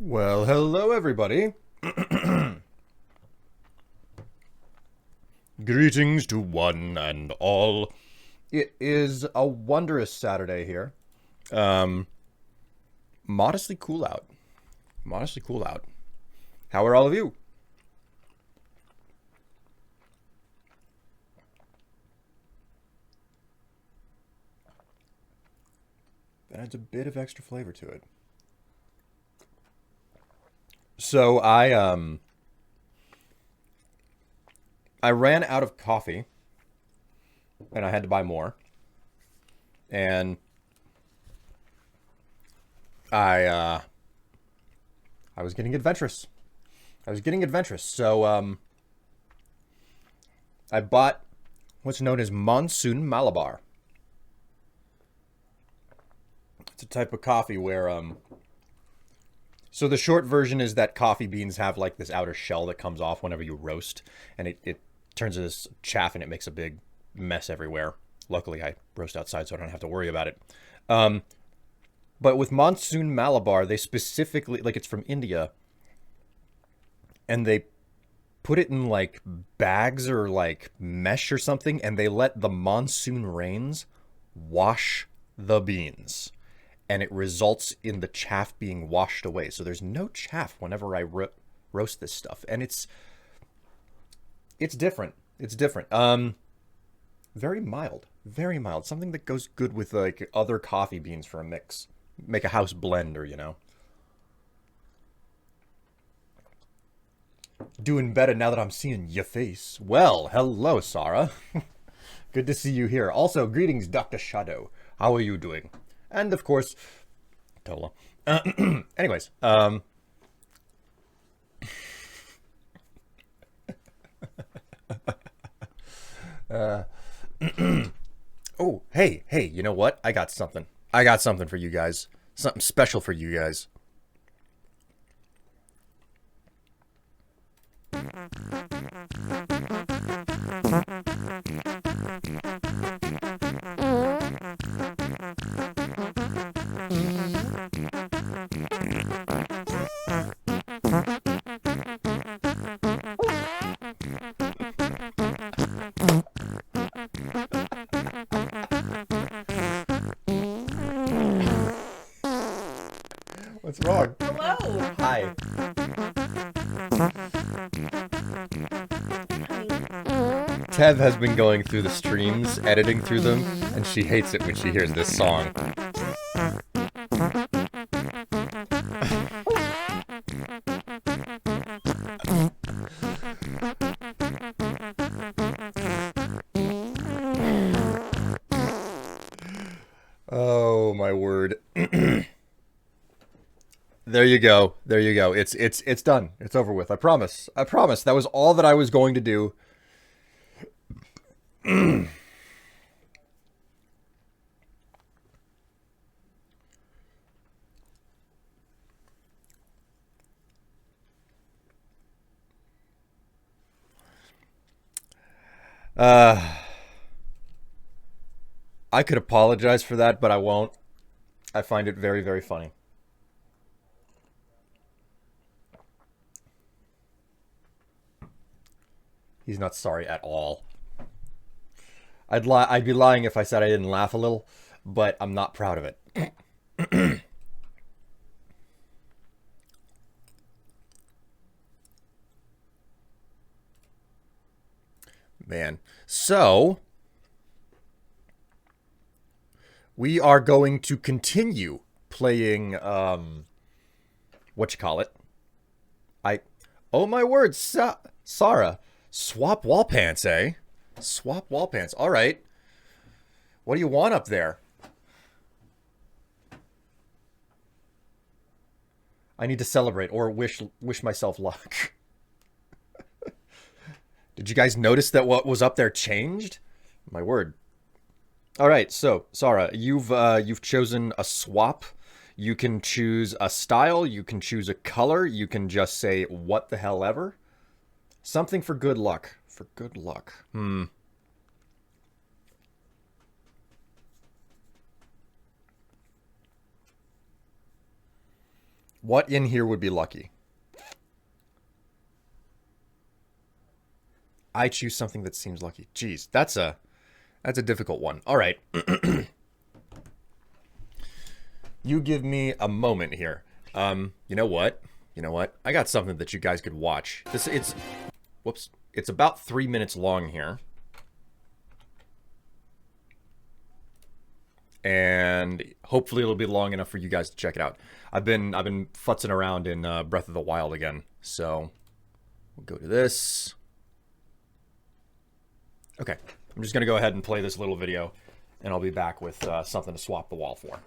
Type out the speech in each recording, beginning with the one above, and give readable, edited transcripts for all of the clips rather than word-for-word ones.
Well, hello everybody. Greetings to one and all. It is a wondrous Saturday here. Um, modestly cool out. Modestly cool out. How are all of you? That adds a bit of extra flavor to it. So I ran out of coffee and I had to buy more. And I I was getting adventurous. So I bought what's known as Monsoon Malabar. It's a type of coffee where so the short version is that coffee beans have like this outer shell that comes off whenever you roast, and it turns into this chaff and it makes a big mess everywhere. Luckily, I roast outside, so I don't have to worry about it. Um, but with Monsoon Malabar, they specifically like it's from India, and they put it in like bags or like mesh or something, and they let the monsoon rains wash the beans, and it results in the chaff being washed away. So there's no chaff whenever I roast this stuff, and it's different. It's different. Very mild, very mild. Something that goes good with like other coffee beans for a mix. Make a house blender. Doing better now that I'm seeing your face. Well, hello, Sarah. Good to see you here. Also, greetings, Dr. Shadow. How are you doing? And of course, Tola. Anyways, uh, oh, hey, you know what? I got something. I got something for you guys. Something special for you guys. What's wrong? Hello. Hi. Tev has been going through the streams, editing through them, and she hates it when she hears this song. Oh my word. There you go. There you go. It's done. It's over with. I promise. I promise. That was all that I was going to do. Uh I could apologize for that, but I won't. I find it very, very funny. He's not sorry at all. I'd be lying if I said I didn't laugh a little, but I'm not proud of it. Man. So, we are going to continue playing what you call it? I Oh my word, Sarah. Swap wall pants, eh? Swap wall pants. All right. What do you want up there? I need to celebrate or wish myself luck. Did you guys notice that what was up there changed? My word. All right, so Sarah, you've chosen a swap. You can choose a style, you can choose a color, you can just say what the hell ever. Something for good luck. For good luck. What in here would be lucky? I choose something that seems lucky. Jeez, that's a difficult one. All right. You give me a moment here. You know what? You know what? I got something that you guys could watch. Whoops. It's about 3 minutes long here. And hopefully it'll be long enough for you guys to check it out. I've been futzing around in Breath of the Wild again. So we'll go to this. Okay. I'm just going to go ahead and play this little video, and I'll be back with something to swap the wall for.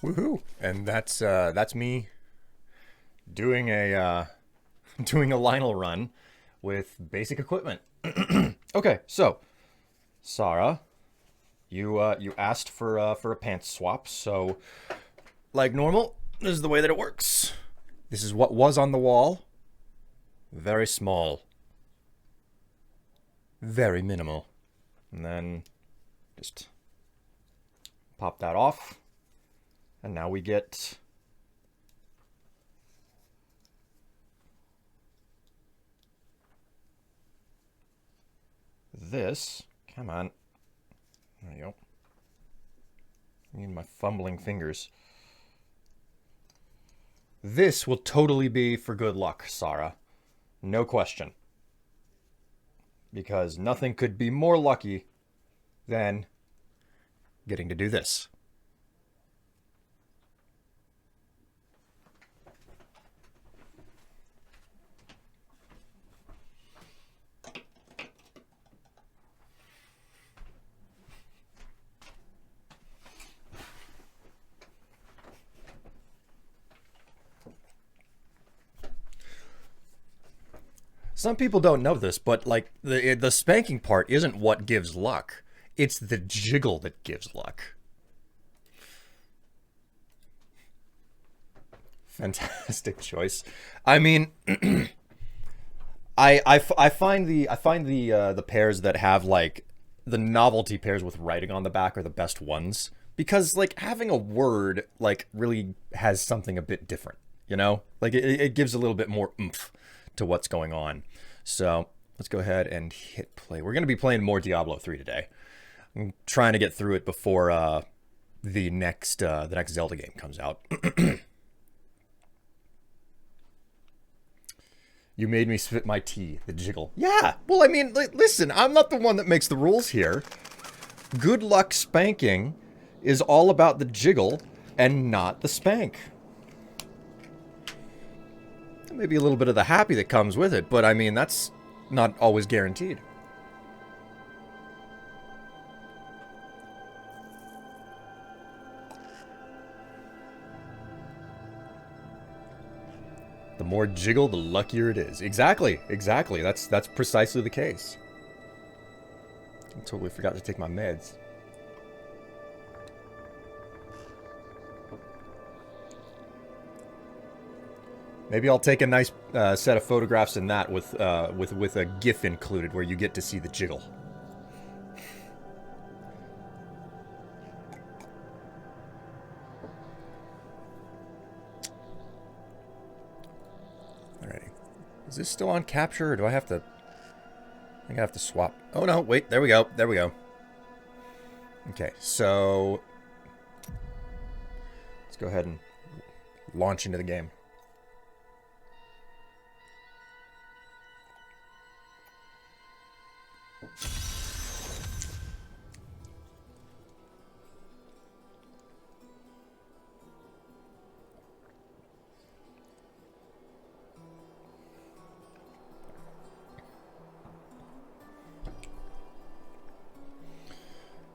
Woohoo! And that's me doing a doing a Lionel run with basic equipment. Okay, so Sarah, you asked for a pants swap, so like normal, this is the way that it works. This is what was on the wall. Very small. Very minimal. And then just pop that off. And now we get this. Come on. There you go. I need my fumbling fingers. This will totally be for good luck, Sarah. No question. Because nothing could be more lucky than getting to do this. Some people don't know this, but like the spanking part isn't what gives luck. It's the jiggle that gives luck. Fantastic choice. I mean, I find the pairs that have like the novelty pairs with writing on the back are the best ones, because like having a word like really has something a bit different, you know? Like it gives a little bit more oomph to what's going on. So let's go ahead and hit play. We're going to be playing more Diablo 3 today. I'm trying to get through it before the next Zelda game comes out. You made me spit my tea, the jiggle. Yeah, well, I mean, listen, I'm not the one that makes the rules here. Good luck spanking is all about the jiggle and not the spank. Maybe a little bit of the happy that comes with it, but I mean, that's not always guaranteed. The more jiggle, the luckier it is. Exactly, exactly. That's precisely the case. I totally forgot to take my meds. Maybe I'll take a nice set of photographs in that with a GIF included where you get to see the jiggle. Alrighty. Is this still on capture, or do I have to... I think I have to swap. Oh no, wait, there we go. There we go. Okay, so... let's go ahead and launch into the game.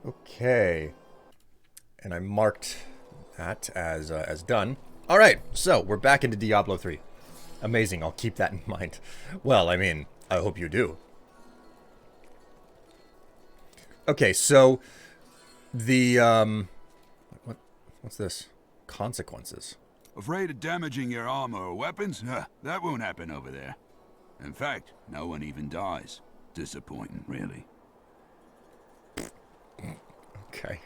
Okay, and I marked that as done. All right, so we're back into Diablo 3. Amazing, I'll keep that in mind. Well, I mean, I hope you do. Okay, so the what's this? Consequences. Afraid of damaging your armor or weapons? That won't happen over there. In fact, no one even dies. Disappointing, really. Okay.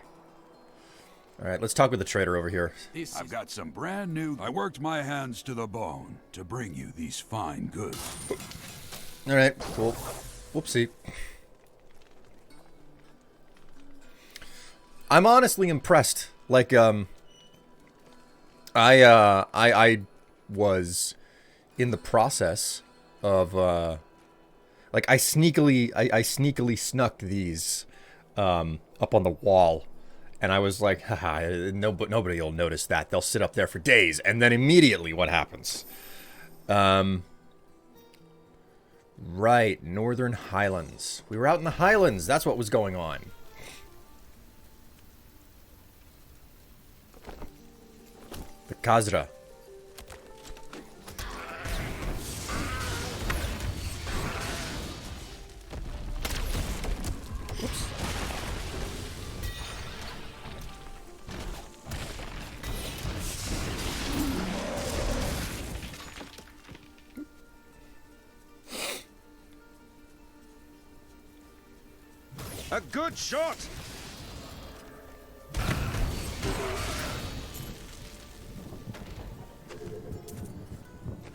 Alright, let's talk with the trader over here. I've got some brand new... I worked my hands to the bone to bring you these fine goods. Alright, cool. Whoopsie. I'm honestly impressed. Like, I was in the process of, like, I sneakily snuck these, up on the wall, and I was like, haha, nobody will notice that. They'll sit up there for days, and then immediately what happens? Right, Northern Highlands. We were out in the Highlands, that's what was going on. The Khazra. Whoops. A good shot!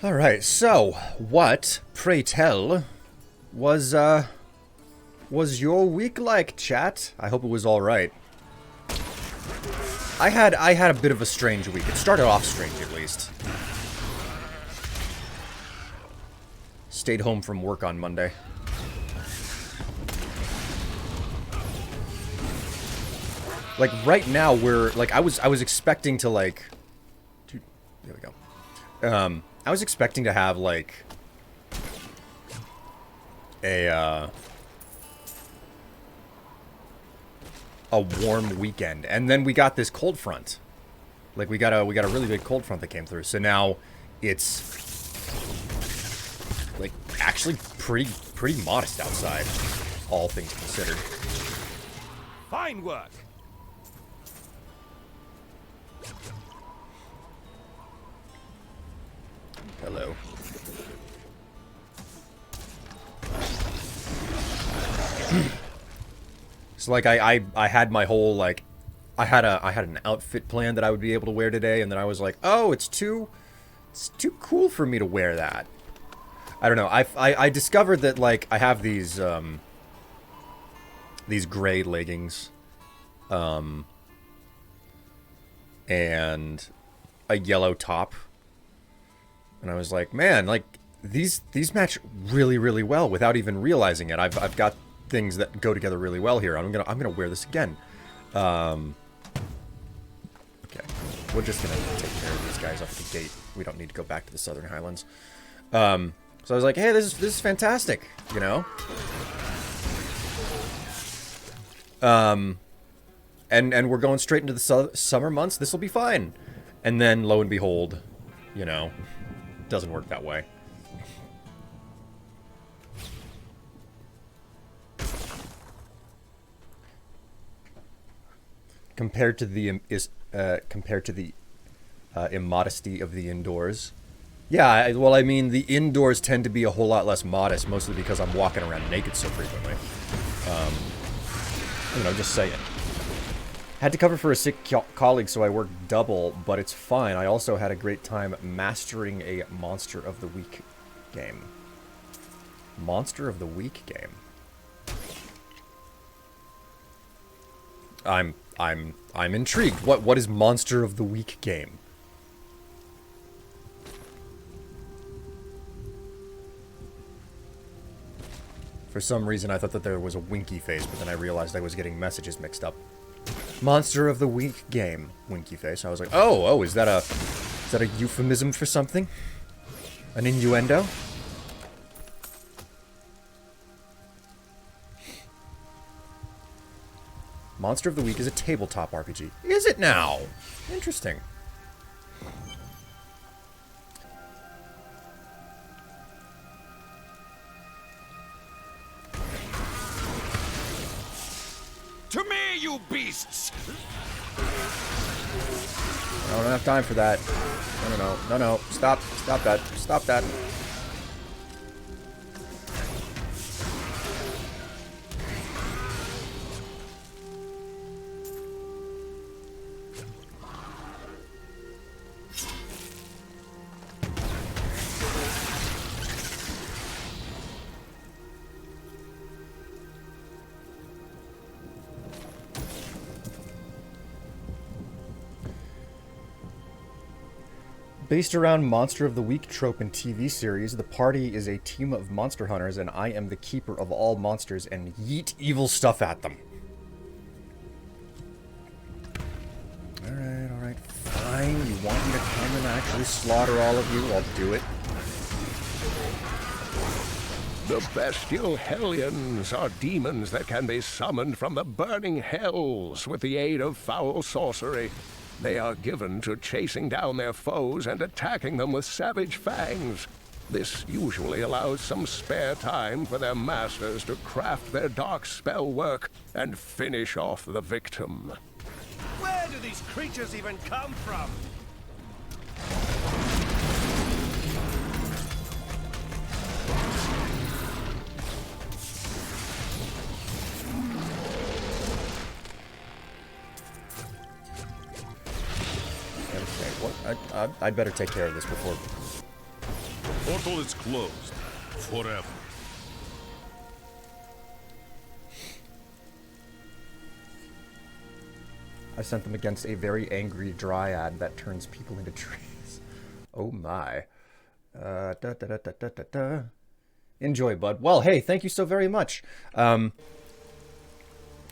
Alright, so, what, pray tell, was your week like, chat? I hope it was alright. I had a bit of a strange week. It started off strange, at least. Stayed home from work on Monday. Like, right now, we're, like, I was expecting to, like... Dude, there we go. I was expecting to have, like, a warm weekend, and then we got this cold front. Like, we got a really big cold front that came through, so now it's, like, actually pretty modest outside, all things considered. Fine work. Hello. So like I had my whole like I had an outfit plan that I would be able to wear today, and then I was like, oh, it's too cool for me to wear that. I don't know. I discovered that like I have these gray leggings, and a yellow top, and I was like, man, like these match really really well without even realizing it. I've got things that go together really well here. I'm gonna wear this again. Okay, we're just gonna take care of these guys up at the gate. We don't need to go back to the Southern Highlands. So I was like, hey, this is fantastic, you know. And we're going straight into the summer months. This will be fine. And then, lo and behold, you know, doesn't work that way. Compared to the immodesty of the indoors. Yeah, well, I mean, the indoors tend to be a whole lot less modest, mostly because I'm walking around naked so frequently. You know, just saying. Had to cover for a sick colleague, so I worked double, but it's fine. I also had a great time mastering a Monster of the Week game. Monster of the Week game. I'm intrigued. What is Monster of the Week game? For some reason, I thought that there was a winky face, but then I realized I was getting messages mixed up. Monster of the Week game, winky face. I was like, oh, is that a euphemism for something? An innuendo? Monster of the Week is a tabletop RPG. Is it now? Interesting. To me, you beasts! I don't have time for that. No. Stop that. Stop that. Based around Monster of the Week trope and TV series, the party is a team of monster hunters, and I am the keeper of all monsters and yeet evil stuff at them. Alright, fine. You want me to come and actually slaughter all of you? I'll do it. The bestial hellions are demons that can be summoned from the burning hells with the aid of foul sorcery. They are given to chasing down their foes and attacking them with savage fangs. This usually allows some spare time for their masters to craft their dark spell work and finish off the victim. Where do these creatures even come from? I'd better take care of this before... Portal is closed. Forever. I sent them against a very angry dryad that turns people into trees. Oh my. Enjoy, bud. Well, hey, thank you so very much.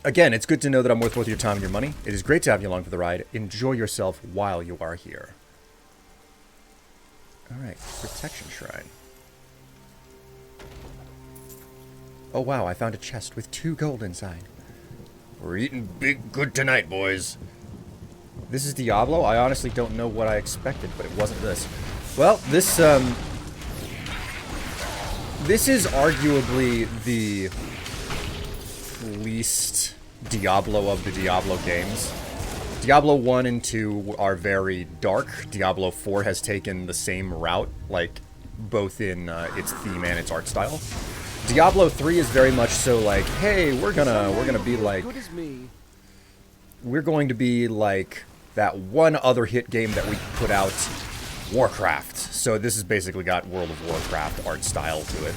Again, it's good to know that I'm worth both your time and your money. It is great to have you along for the ride. Enjoy yourself while you are here. Alright, Protection Shrine. Oh wow, I found a chest with 2 gold inside. We're eating big good tonight, boys. This is Diablo? I honestly don't know what I expected, but it wasn't this. Well, this is arguably the least Diablo of the Diablo games. Diablo 1 and 2 are very dark. Diablo 4 has taken the same route, like, both in its theme and its art style. Diablo 3 is very much so like, hey, we're gonna be like... We're going to be like that one other hit game that we put out, Warcraft. So this has basically got World of Warcraft art style to it.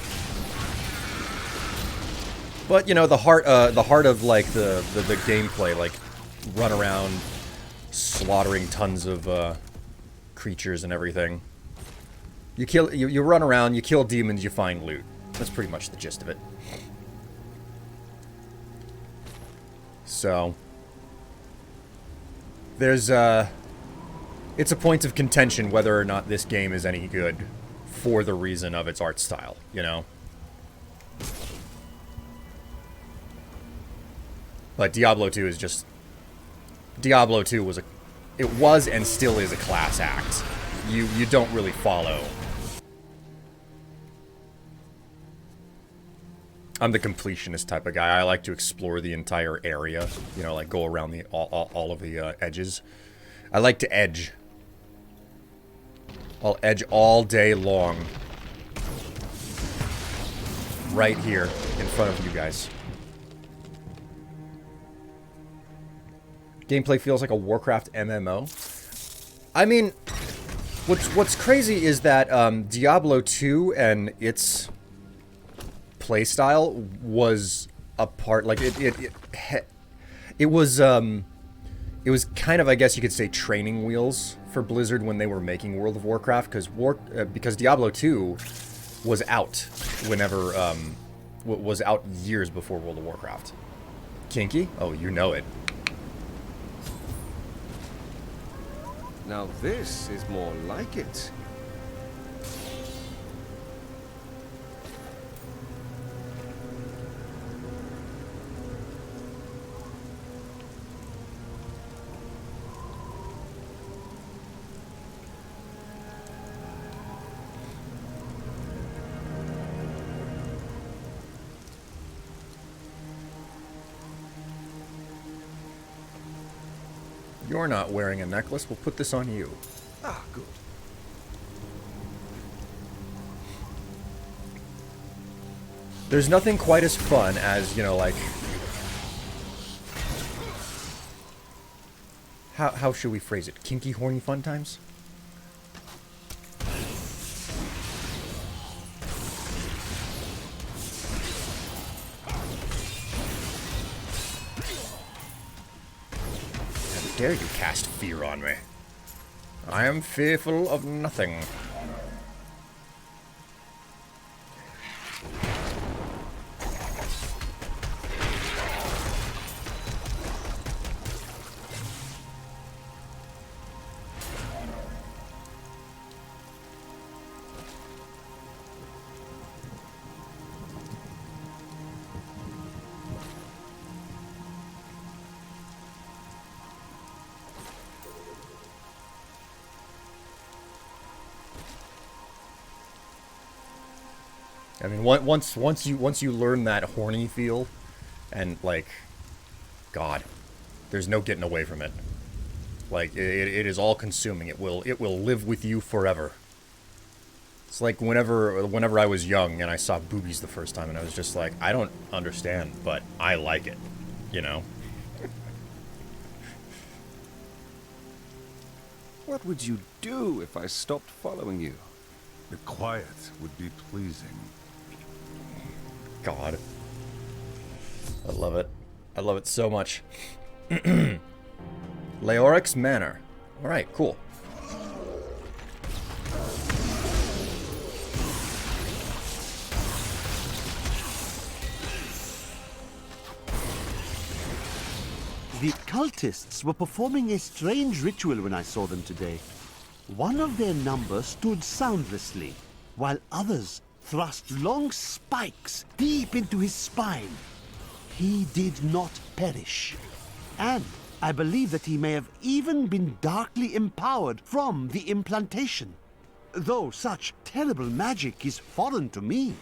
But, you know, the heart of, like, the gameplay, like, run around slaughtering tons of creatures and everything. You run around, you kill demons, you find loot. That's pretty much the gist of it. So, there's it's a point of contention whether or not this game is any good for the reason of its art style, you know? But Diablo 2 is just... Diablo 2 was it was and still is a class act. You don't really follow. I'm the completionist type of guy. I like to explore the entire area. You know, like go around the all of the edges. I like to edge. I'll edge all day long. Right here in front of you guys. Gameplay feels like a Warcraft MMO. I mean, what's crazy is that Diablo 2 and its playstyle was a part, like it was kind of, I guess you could say, training wheels for Blizzard when they were making World of Warcraft, because Diablo 2 was out whenever was out years before World of Warcraft. Kinky? Oh, you know it. Now this is more like it. You're not wearing a necklace. We'll put this on you. Ah, good. There's nothing quite as fun as, you know, like... How should we phrase it? Kinky, horny fun times? How dare you cast fear on me? I am fearful of nothing. I mean, once you learn that horny feel, and like, God, there's no getting away from it. Like it is all consuming. It will live with you forever. It's like whenever I was young and I saw boobies the first time, and I was just like, I don't understand, but I like it, you know. What would you do if I stopped following you? The quiet would be pleasing. God. I love it. I love it so much. Leoric's Manor. Alright, cool. The cultists were performing a strange ritual when I saw them today. One of their number stood soundlessly, while others thrust long spikes deep into his spine. He did not perish. And I believe that he may have even been darkly empowered from the implantation, though such terrible magic is foreign to me.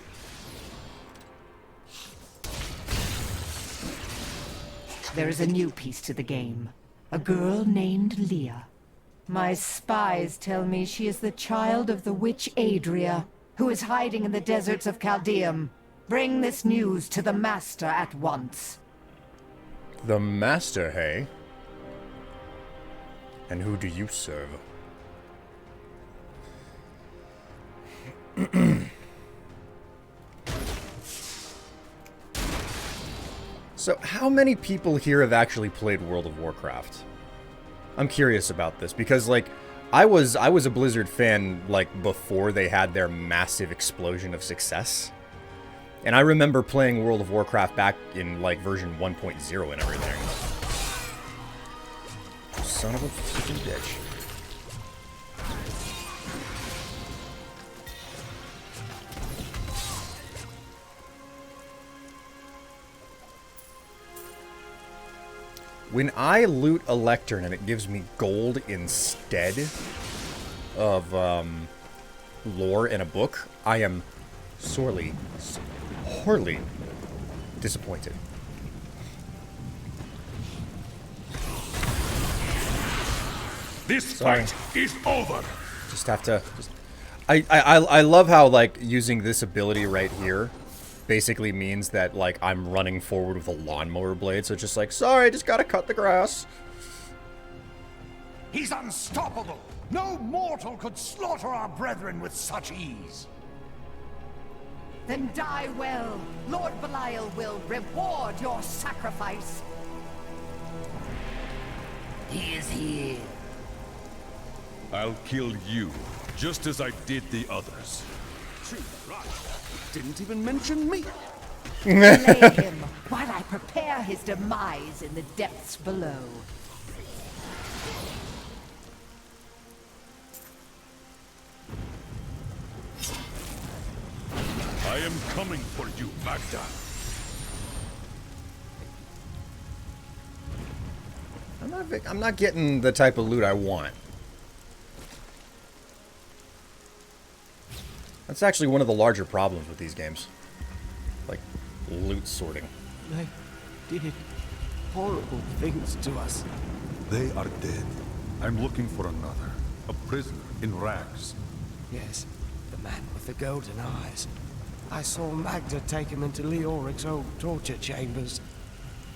there is a new piece to the game. A girl named Leah. My spies tell me she is the child of the witch Adria, who is hiding in the deserts of Chaldeum. Bring this news to the Master at once. The Master, hey? And who do you serve? So, how many people here have actually played World of Warcraft? I'm curious about this, because, like, I was a Blizzard fan, like, before they had their massive explosion of success. And I remember playing World of Warcraft back in, like, version 1.0 and everything. Son of a freaking bitch. When I loot a lectern and it gives me gold instead of lore in a book, I am sorely disappointed. This fight is over. Just have to. I love how, like, using this ability right here basically means that, like, I'm running forward with a lawnmower blade. So it's just like, sorry, just gotta cut the grass. He's unstoppable. No mortal could slaughter our brethren with such ease. Then die well. Lord Belial will reward your sacrifice. He is here. I'll kill you, just as I did the others. Didn't even mention me. Slay him while I prepare his demise in the depths below. I am coming for you, Magda. I'm not getting the type of loot I want. That's actually one of the larger problems with these games. Like, loot sorting. They did horrible things to us. They are dead. I'm looking for another. A prisoner in rags. Yes, the man with the golden eyes. I saw Magda take him into Leoric's old torture chambers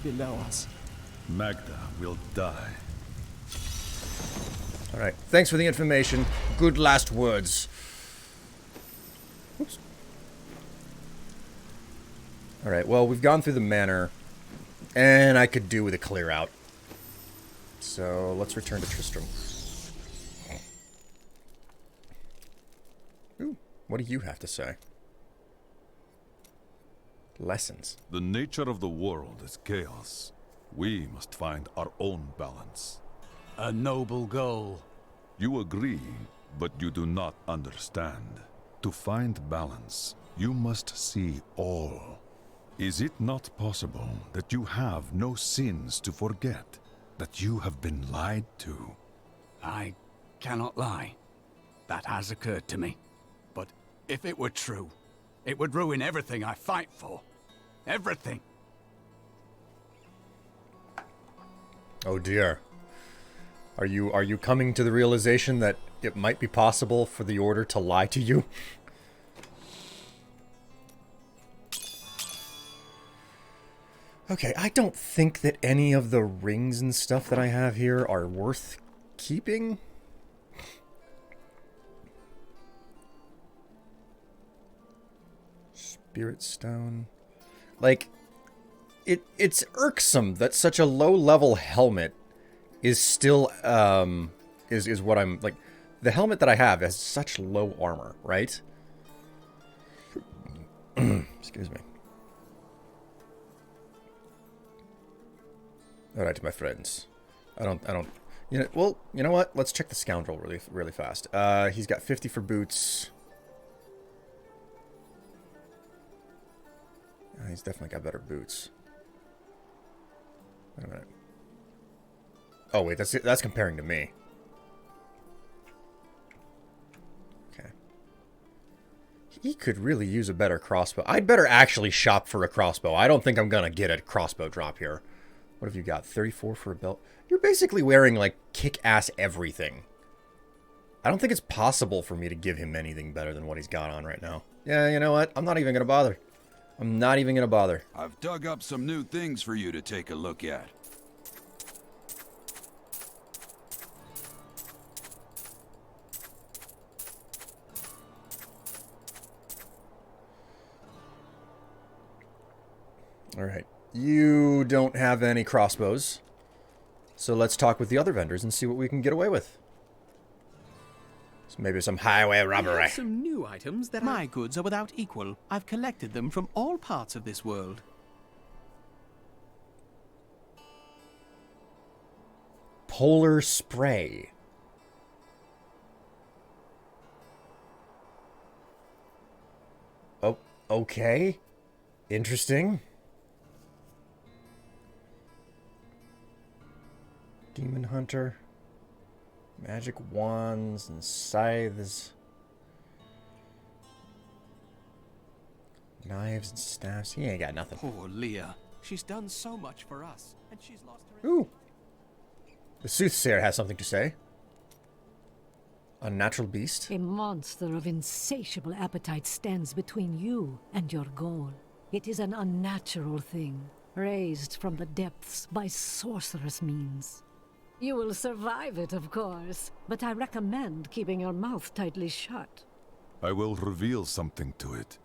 below us. Magda will die. Alright, thanks for the information. Good last words. Oops. Alright, well, we've gone through the manor, and I could do with a clear out. So, let's return to Tristram. Ooh, what do you have to say? Lessons. The nature of the world is chaos. We must find our own balance. A noble goal. You agree, but you do not understand. To find balance, you must see all. Is it not possible that you have no sins to forget, that you have been lied to? I cannot lie. That has occurred to me. But if it were true, it would ruin everything I fight for. Everything. Oh dear. Are you coming to the realization that it might be possible for the Order to lie to you? Okay, I don't think that any of the rings and stuff that I have here are worth keeping. Spirit Stone. Like, it's irksome that such a low-level helmet is still, is what I'm, like, the helmet that I have has such low armor, right? Excuse me. Alright, my friends. I don't, you know, well, you know what? Let's check the scoundrel really fast. He's got 50 for boots. He's definitely got better boots. Wait a minute. Oh wait, that's comparing to me. Okay. He could really use a better crossbow. I'd better actually shop for a crossbow. I don't think I'm gonna get a crossbow drop here. What have you got? 34 for a belt. You're basically wearing, like, kick-ass everything. I don't think it's possible for me to give him anything better than what he's got on right now. Yeah, you know what? I'm not even going to bother. I'm not even going to bother. I've dug up some new things for you to take a look at. Alright. You don't have any crossbows. So let's talk with the other vendors and see what we can get away with. So maybe some highway robbery. Some new items that my goods are without equal. I've collected them from all parts of this world. Polar spray. Oh, okay. Interesting. Demon Hunter. Magic wands and scythes. Knives and staffs. He ain't got nothing. Poor Leah. She's done so much for us, and she's lost her... Ooh. The soothsayer has something to say. Unnatural beast. A monster of insatiable appetite stands between you and your goal. It is an unnatural thing, raised from the depths by sorcerous means. You will survive it, of course, but I recommend keeping your mouth tightly shut. I will reveal something to it.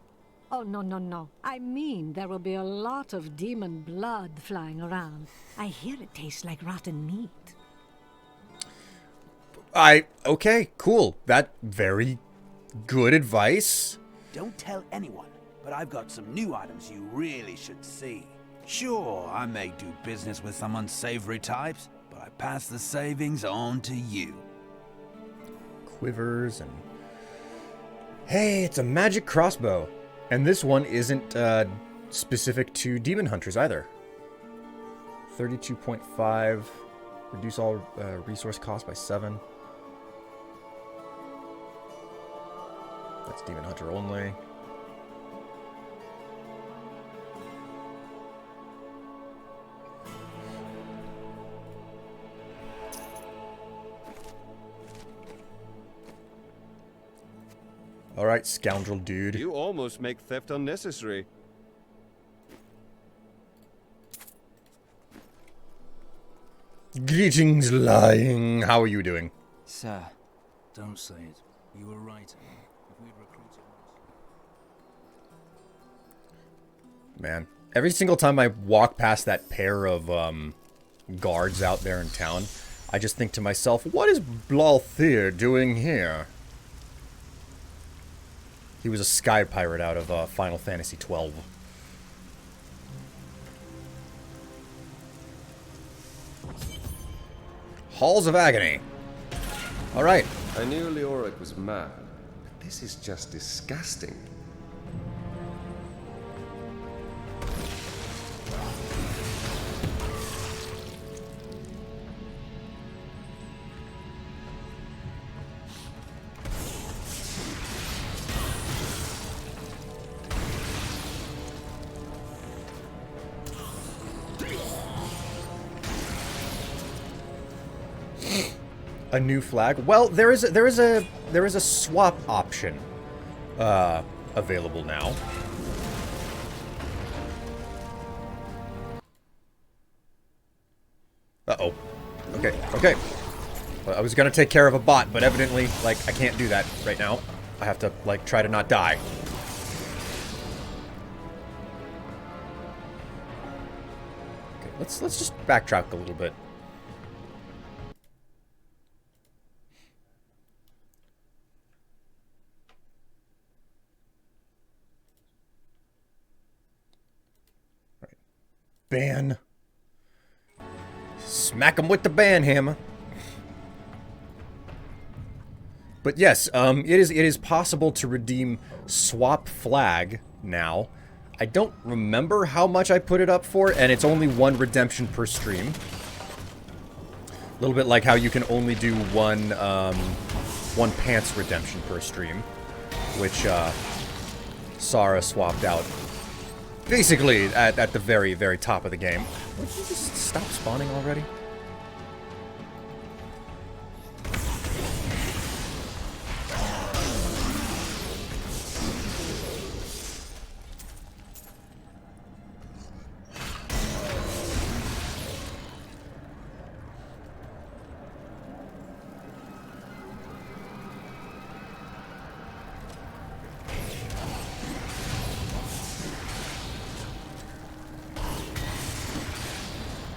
Oh, no, no, no. I mean, there will be a lot of demon blood flying around. I hear it tastes like rotten meat. Okay, cool. That very good advice. Don't tell anyone, but I've got some new items you really should see. Sure, I may do business with some unsavory types, but I pass the savings on to you. Quivers and... Hey, it's a magic crossbow. And this one isn't specific to demon hunters either. 32.5. Reduce all resource cost by 7. That's demon hunter only. Alright, scoundrel dude. You almost make theft unnecessary. Greetings, lying. How are you doing? Sir, don't say it. You were right. If we'd recruited... Man, every single time I walk past that pair of guards out there in town, I just think to myself, what is Blalthir doing here? He was a sky pirate out of Final Fantasy XII. Halls of Agony. Alright. I knew Leoric was mad, but this is just disgusting. A new flag. Well, there is a swap option available now. Uh-oh. Okay. Well, I was gonna take care of a bot, but evidently, like, I can't do that right now. I have to, like, try to not die. Okay, let's just backtrack a little bit. Ban. Smack him with the ban hammer. But yes, it is possible to redeem swap flag now. I don't remember how much I put it up for, and it's only one redemption per stream. A little bit like how you can only do one pants redemption per stream, which Sarah swapped out basically at the very, very top of the game. Would you just stop spawning already?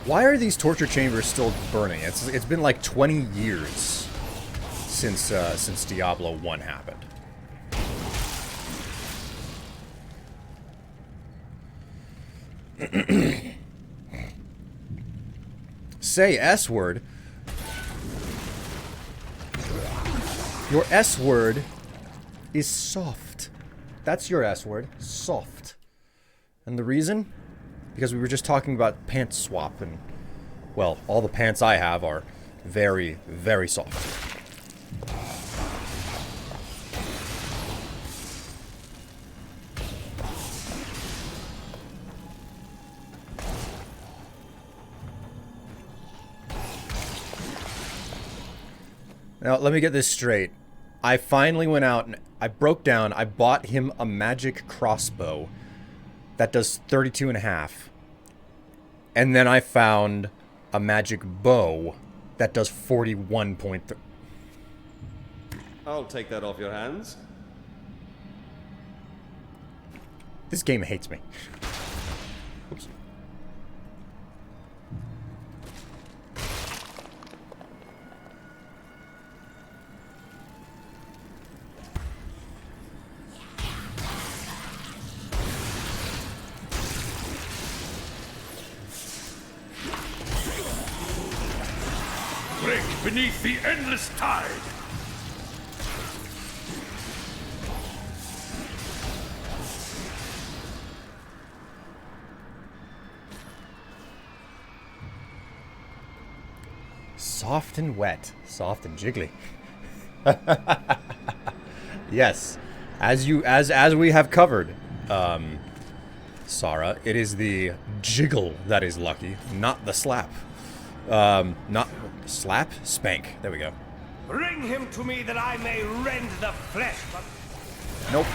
Why are these torture chambers still burning? It's been like 20 years since Diablo 1 happened. Say S word. Your S word is soft. That's your S word. Soft. And the reason? Because we were just talking about pants swap, and, well, all the pants I have are very, very soft. Now, let me get this straight. I finally went out and I broke down, I bought him a magic crossbow that does 32.5. And then I found a magic bow that does 41.3. I'll take that off your hands. This game hates me. Oops. Break beneath the endless tide. Soft and wet. Soft and jiggly. Yes. As we have covered, Sarah, it is the jiggle that is lucky, not the slap. Not slap? Spank. There we go. Bring him to me that I may rend the flesh from... Nope.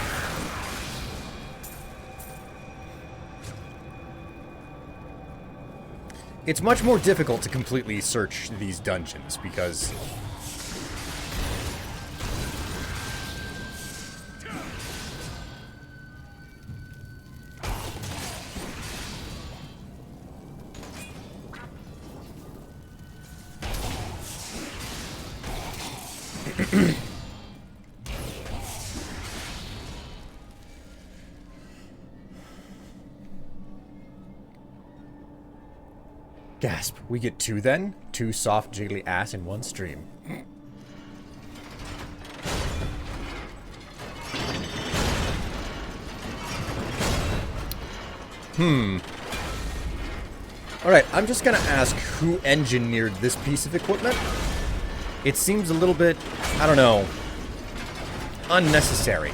It's much more difficult to completely search these dungeons because... Gasp. We get two then? Two soft, jiggly ass in one stream. Alright, I'm just gonna ask who engineered this piece of equipment. It seems a little bit, I don't know, unnecessary.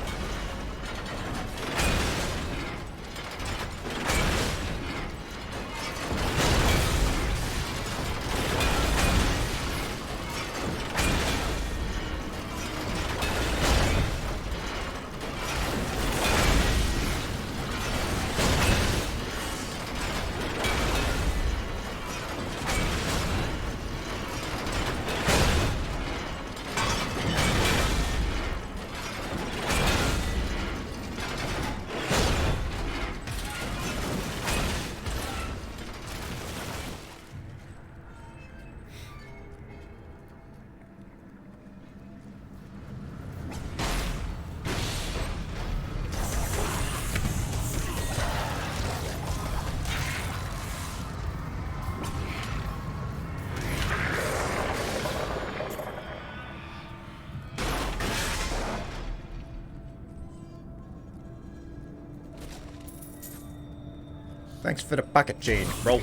Thanks for the pocket change, bro.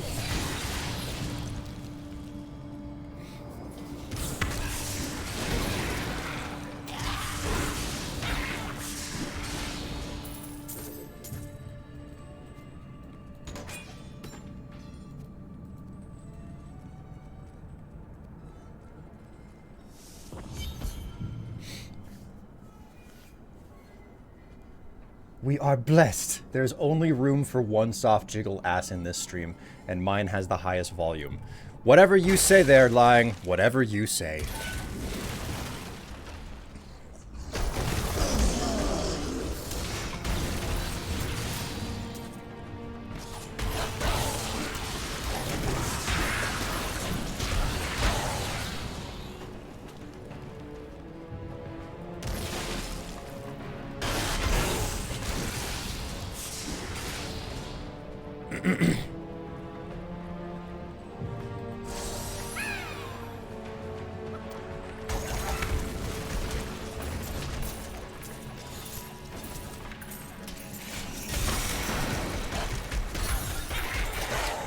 We are blessed. There's only room for one soft jiggle ass in this stream, and mine has the highest volume. Whatever you say there, Lying. Whatever you say.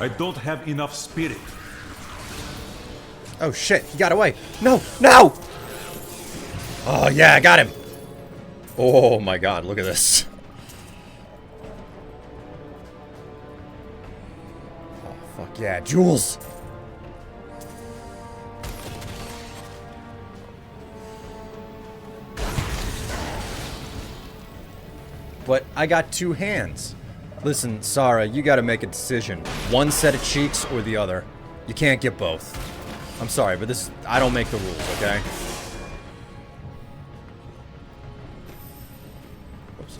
I don't have enough spirit. Oh shit, he got away. No, no! Oh yeah, I got him. Oh my god, look at this. Oh fuck yeah, Jules. But I got two hands. Listen, Sarah, you gotta make a decision. One set of cheeks or the other. You can't get both. I'm sorry, but this, I don't make the rules, okay? Oops.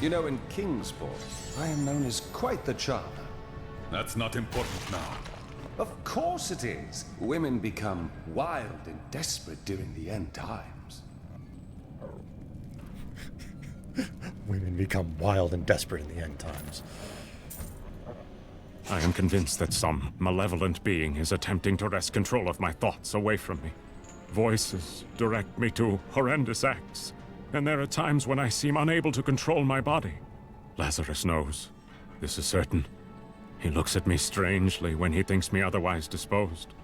You know, in Kingsport, I am known as quite the charmer. That's not important now. Of course it is. Women become wild and desperate during the end times. Women become wild and desperate in the end times. I am convinced that some malevolent being is attempting to wrest control of my thoughts away from me. Voices direct me to horrendous acts, and there are times when I seem unable to control my body. Lazarus knows. This is certain. He looks at me strangely when he thinks me otherwise disposed.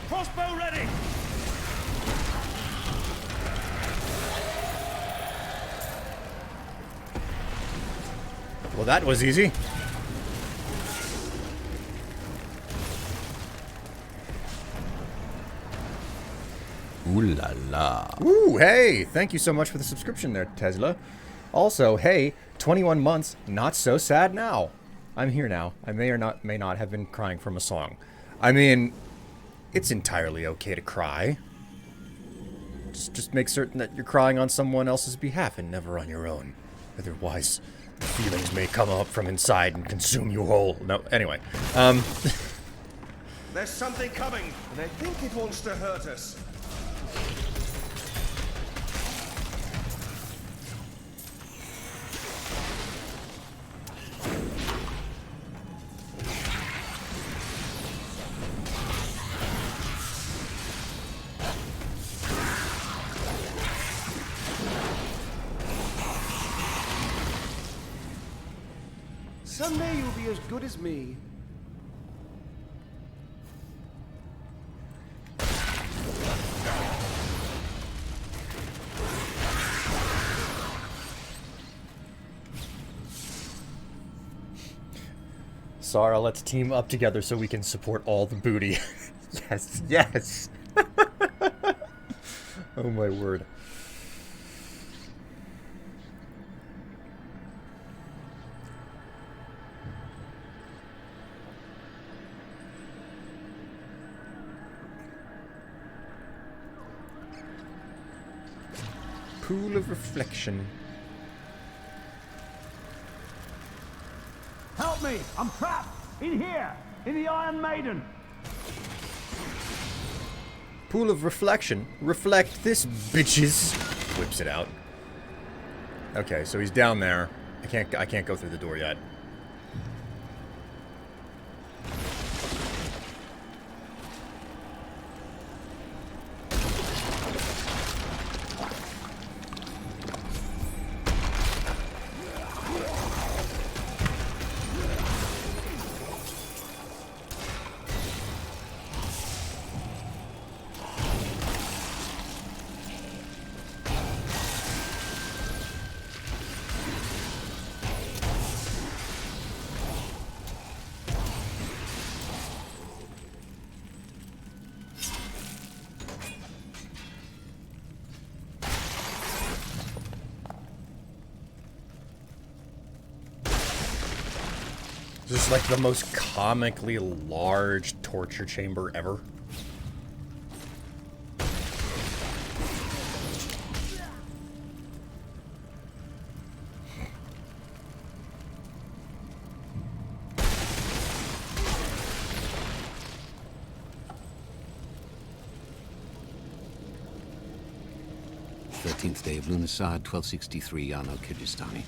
Crossbow ready! Well, that was easy. Ooh la la. Ooh, hey! Thank you so much for the subscription there, Tesla. Also, hey, 21 months, not so sad now. I'm here now. I may not have been crying from a song. I mean, it's entirely okay to cry. Just make certain that you're crying on someone else's behalf and never on your own. Otherwise, feelings may come up from inside and consume you whole. No, anyway. There's something coming, and I think it wants to hurt us. Someday you'll be as good as me. Sarah, let's team up together so we can support all the booty. Yes, yes. Oh my word. Pool of reflection. Help me! I'm trapped! In here! In the Iron Maiden! Pool of reflection. Reflect this, bitches. Whips it out. Okay, so he's down there. I can't go through the door yet. This is like the most comically large torture chamber ever. Day of Lunasad, 1263, Yano Kyrgyzstani.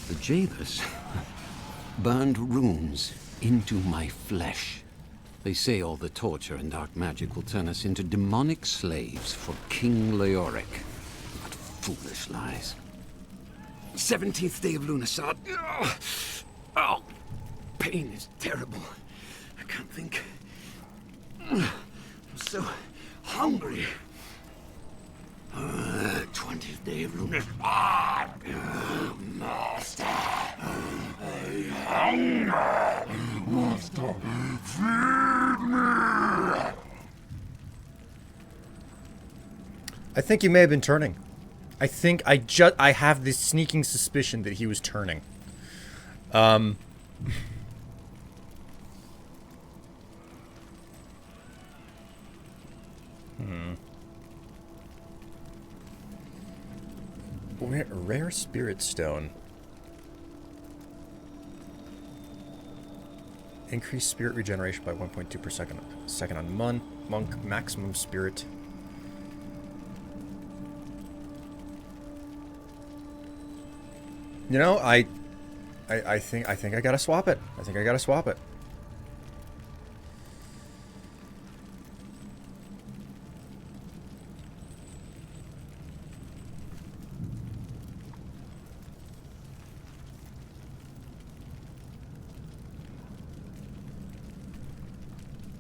The jailers burned runes into my flesh. They say all the torture and dark magic will turn us into demonic slaves for King Leoric. What foolish lies. 17th day of Lunasad. Oh, pain is terrible. I can't think. I'm so hungry. 20th day of Lunar. Master, I hunger. Master, feed me. I think he may have been turning. I have this sneaking suspicion that he was turning. Rare spirit stone. Increase spirit regeneration by 1.2 per second on monk. Maximum spirit. You know, I think I gotta swap it. I think I gotta swap it.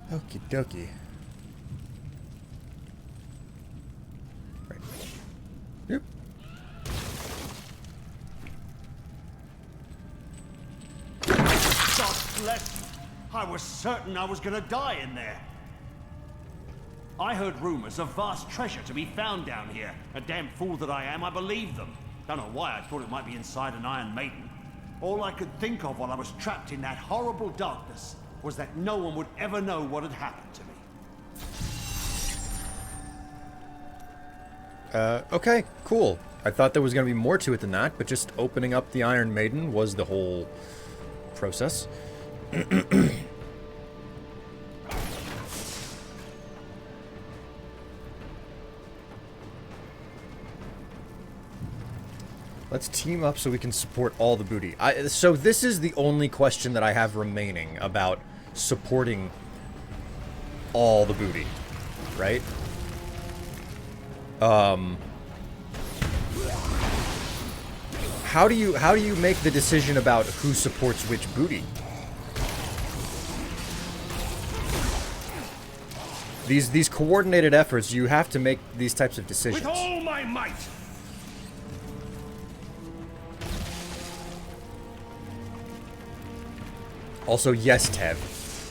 Okie dokie. Right. Yep. God bless you. I was certain I was gonna die in there. I heard rumors of vast treasure to be found down here. A damn fool that I am, I believed them. Don't know why I thought it might be inside an Iron Maiden. All I could think of while I was trapped in that horrible darkness was that no one would ever know what had happened to me. Okay, cool. I thought there was going to be more to it than that, but just opening up the Iron Maiden was the whole process. Let's team up so we can support all the booty. So this is the only question that I have remaining about supporting all the booty, right? How do you make the decision about who supports which booty? These coordinated efforts, you have to make these types of decisions. With all my might! Also, yes, Tev.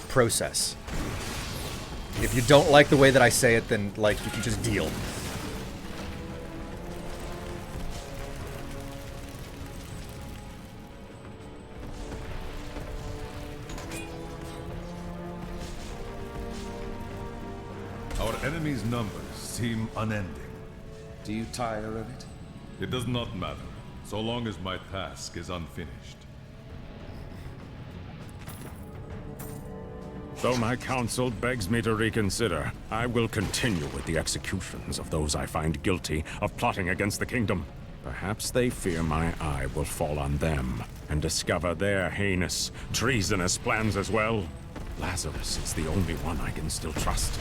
Process. If you don't like the way that I say it, then, like, you can just deal. Our enemy's numbers seem unending. Do you tire of it? It does not matter, so long as my task is unfinished. Though my counsel begs me to reconsider, I will continue with the executions of those I find guilty of plotting against the kingdom. Perhaps they fear my eye will fall on them and discover their heinous, treasonous plans as well. Lazarus is the only one I can still trust.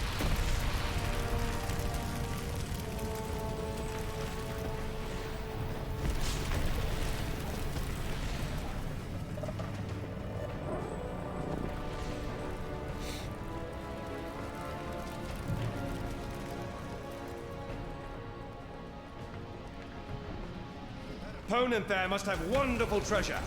Opponent there must have wonderful treasure.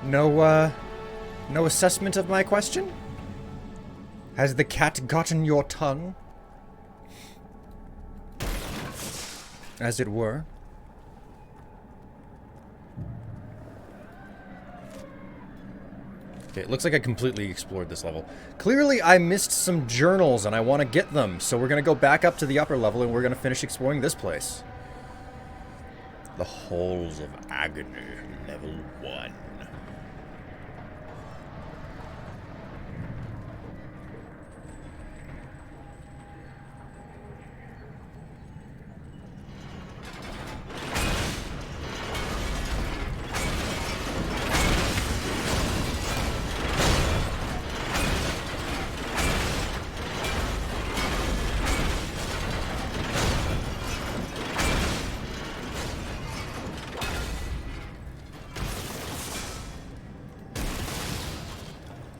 No assessment of my question? Has the cat gotten your tongue? As it were. Okay, it looks like I completely explored this level. Clearly, I missed some journals, and I want to get them. So we're going to go back up to the upper level, and we're going to finish exploring this place. The Halls of Agony, level 1.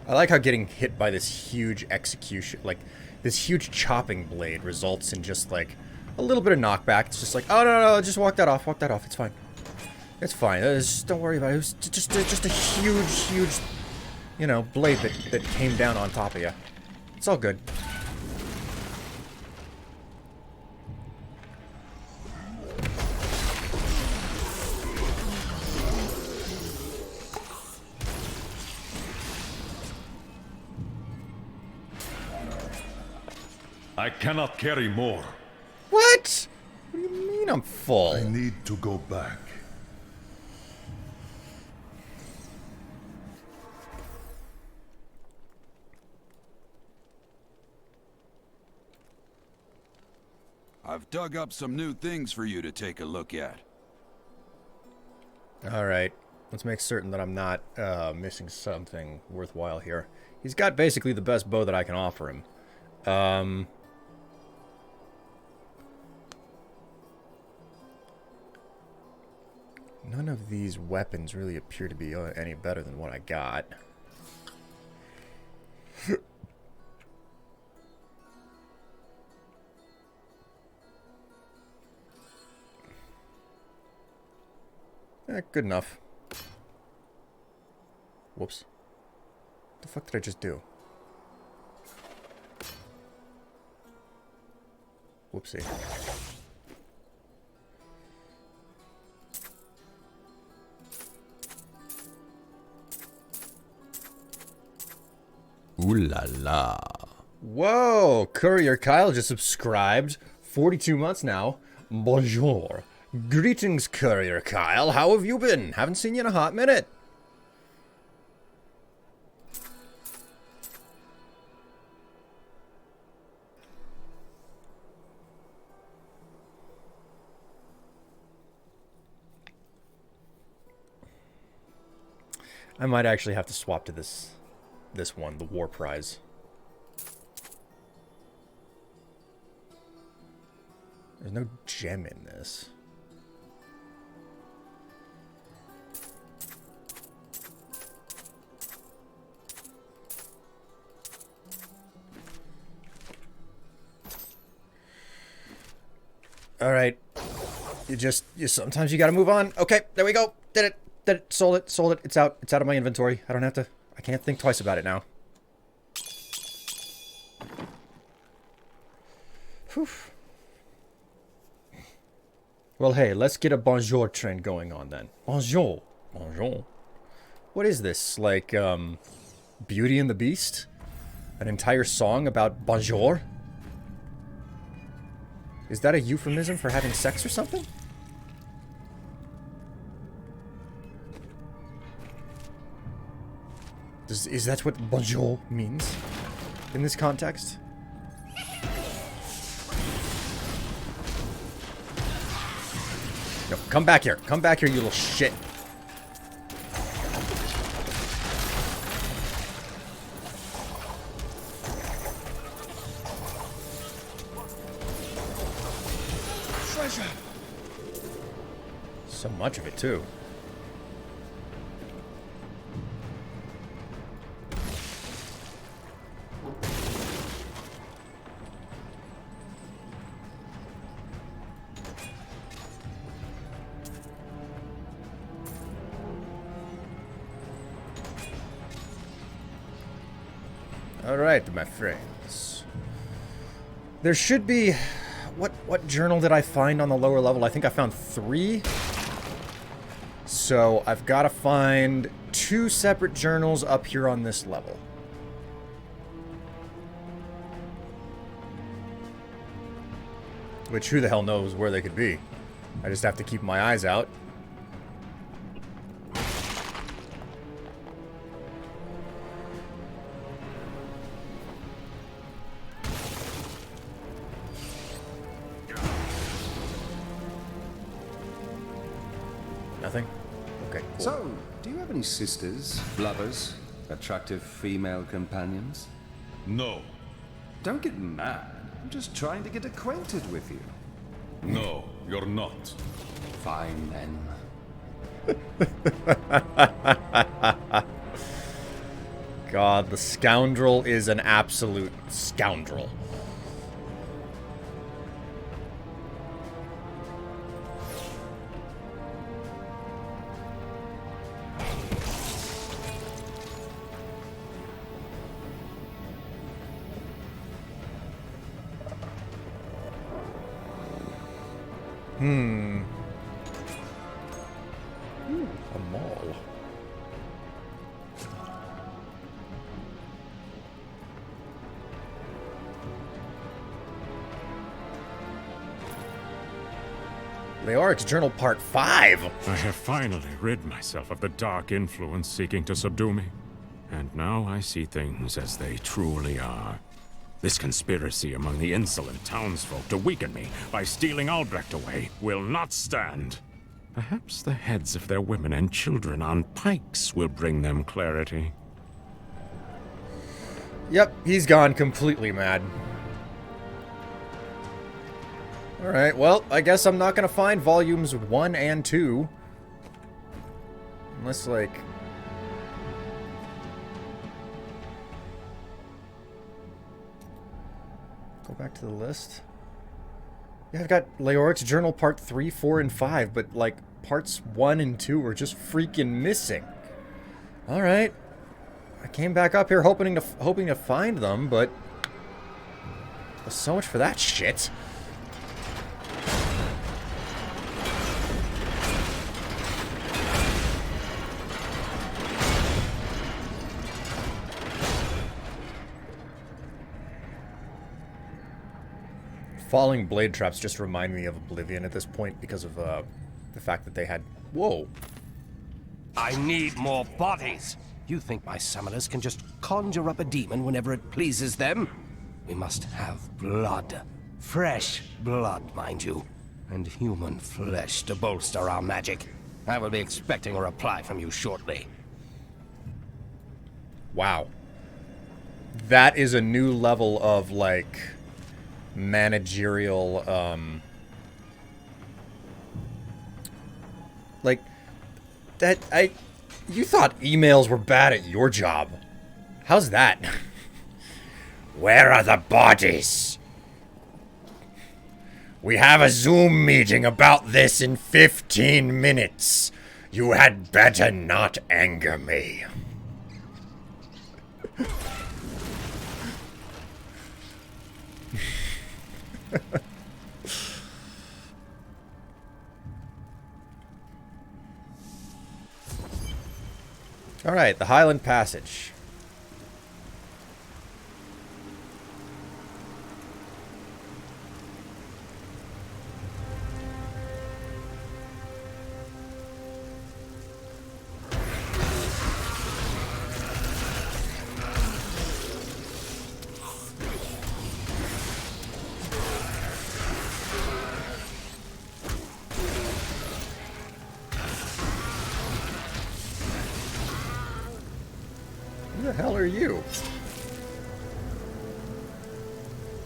I like how getting hit by this huge execution, like, this huge chopping blade results in just, like, a little bit of knockback. It's just like, oh, no, just walk that off, it's fine. It's fine, just don't worry about it. It was just a huge, you know, blade that came down on top of you. It's all good. I cannot carry more. What? What do you mean I'm full? I need to go back. I've dug up some new things for you to take a look at. Alright. Let's make certain that I'm not missing something worthwhile here. He's got basically the best bow that I can offer him. None of these weapons really appear to be any better than what I got. Good enough. Whoops. What the fuck did I just do? Whoopsie. Ooh la la. Whoa! Courier Kyle just subscribed. 42 months now. Bonjour. Greetings, Courier Kyle. How have you been? Haven't seen you in a hot minute. I might actually have to swap to this one, the War Prize. There's no gem in this. All right. Sometimes you got to move on. Okay, there we go. Did it. Sold it. It's out of my inventory. I can't think twice about it now. Whew. Well, hey, let's get a bonjour trend going on then. Bonjour. Bonjour. What is this? Like, Beauty and the Beast? An entire song about bonjour? Is that a euphemism for having sex or something? Is that what bonjour means in this context? No, come back here. Come back here, you little shit. Treasure. So much of it, too. Alright, my friends. There should be... What journal did I find on the lower level? I think I found 3. So I've got to find 2 separate journals up here on this level. Which, who the hell knows where they could be? I just have to keep my eyes out. Nothing? Okay, cool. So, do you have any sisters, lovers, attractive female companions? No. Don't get mad. I'm just trying to get acquainted with you. No, you're not. Fine then. God, the scoundrel is an absolute scoundrel. A mall. Leoric's Journal Part 5! I have finally rid myself of the dark influence seeking to subdue me. And now I see things as they truly are. This conspiracy among the insolent townsfolk to weaken me by stealing Albrecht away will not stand. Perhaps the heads of their women and children on pikes will bring them clarity. Yep, he's gone completely mad. Alright, well, I guess I'm not gonna find volumes 1 and 2. Unless, like... Go back to the list. Yeah, I've got Leoric's Journal Part 3, 4, and 5, but, like, Parts 1 and 2 are just freaking missing. Alright. I came back up here hoping to find them, but... Well, so much for that shit. Falling blade traps just remind me of Oblivion at this point because of the fact that they had... Whoa. I need more bodies. You think my summoners can just conjure up a demon whenever it pleases them? We must have blood. Fresh blood, mind you. And human flesh to bolster our magic. I will be expecting a reply from you shortly. Wow. That is a new level of, like... managerial, like, you thought emails were bad at your job. How's that? Where are the bodies? We have a Zoom meeting about this in 15 minutes. You had better not anger me. All right, the Highland Passage. Who the hell are you?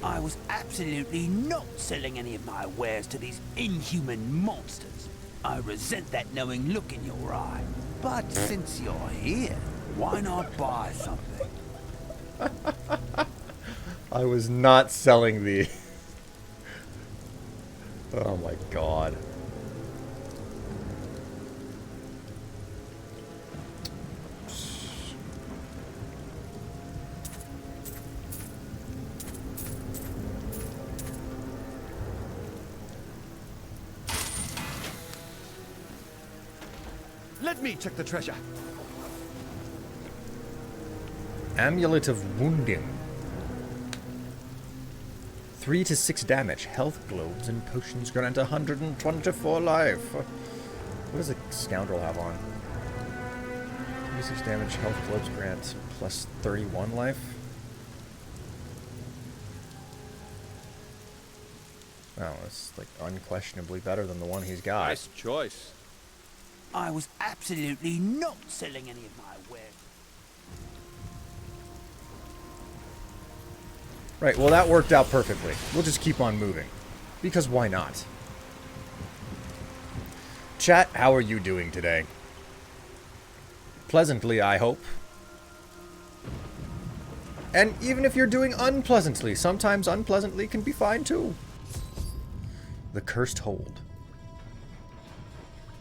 I was absolutely not selling any of my wares to these inhuman monsters. I resent that knowing look in your eye. But since you're here, why not buy something? I was not selling the... Oh my god. Let me check the treasure. Amulet of Wounding. 3 to 6 damage. Health globes and potions grant 124 life. What does a scoundrel have on? 36 damage. Health globes grant plus 31 life. Oh, it's like unquestionably better than the one he's got. Nice choice. I was absolutely not selling any of my wares. Right, well that worked out perfectly. We'll just keep on moving. Because why not? Chat, how are you doing today? Pleasantly, I hope. And even if you're doing unpleasantly, sometimes unpleasantly can be fine too. The Cursed Hold.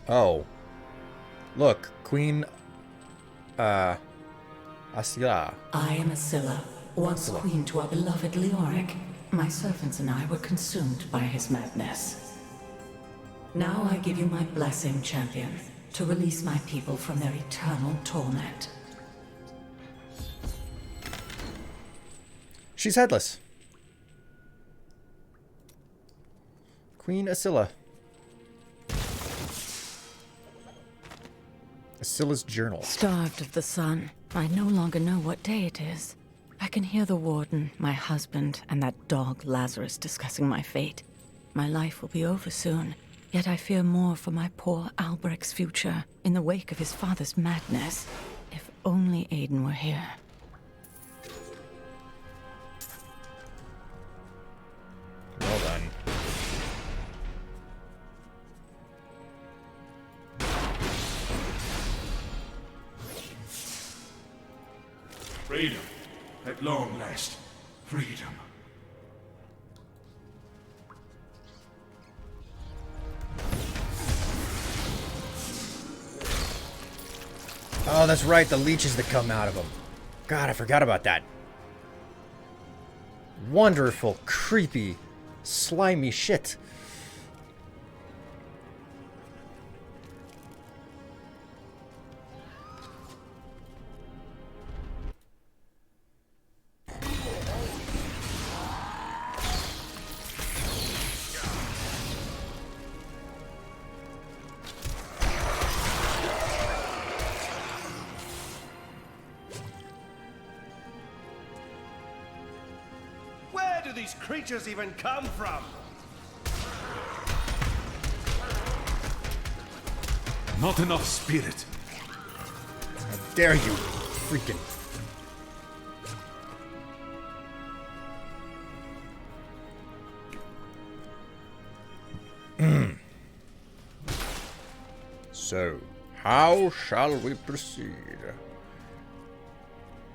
Oh. Look, Queen... Asila. I am Asila, once queen to our beloved Leoric. My servants and I were consumed by his madness. Now I give you my blessing, champion, to release my people from their eternal torment. She's headless. Queen Asila. Asila's journal. Starved of the sun, I no longer know what day it is. I can hear the warden, my husband, and that dog Lazarus discussing my fate. My life will be over soon, yet I fear more for my poor Albrecht's future in the wake of his father's madness. If only Aiden were here. Well done. Freedom. At long last. Freedom. Oh, that's right, the leeches that come out of them. God, I forgot about that. Wonderful, creepy, slimy shit. Where do these creatures even come from? Not enough spirit. How dare you, freaking... So, how shall we proceed?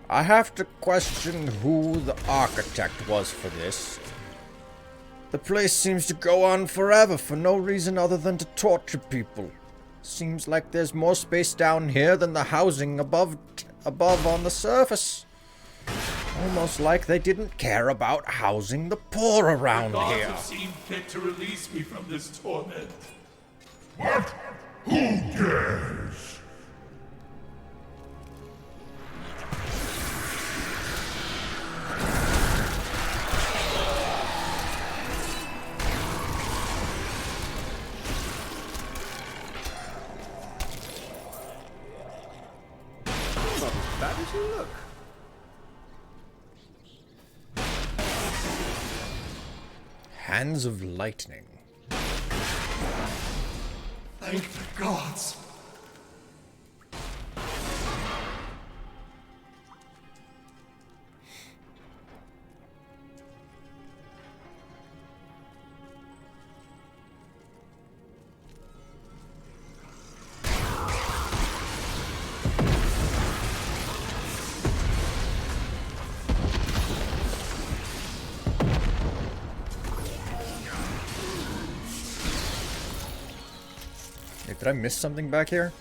I have to question who the architect was for this. The place seems to go on forever for no reason other than to torture people. Seems like there's more space down here than the housing above on the surface. Almost like they didn't care about housing the poor around The gods here. have seen fit to release me from this torment. What? Who dares? Not as bad as you look. Hands of Lightning. Thank the gods. Wait, did I miss something back here?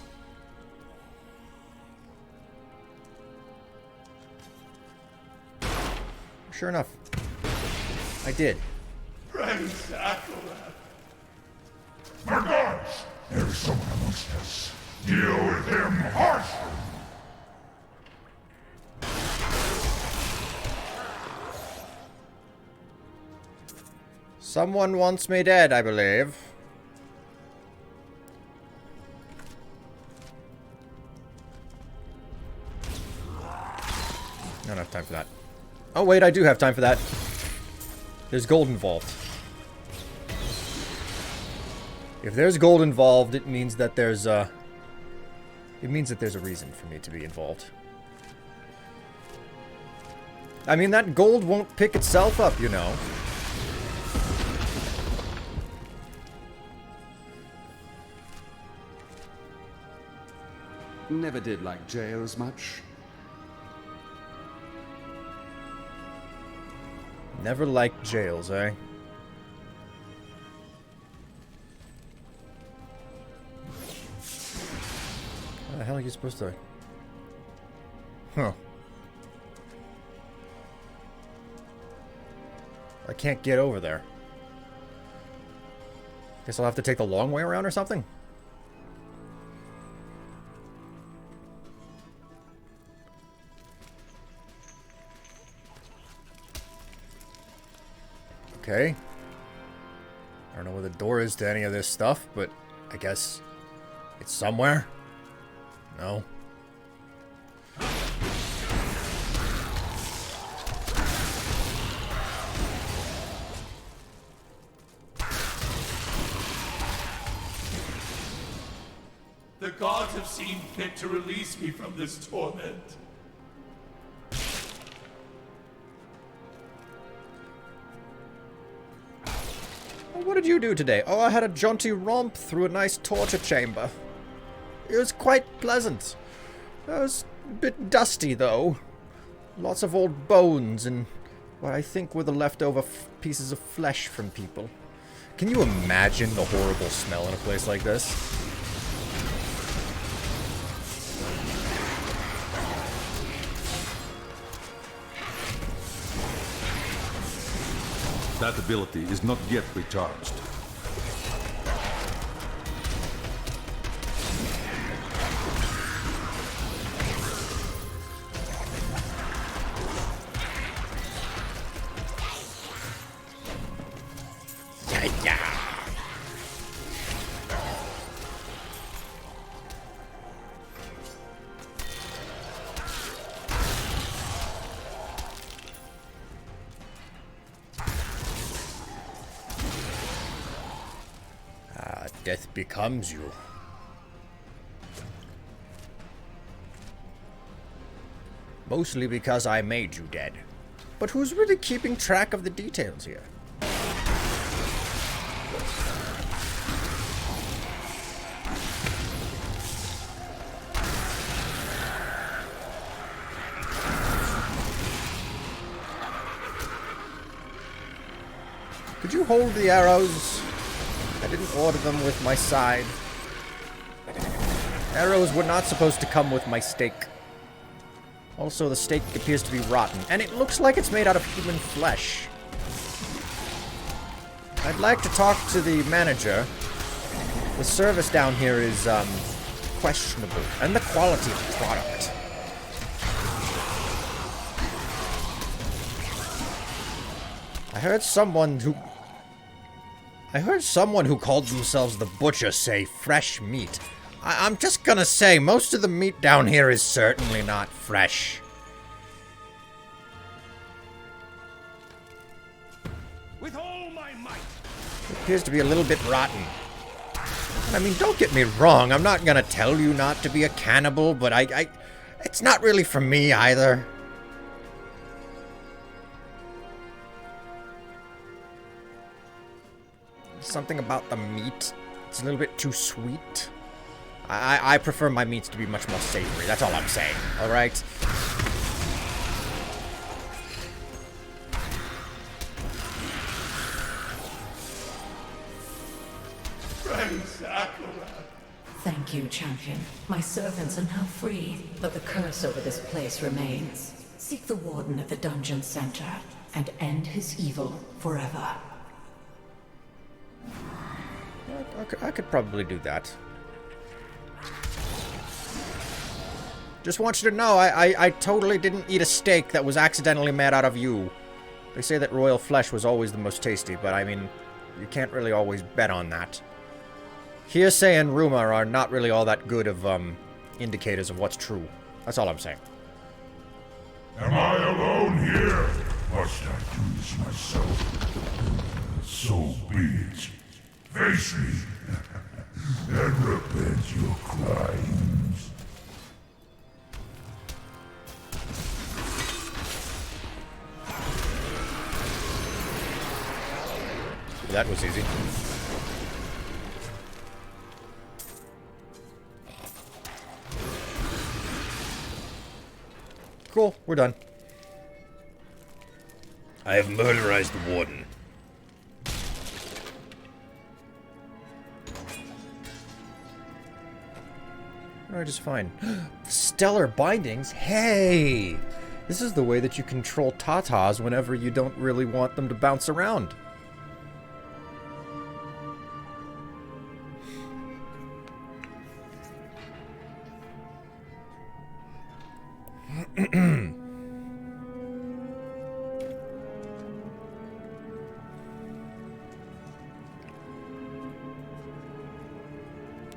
Sure enough, I did. Prince Acolyte. My gods! There is someone amongst us. Deal with him harsh! Someone wants me dead, I believe. I don't have time for that. Oh wait, I do have time for that. There's gold involved. If there's gold involved, it means that there's a reason for me to be involved. I mean, that gold won't pick itself up, you know. Never did like jails much. Never liked jails, eh? How the hell are you supposed to... Huh. I can't get over there. Guess I'll have to take the long way around or something? Okay. I don't know where the door is to any of this stuff, but I guess it's somewhere. No. The gods have seen fit to release me from this torment. What did you do today? Oh, I had a jaunty romp through a nice torture chamber. It was quite pleasant. It was a bit dusty, though. Lots of old bones and what I think were the leftover pieces of flesh from people. Can you imagine the horrible smell in a place like this? That ability is not yet recharged. Death becomes you. Mostly because I made you dead. But who's really keeping track of the details here? Could you hold the arrows? I didn't order them with my side. Arrows were not supposed to come with my steak. Also, the steak appears to be rotten, and it looks like it's made out of human flesh. I'd like to talk to the manager. The service down here is, questionable, and the quality of the product. I heard someone who called themselves the Butcher say fresh meat. I'm just gonna say, most of the meat down here is certainly not fresh. With all my might. It appears to be a little bit rotten. I mean, don't get me wrong, I'm not gonna tell you not to be a cannibal, but it's not really for me either. Something about the meat. It's a little bit too sweet. I prefer my meats to be much more savory. That's all I'm saying. Alright? Thank you, champion. My servants are now free, but the curse over this place remains. Seek the warden at the dungeon center and end his evil forever. I could probably do that. Just want you to know, I totally didn't eat a steak that was accidentally made out of you. They say that royal flesh was always the most tasty, but I mean, you can't really always bet on that. Hearsay and rumor are not really all that good of, indicators of what's true. That's all I'm saying. Am I alone here? Must I do this myself? So be it. Face me, and repent your crimes. That was easy. Cool, we're done. I have murderized the warden. Alright, just fine. Stellar bindings? Hey! This is the way that you control tatas whenever you don't really want them to bounce around.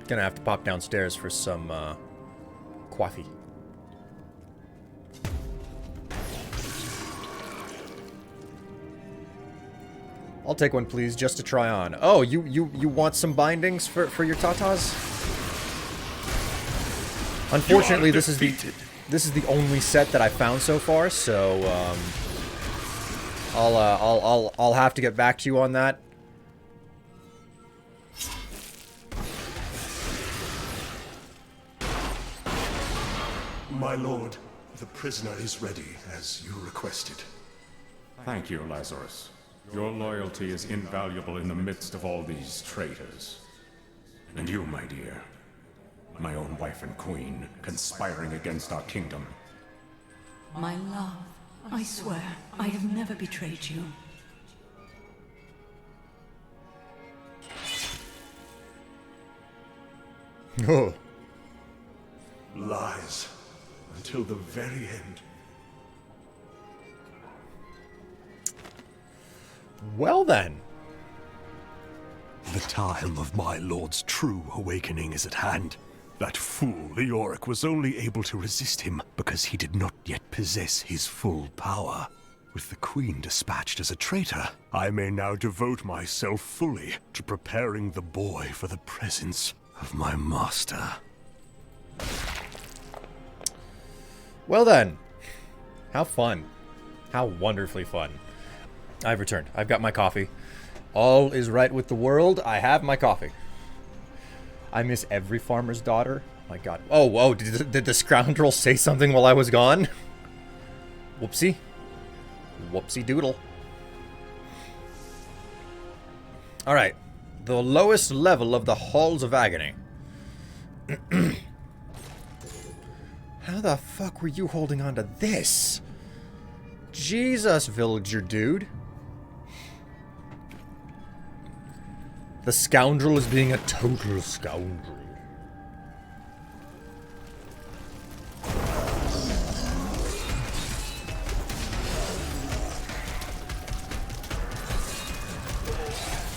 Gonna have to pop downstairs for some coffee. I'll take one, please, just to try on. Oh, you want some bindings for your tatas? Unfortunately, this is the only set that I found so far, so I'll have to get back to you on that. My lord, the prisoner is ready, as you requested. Thank you, Lazarus. Your loyalty is invaluable in the midst of all these traitors. And you, my dear, my own wife and queen, conspiring against our kingdom. My love, I swear, I have never betrayed you. Oh. Lies. Until the very end. Well then. The time of my lord's true awakening is at hand. That fool, Leoric, was only able to resist him because he did not yet possess his full power. With the Queen dispatched as a traitor, I may now devote myself fully to preparing the boy for the presence of my master. Well then. How fun. How wonderfully fun. I've returned. I've got my coffee. All is right with the world. I have my coffee. I miss every farmer's daughter. Oh my god. Oh, did the scoundrel say something while I was gone? Whoopsie. Whoopsie doodle. Alright. The lowest level of the Halls of Agony. How the fuck were you holding on to this? Jesus, villager dude. The scoundrel is being a total scoundrel.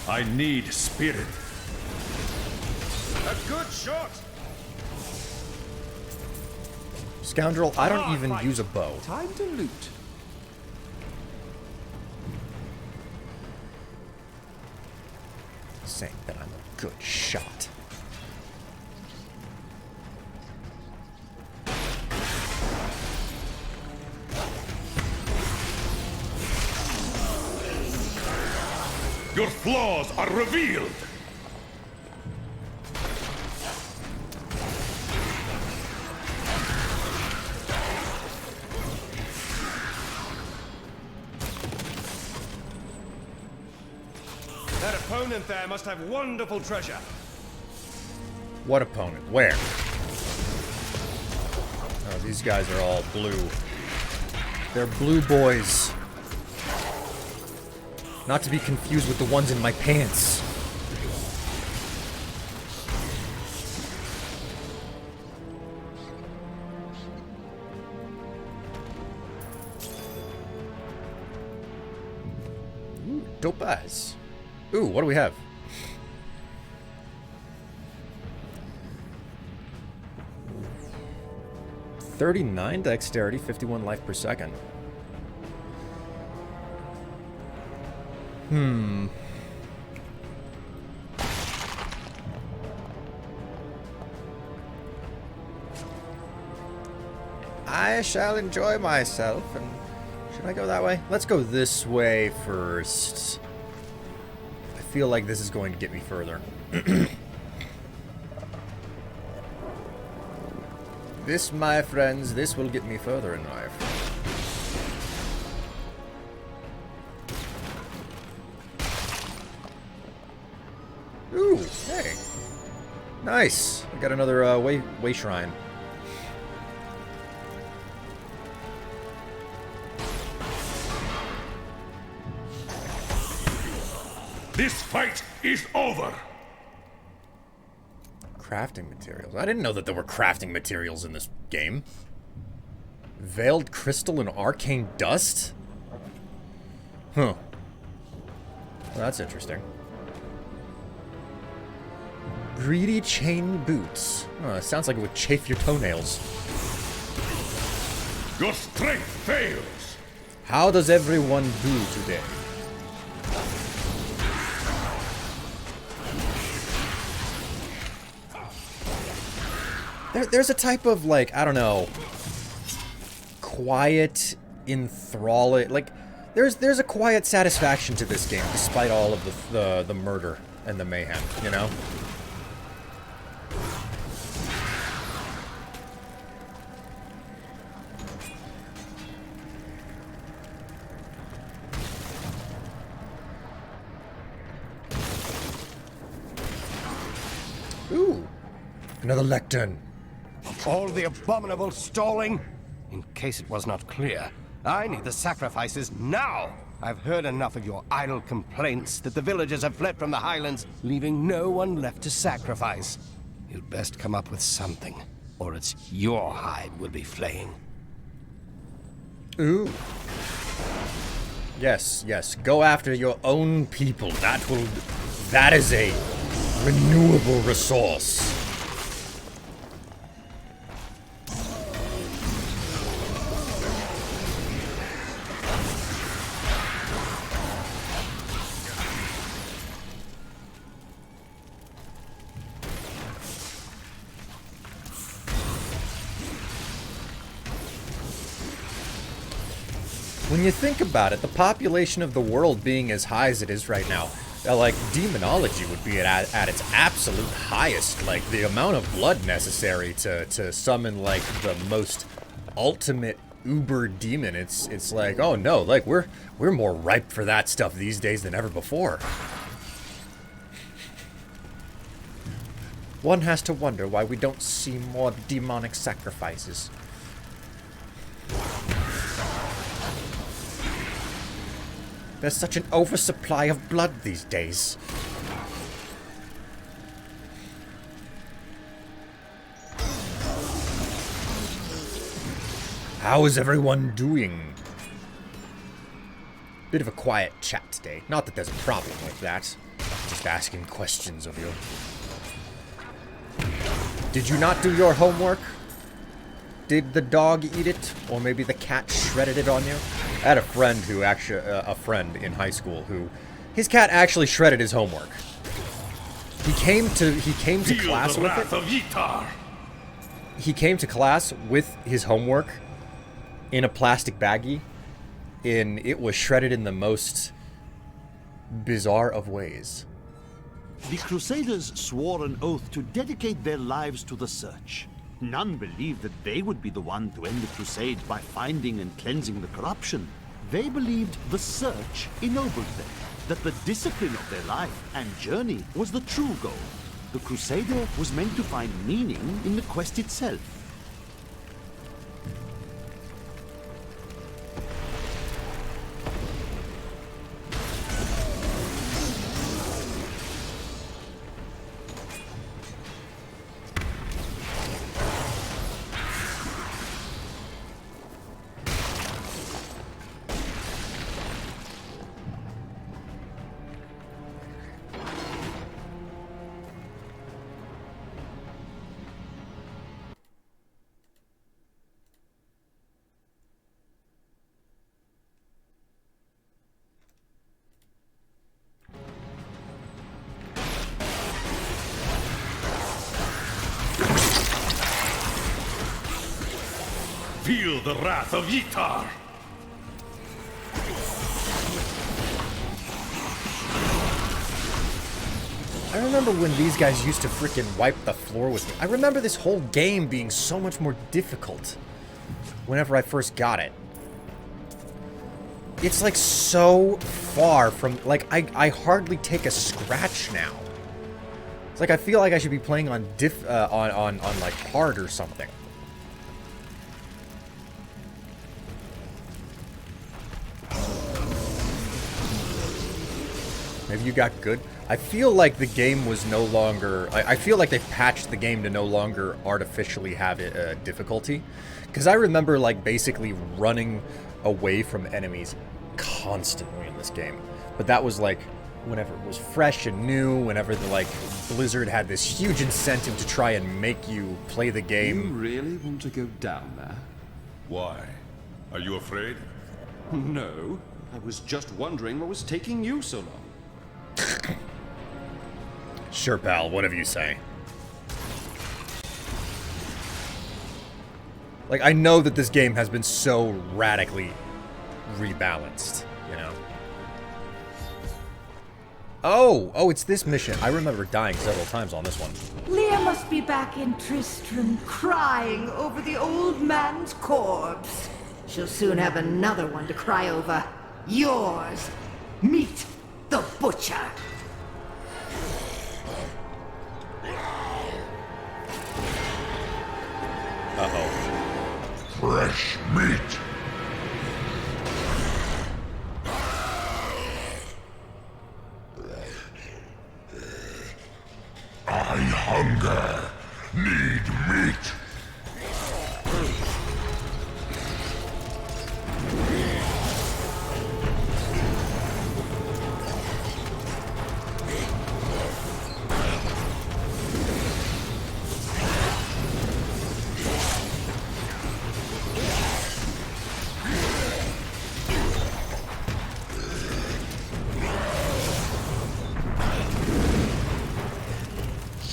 I need spirit. A good shot! Scoundrel, I don't even use a bow. Time to loot. Saying that I'm a good shot. Your flaws are revealed! That opponent there must have wonderful treasure. What opponent? Where? Oh, these guys are all blue. They're blue boys. Not to be confused with the ones in my pants. Topaz. Ooh, what do we have? $39 dexterity, 51 life per second. I shall enjoy myself, and should I go that way? Let's go this way first. I feel like this is going to get me further. This, my friends, this will get me further in life. Ooh, hey. Nice. I got another way shrine. This fight is over. Crafting materials. I didn't know that there were crafting materials in this game. Veiled crystal and arcane dust? Huh. Well, that's interesting. Greedy chain boots. Oh, sounds like it would chafe your toenails. Your strength fails. How does everyone do today? There's a type of, like, I don't know, quiet, enthralling, like, there's a quiet satisfaction to this game, despite all of the murder and the mayhem, you know? Ooh, another lectern. All the abominable stalling? In case it was not clear, I need the sacrifices now! I've heard enough of your idle complaints that the villagers have fled from the highlands, leaving no one left to sacrifice. You'd best come up with something, or it's your hide we'll be flaying. Ooh. Yes, go after your own people. That is a renewable resource. When you think about it, the population of the world being as high as it is right now, like, demonology would be at its absolute highest. Like, the amount of blood necessary to summon, like, the most ultimate uber demon, it's like, oh no, like, we're more ripe for that stuff these days than ever before. One has to wonder why we don't see more demonic sacrifices. There's such an oversupply of blood these days. How is everyone doing? Bit of a quiet chat today. Not that there's a problem with that. Just asking questions of you. Did you not do your homework? Did the dog eat it? Or maybe the cat shredded it on you? I had a friend who actually, a friend in high school who, his cat actually shredded his homework. He came to class with it. He came to class with his homework in a plastic baggie, and it was shredded in the most bizarre of ways. The Crusaders swore an oath to dedicate their lives to the search. None believed that they would be the one to end the crusade by finding and cleansing the corruption. They believed the search ennobled them, that the discipline of their life and journey was the true goal. The Crusader was meant to find meaning in the quest itself. feel the wrath of Yitar! I remember when these guys used to freaking wipe the floor with me. I remember this whole game being so much more difficult whenever I first got it. It's like so far from, like, I hardly take a scratch now. It's like I feel like I should be playing on on like hard or something. Maybe you got good. I feel like the game was no longer... I feel like they patched the game to no longer artificially have it, difficulty. Because I remember, like, basically running away from enemies constantly in this game. But that was, like, whenever it was fresh and new, whenever the, like, Blizzard had this huge incentive to try and make you play the game. You really want to go down there? Why? Are you afraid? No. I was just wondering what was taking you so long. Sure, pal, whatever you say. Like, I know that this game has been so radically rebalanced, you know? Oh, it's this mission. I remember dying several times on this one. Leah must be back in Tristram, crying over the old man's corpse. She'll soon have another one to cry over. Yours. Meet the butcher. Uh-oh. Fresh meat! I hunger, need meat.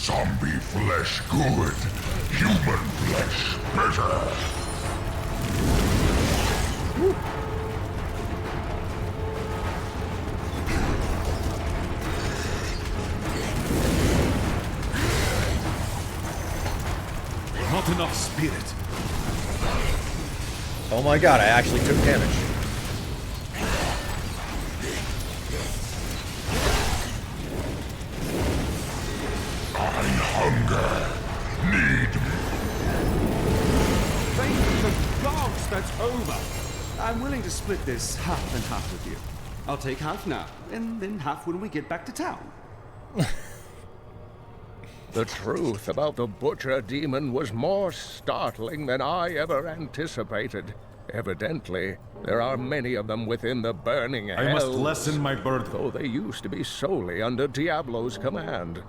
Zombie flesh good, human flesh better. Not enough spirit. Oh my god, I actually took damage. I hunger, need. Thank the gods, that's over. I'm willing to split this half and half with you. I'll take half now, and then half when we get back to town. The truth about the Butcher Demon was more startling than I ever anticipated. Evidently, there are many of them within the burning hells. I must lessen my burden. Though they used to be solely under Diablo's command.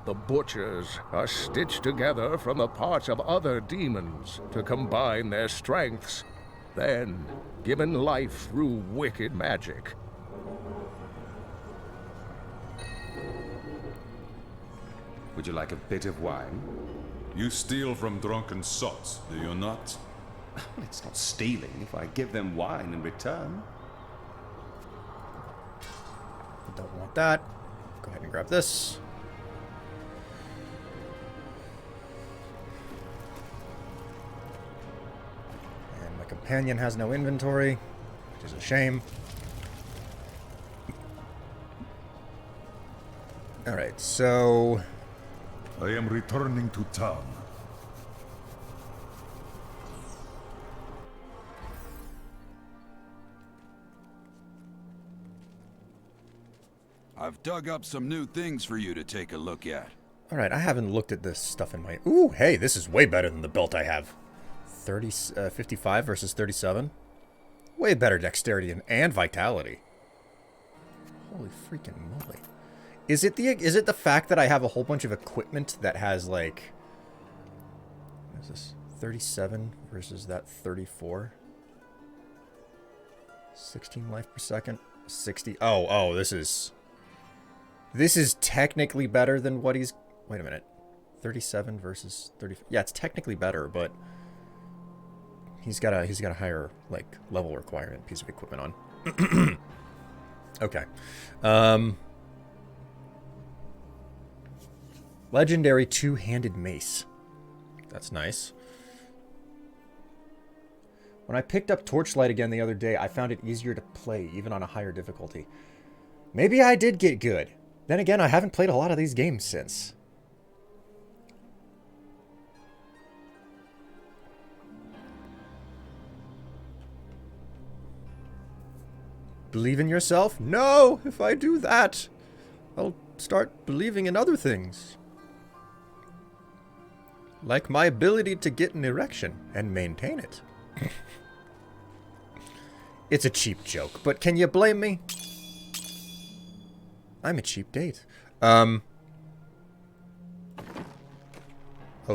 The Butchers are stitched together from the parts of other demons to combine their strengths, then given life through wicked magic. Would you like a bit of wine? You steal from drunken sots, do you not? Well, it's not stealing if I give them wine in return. Don't want that. Go ahead and grab this. And my companion has no inventory, which is a shame. Alright, so... I am returning to town. I've dug up some new things for you to take a look at. Alright, I haven't looked at this stuff in my... Ooh, hey, this is way better than the belt I have. 55 versus 37. Way better dexterity and vitality. Holy freaking moly. Is it the fact that I have a whole bunch of equipment that has, like... What is this? 37 versus that 34? 16 life per second? 60... Oh, this is... This is technically better than what he's... Wait a minute. 37 versus 30... Yeah, it's technically better, but... He's got a higher, like, level requirement piece of equipment on. Okay. Legendary two-handed mace. That's nice. When I picked up Torchlight again the other day, I found it easier to play, even on a higher difficulty. Maybe I did get good. Then again, I haven't played a lot of these games since. Believe in yourself? No! If I do that, I'll start believing in other things. Like my ability to get an erection and maintain it. It's a cheap joke, but can you blame me? I'm a cheap date. Oh,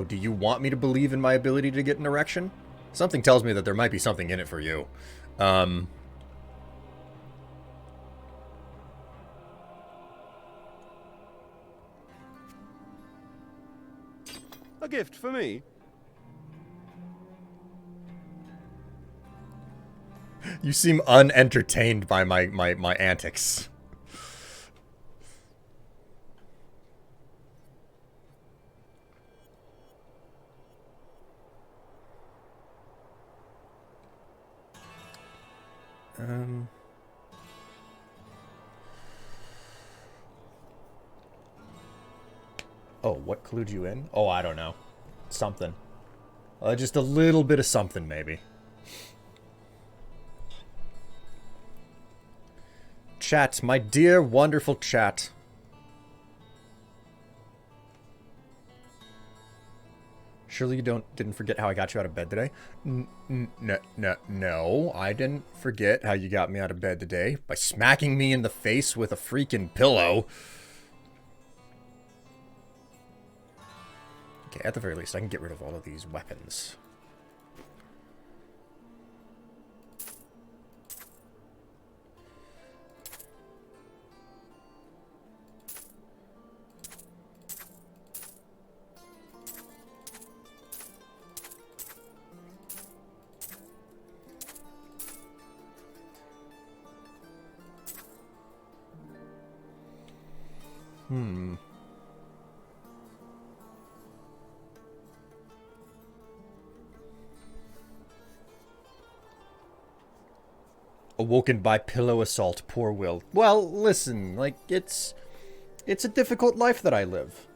do you want me to believe in my ability to get an erection? Something tells me that there might be something in it for you. A gift for me? You seem unentertained by my antics. Oh, what clued you in? Oh, I don't know. Something. Just a little bit of something, maybe. Chat, my dear, wonderful chat. Surely you didn't forget how I got you out of bed today? No, I didn't forget how you got me out of bed today by smacking me in the face with a freaking pillow. Okay, at the very least, I can get rid of all of these weapons. Awoken by pillow assault, poor Will. Well, listen, like, it's a difficult life that I live.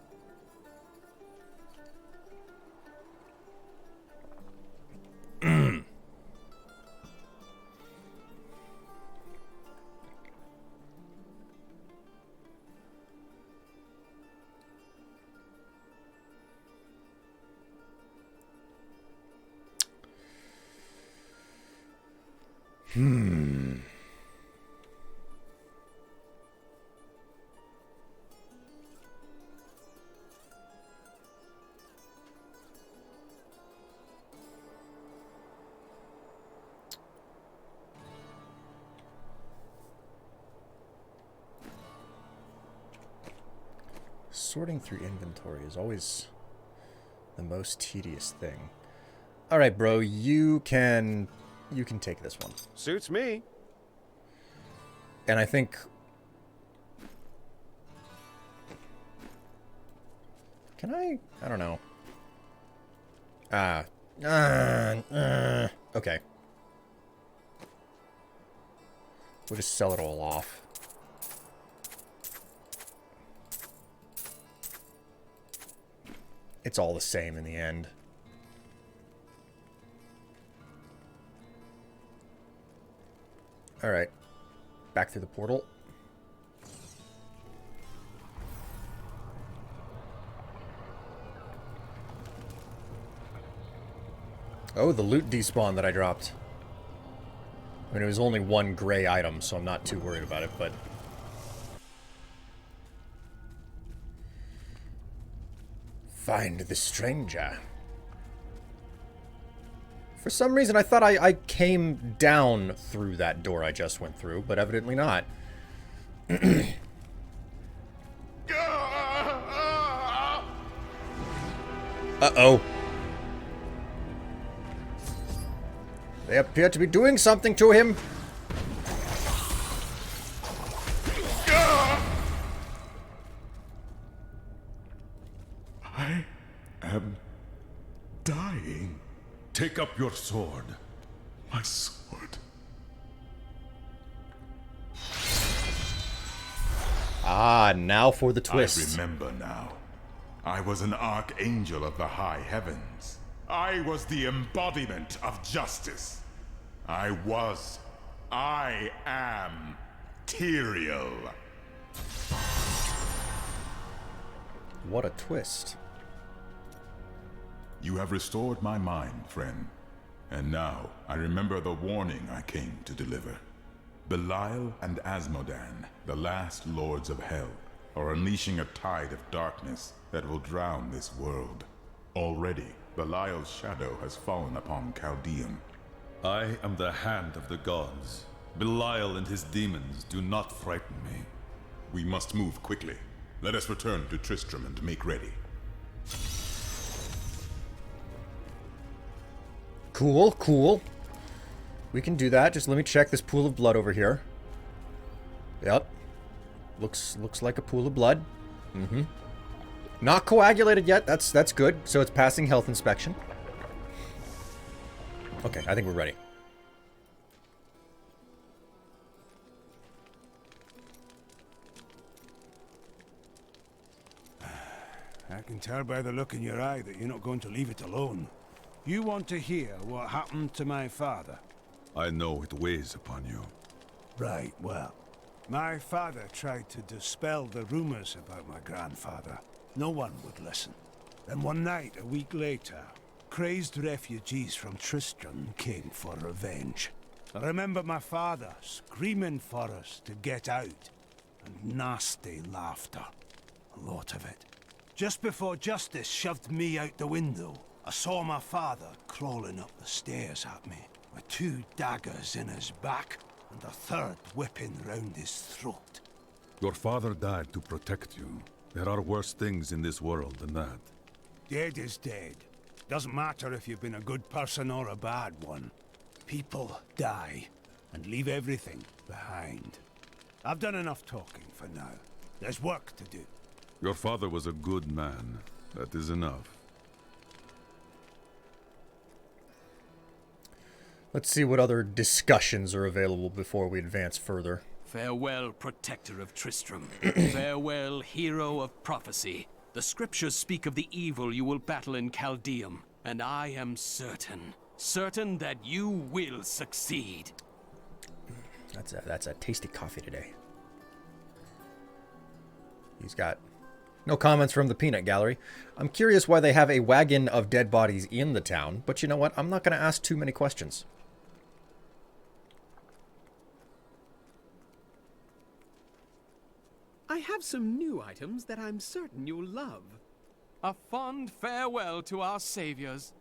Sorting through inventory is always the most tedious thing. All right, bro, you can take this one. Suits me. And I think can I don't know. Okay. We'll just sell it all off. It's all the same in the end. All right. Back through the portal. Oh, the loot despawn that I dropped. I mean, it was only one gray item, so I'm not too worried about it, but... Find the stranger. For some reason, I thought I came down through that door I just went through, but evidently not. Uh-oh. They appear to be doing something to him. I am dying. Take up your sword. My sword. Ah, now for the twist. I remember now. I was an archangel of the high heavens. I was the embodiment of justice. I am Tyrael. What a twist. You have restored my mind, friend. And now I remember the warning I came to deliver. Belial and Asmodan, the last lords of hell, are unleashing a tide of darkness that will drown this world. Already, Belial's shadow has fallen upon Chaldeum. I am the hand of the gods. Belial and his demons do not frighten me. We must move quickly. Let us return to Tristram and make ready. Cool, cool. We can do that. Just let me check this pool of blood over here. Yep. Looks like a pool of blood. Mm-hmm. Not coagulated yet. That's good. So it's passing health inspection. Okay, I think we're ready. I can tell by the look in your eye that you're not going to leave it alone. You want to hear what happened to my father? I know it weighs upon you. Right, well, my father tried to dispel the rumors about my grandfather. No one would listen. Then one night, a week later, crazed refugees from Tristram came for revenge. I remember my father screaming for us to get out, and nasty laughter. A lot of it. Just before justice shoved me out the window, I saw my father crawling up the stairs at me, with 2 daggers in his back, and a third whipping round his throat. Your father died to protect you. There are worse things in this world than that. Dead is dead. Doesn't matter if you've been a good person or a bad one. People die, and leave everything behind. I've done enough talking for now. There's work to do. Your father was a good man. That is enough. Let's see what other discussions are available before we advance further. Farewell, protector of Tristram. Farewell, hero of prophecy. The scriptures speak of the evil you will battle in Chaldeum, and I am certain that you will succeed. That's a tasty coffee today. He's got no comments from the peanut gallery. I'm curious why they have a wagon of dead bodies in the town, but you know what? I'm not going to ask too many questions. I have some new items that I'm certain you'll love. A fond farewell to our saviors.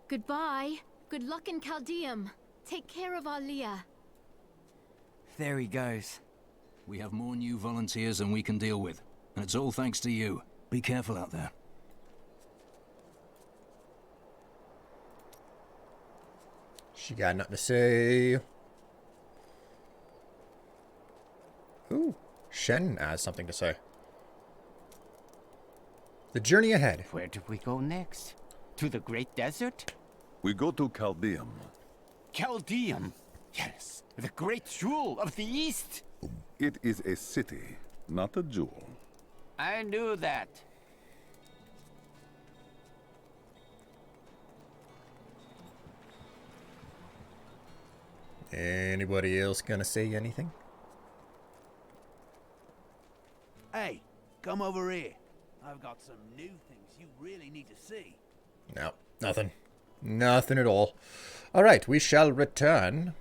Goodbye. Good luck in Chaldeum. Take care of Alia. There he goes. We have more new volunteers than we can deal with. And it's all thanks to you. Be careful out there. She got nothing to say. Ooh, Shen has something to say. The journey ahead. Where do we go next? To the Great Desert? We go to Chaldeum. Chaldeum? Yes, the great jewel of the East. It is a city, not a jewel. I knew that. Anybody else gonna say anything? Hey, come over here. I've got some new things you really need to see. No, nothing. Nothing at all. All right, we shall return.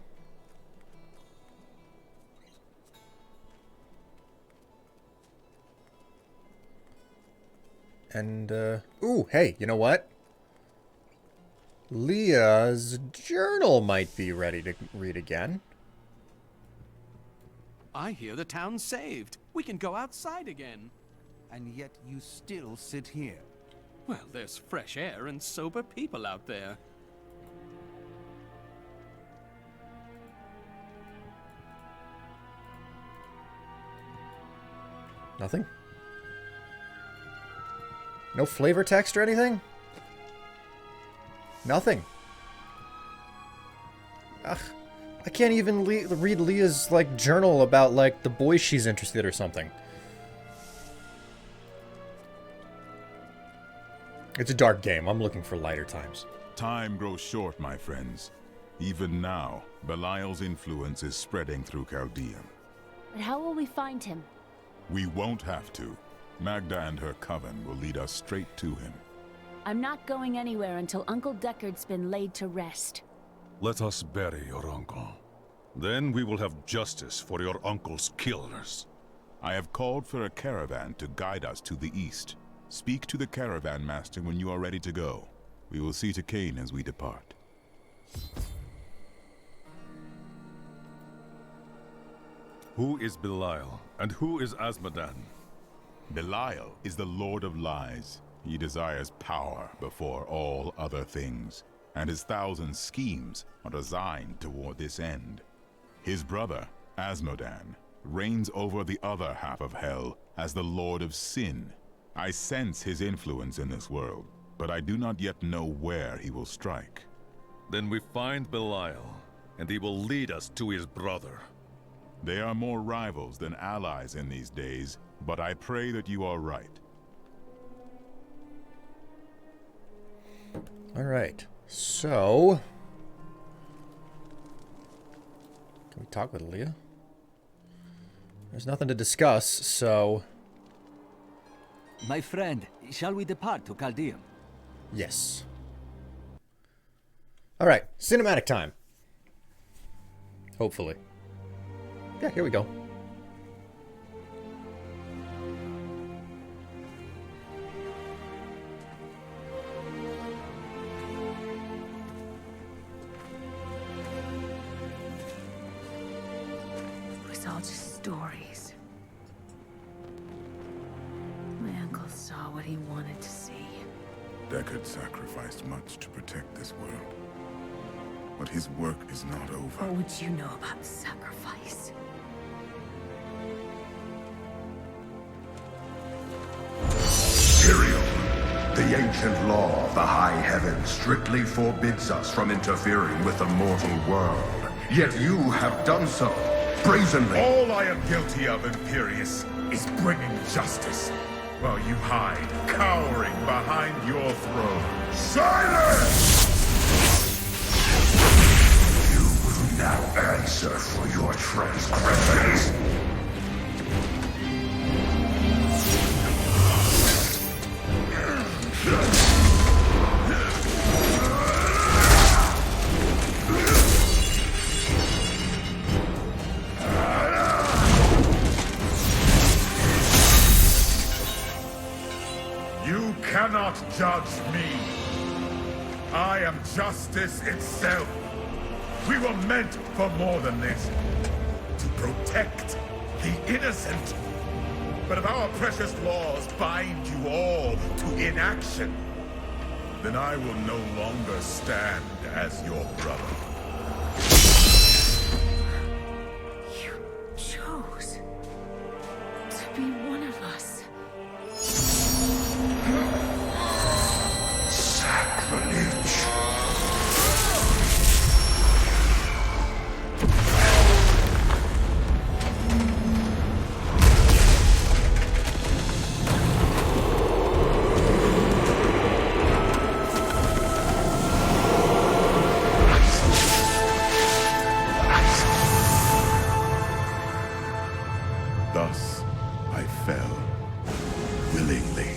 And, ooh, hey, you know what? Leah's journal might be ready to read again. I hear the town's saved. We can go outside again. And yet you still sit here. Well, there's fresh air and sober people out there. Nothing? No flavor text or anything? Nothing. Ugh. I can't even read Leah's, like, journal about, like, the boys she's interested or something. It's a dark game. I'm looking for lighter times. Time grows short, my friends. Even now, Belial's influence is spreading through Chaldea. But how will we find him? We won't have to. Magda and her coven will lead us straight to him. I'm not going anywhere until Uncle Deckard's been laid to rest. Let us bury your uncle. Then we will have justice for your uncle's killers. I have called for a caravan to guide us to the east. Speak to the caravan master when you are ready to go. We will see to Cain as we depart. Who is Belial, and who is Azmodan? Belial is the Lord of Lies. He desires power before all other things, and his 1,000 schemes are designed toward this end. His brother, Azmodan, reigns over the other half of Hell as the Lord of Sin. I sense his influence in this world, but I do not yet know where he will strike. Then we find Belial, and he will lead us to his brother. They are more rivals than allies in these days, but I pray that you are right. Alright, so... Can we talk with Leah? There's nothing to discuss, so... My friend, shall we depart to Chaldea? Yes. Alright, cinematic time. Hopefully. Yeah, here we go. It was all just stories. My uncle saw what he wanted to see. Deckard sacrificed much to protect this world. But his work is not over. What would you know about sacrifice? Tyrael, the ancient law of the high heavens strictly forbids us from interfering with the mortal world. Yet you have done so, brazenly. All I am guilty of, Imperius, is bringing justice, while you hide, cowering behind your throne. Silence! You will now answer for your transgressions. You cannot judge me. I am justice itself. We were meant for more than this. To protect the innocent. But if our precious laws bind you all to inaction, then I will no longer stand as your brother. You chose to be one of us. Sacrilege. Thus, I fell, willingly.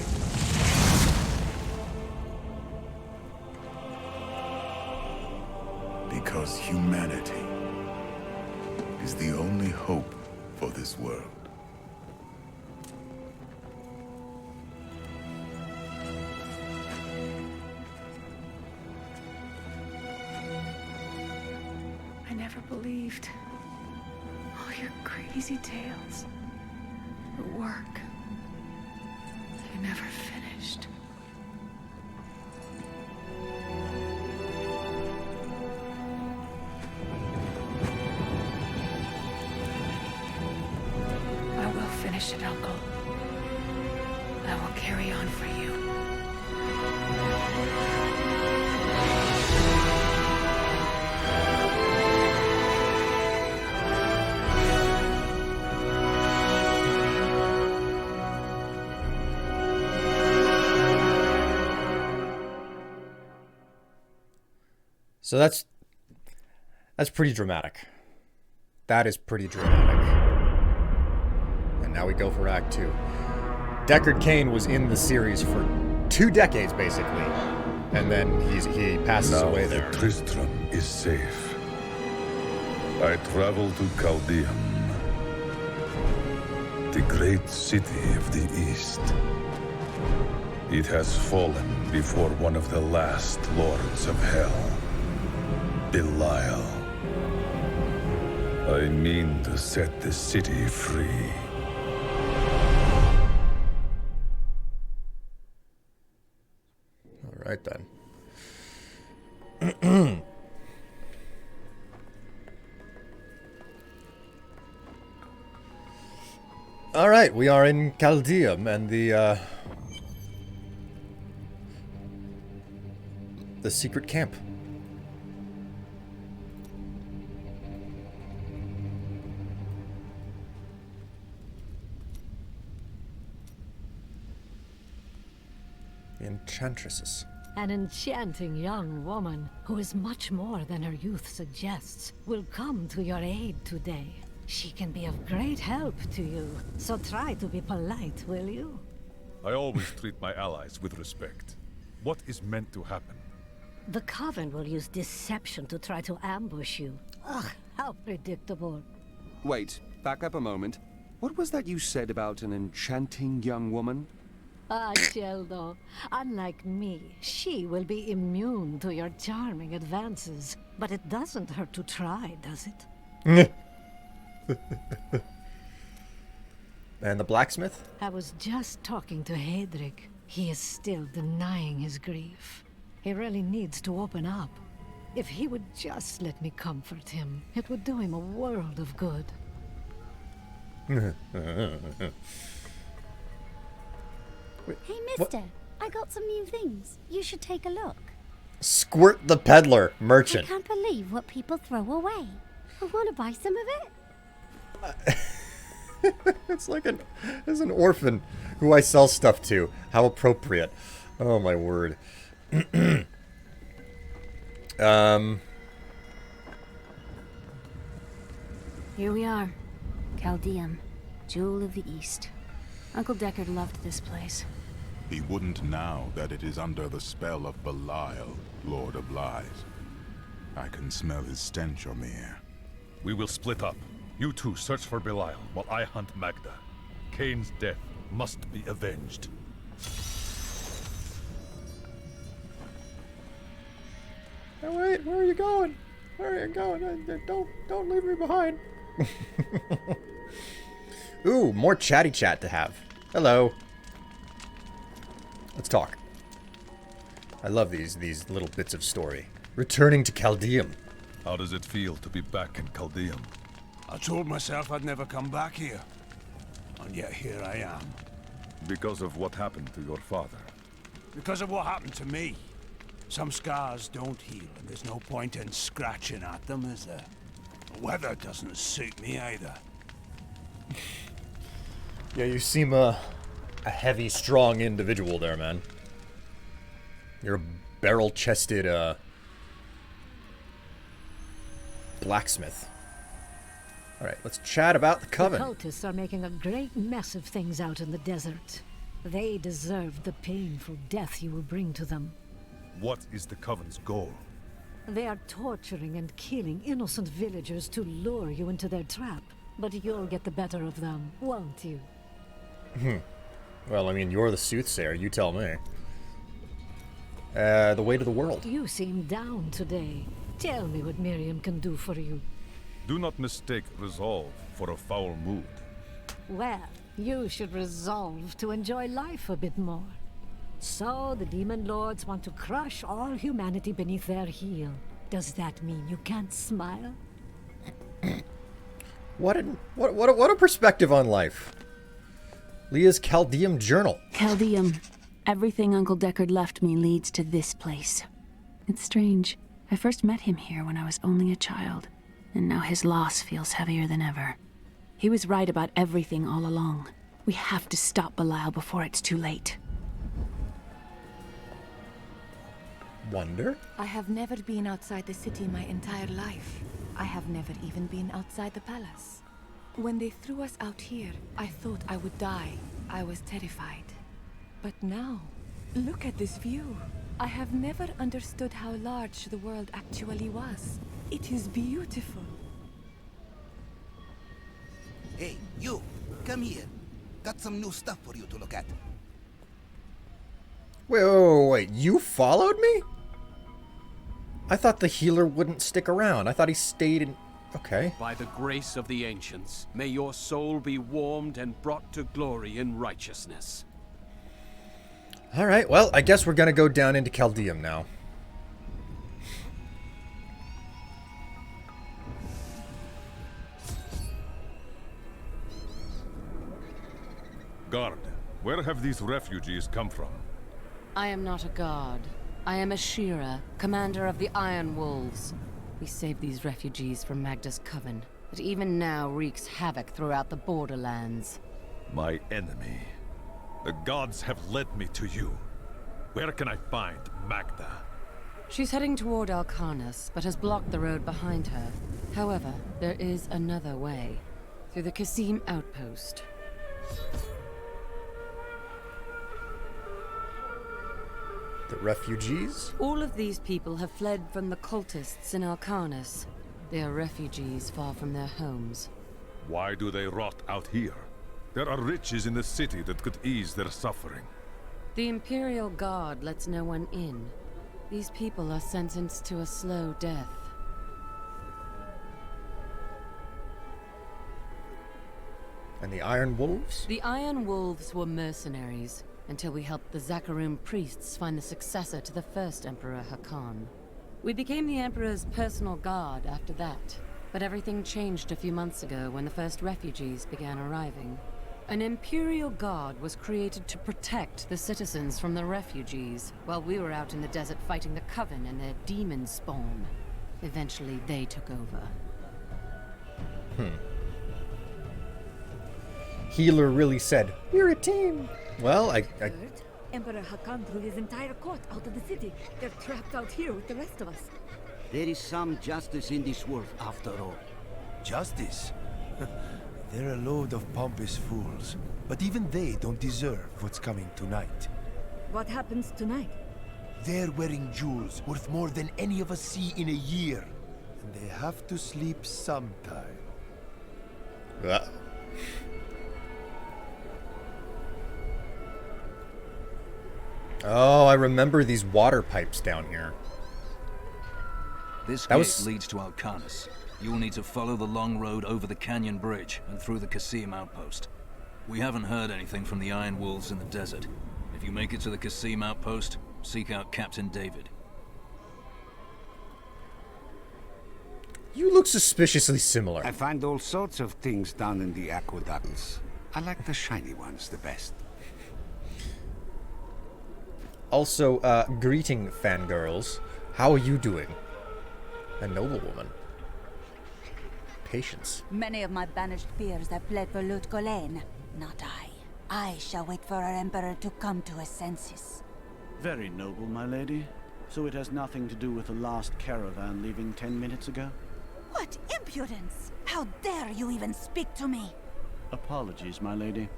Because humanity is the only hope for this world. I never believed all your crazy tales. The work you never finished. I will finish it, Uncle. So that's pretty dramatic. That is pretty dramatic. And now we go for Act 2. Deckard Cain was in the series for 2 decades, basically. And then he passes away there. Tristram is safe. I travel to Chaldeum, the great city of the East. It has fallen before one of the last lords of hell, Belial. I mean to set the city free. All right, then. All right, we are in Chaldeum, and the secret camp. The enchantresses. An enchanting young woman who is much more than her youth suggests will come to your aid today. She can be of great help to you, so try to be polite, will you? I always treat my allies with respect. What is meant to happen? The Coven will use deception to try to ambush you. Ugh, how predictable. Wait, back up a moment. What was that you said about an enchanting young woman? Ah, Sheldo, unlike me, she will be immune to your charming advances. But it doesn't hurt to try, does it? And the blacksmith? I was just talking to Hedrick. He is still denying his grief. He really needs to open up. If he would just let me comfort him, it would do him a world of good. Hey, mister, I got some new things. You should take a look. Squirt the peddler, merchant. I can't believe what people throw away. I want to buy some of it. It's like as an orphan who I sell stuff to. How appropriate. Oh my word. Here we are. Chaldeum, Jewel of the East. Uncle Deckard loved this place. He wouldn't now that it is under the spell of Belial, Lord of Lies. I can smell his stench on the air. We will split up. You two search for Belial while I hunt Magda. Cain's death must be avenged. Oh, wait, where are you going? Where are you going? Don't leave me behind. Ooh, more chatty chat to have. Hello. Let's talk. I love these little bits of story. Returning to Chaldeum. How does it feel to be back in Chaldeum? I told myself I'd never come back here. And yet here I am. Because of what happened to your father? Because of what happened to me. Some scars don't heal, and there's no point in scratching at them, is there? The weather doesn't suit me either. Yeah, you seem a heavy, strong individual there, man. You're a barrel-chested, blacksmith. Alright, let's chat about the Coven. The cultists are making a great mess of things out in the desert. They deserve the painful death you will bring to them. What is the Coven's goal? They are torturing and killing innocent villagers to lure you into their trap. But you'll get the better of them, won't you? Well, I mean, you're the soothsayer, you tell me. The way to the world. You seem down today. Tell me what Miriam can do for you. Do not mistake resolve for a foul mood. Well, you should resolve to enjoy life a bit more. So, the demon lords want to crush all humanity beneath their heel. Does that mean you can't smile? What a perspective on life. Leah's Chaldeum journal. Chaldeum. Everything Uncle Deckard left me leads to this place. It's strange. I first met him here when I was only a child, and now his loss feels heavier than ever. He was right about everything all along. We have to stop Belial before it's too late. wonder? I have never been outside the city my entire life. I have never even been outside the palace. When they threw us out here, I thought I would die. I was terrified. But now, look at this view. I have never understood how large the world actually was. It is beautiful. Hey, you! Come here. Got some new stuff for you to look at. Wait. You followed me? I thought the healer wouldn't stick around. I thought he stayed in... Okay. By the grace of the ancients, may your soul be warmed and brought to glory in righteousness. Alright, well, I guess we're gonna go down into Caldeum now. Guard, where have these refugees come from? I am not a god. I am a Shira, commander of the Iron Wolves. We saved these refugees from Magda's coven, but even now wreaks havoc throughout the borderlands. My enemy. The gods have led me to you. Where can I find Magda? She's heading toward Alcarnus, but has blocked the road behind her. However, there is another way. Through the Kasim outpost. The refugees? All of these people have fled from the cultists in Alcarnus. They are refugees far from their homes. Why do they rot out here? There are riches in the city that could ease their suffering. The Imperial Guard lets no one in. These people are sentenced to a slow death. And the Iron Wolves? The Iron Wolves were mercenaries, until we helped the Zakarum priests find the successor to the first Emperor Hakan. We became the Emperor's personal guard after that, but everything changed a few months ago when the first refugees began arriving. An Imperial Guard was created to protect the citizens from the refugees, while we were out in the desert fighting the Coven and their demon spawn. Eventually, they took over. Healer really said, "We're a team." Well, I Emperor Hakan threw his entire court out of the city. They're trapped out here with the rest of us. There is some justice in this world, after all. Justice? They're a load of pompous fools. But even they don't deserve what's coming tonight. What happens tonight? They're wearing jewels worth more than any of us see in a year. And they have to sleep sometime. Oh, I remember these water pipes down here. This gate leads to Alcarnus. You'll need to follow the long road over the canyon bridge and through the Kasim outpost. We haven't heard anything from the Iron Wolves in the desert. If you make it to the Kasim outpost, seek out Captain David. You look suspiciously similar. I find all sorts of things down in the aqueducts. I like the shiny ones the best. Also, greeting fangirls. How are you doing? A noble woman. Patience. Many of my banished peers have fled for Lut Gholen. Not I. I shall wait for our Emperor to come to his senses. Very noble, my lady. So it has nothing to do with the last caravan leaving 10 minutes ago? What impudence! How dare you even speak to me? Apologies, my lady.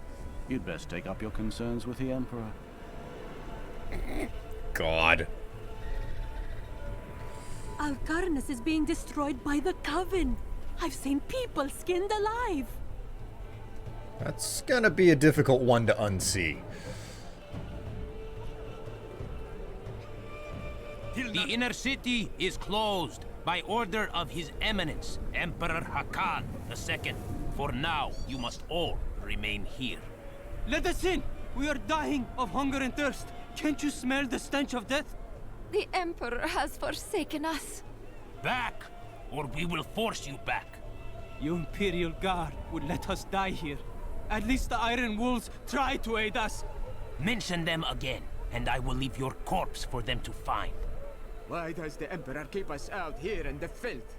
You'd best take up your concerns with the Emperor. God. Alcarnus is being destroyed by the Coven. I've seen people skinned alive. That's gonna be a difficult one to unsee. The inner city is closed by order of His Eminence, Emperor Hakan II. For now, you must all remain here. Let us in! We are dying of hunger and thirst. Can't you smell the stench of death? The Emperor has forsaken us. Back, or we will force you back. Your Imperial Guard would let us die here. At least the Iron Wolves try to aid us. Mention them again, and I will leave your corpse for them to find. Why does the Emperor keep us out here in the filth?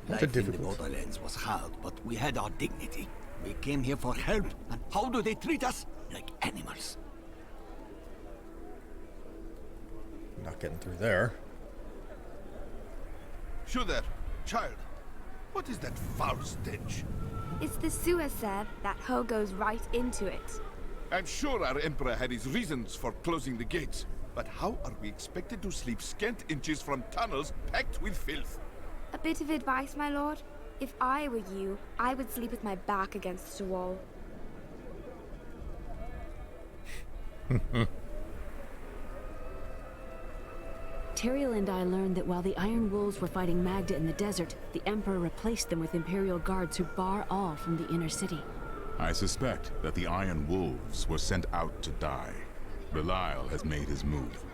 That's a Life in the difficult. borderlands was hard, but we had our dignity. We came here for help, and how do they treat us? Like animals. Not getting through there. Shudder, child, what is that foul stench? It's the sewer, sir. That hole goes right into it. I'm sure our Emperor had his reasons for closing the gates, but how are we expected to sleep scant inches from tunnels packed with filth? A bit of advice, my lord. If I were you, I would sleep with my back against a wall. Tyrael and I learned that while the Iron Wolves were fighting Magda in the desert, the Emperor replaced them with Imperial guards who bar all from the inner city. I suspect that the Iron Wolves were sent out to die. Belial has made his move.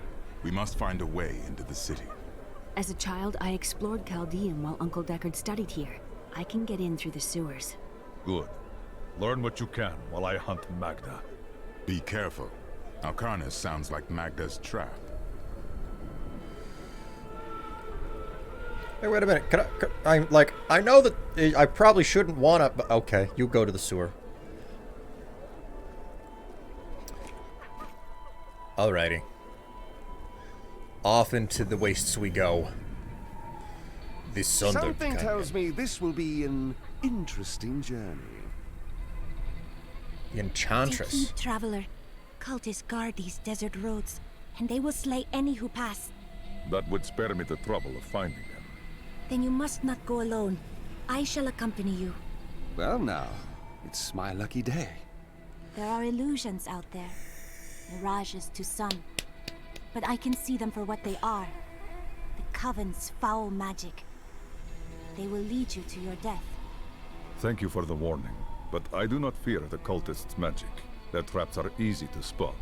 We must find a way into the city. As a child, I explored Chaldeum while Uncle Deckard studied here. I can get in through the sewers. Good. Learn what you can while I hunt Magda. Be careful. Alcarnus sounds like Magda's trap. Hey, wait a minute. I know that I probably shouldn't want to, but okay, you go to the sewer. Alrighty. Off into the wastes we go. The Something tells me this will be an interesting journey. The Enchantress. Take heed, traveler. Cultists guard these desert roads, and they will slay any who pass. That would spare me the trouble of finding them. Then you must not go alone. I shall accompany you. Well now, it's my lucky day. There are illusions out there. Mirages to some. But I can see them for what they are. The Coven's foul magic. They will lead you to your death. Thank you for the warning, but I do not fear the cultists' magic. Their traps are easy to spot.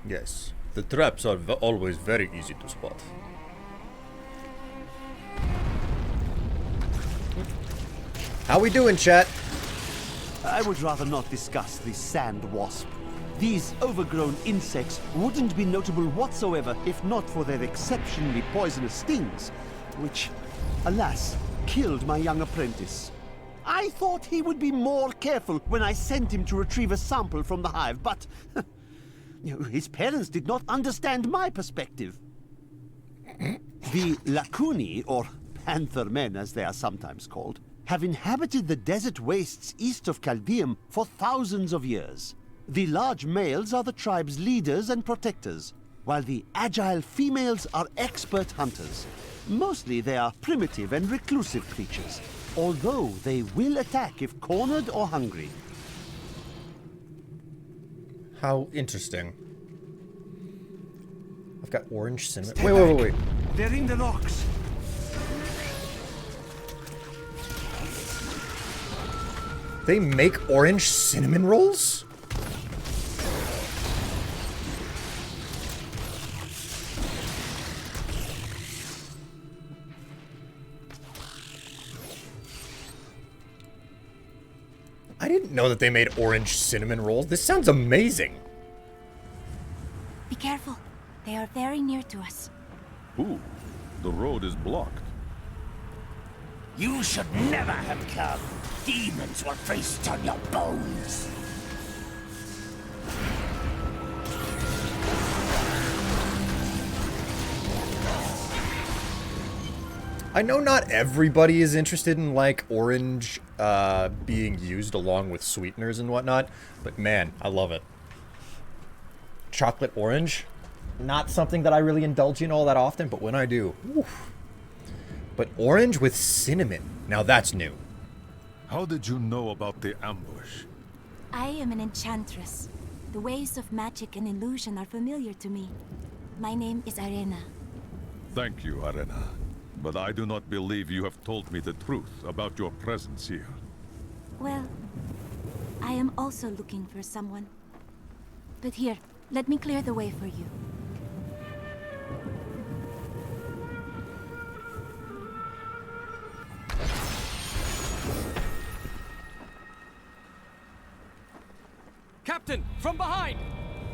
Yes, the traps are always very easy to spot. How we doing, chat? I would rather not discuss the sand wasp. These overgrown insects wouldn't be notable whatsoever if not for their exceptionally poisonous stings, which, alas, killed my young apprentice. I thought he would be more careful when I sent him to retrieve a sample from the hive, but his parents did not understand my perspective. The Lacuni, or Panther Men as they are sometimes called, have inhabited the desert wastes east of Chaldeum for thousands of years. The large males are the tribe's leaders and protectors, while the agile females are expert hunters. Mostly they are primitive and reclusive creatures, although they will attack if cornered or hungry. How interesting. I've got orange cinnamon. Wait. They're in the rocks. They make orange cinnamon rolls? I didn't know that they made orange cinnamon rolls. This sounds amazing. Be careful. They are very near to us. Ooh, the road is blocked. You should never have come. Demons will feast on your bones. I know not everybody is interested in, like, orange being used along with sweeteners and whatnot, but man, I love it. Chocolate orange, not something that I really indulge in all that often, but when I do, oof. But orange with cinnamon, now that's new. How did you know about the ambush? I am an enchantress. The ways of magic and illusion are familiar to me. My name is Arena. Thank you, Arena. But I do not believe you have told me the truth about your presence here. Well, I am also looking for someone. But here, let me clear the way for you. Captain, from behind!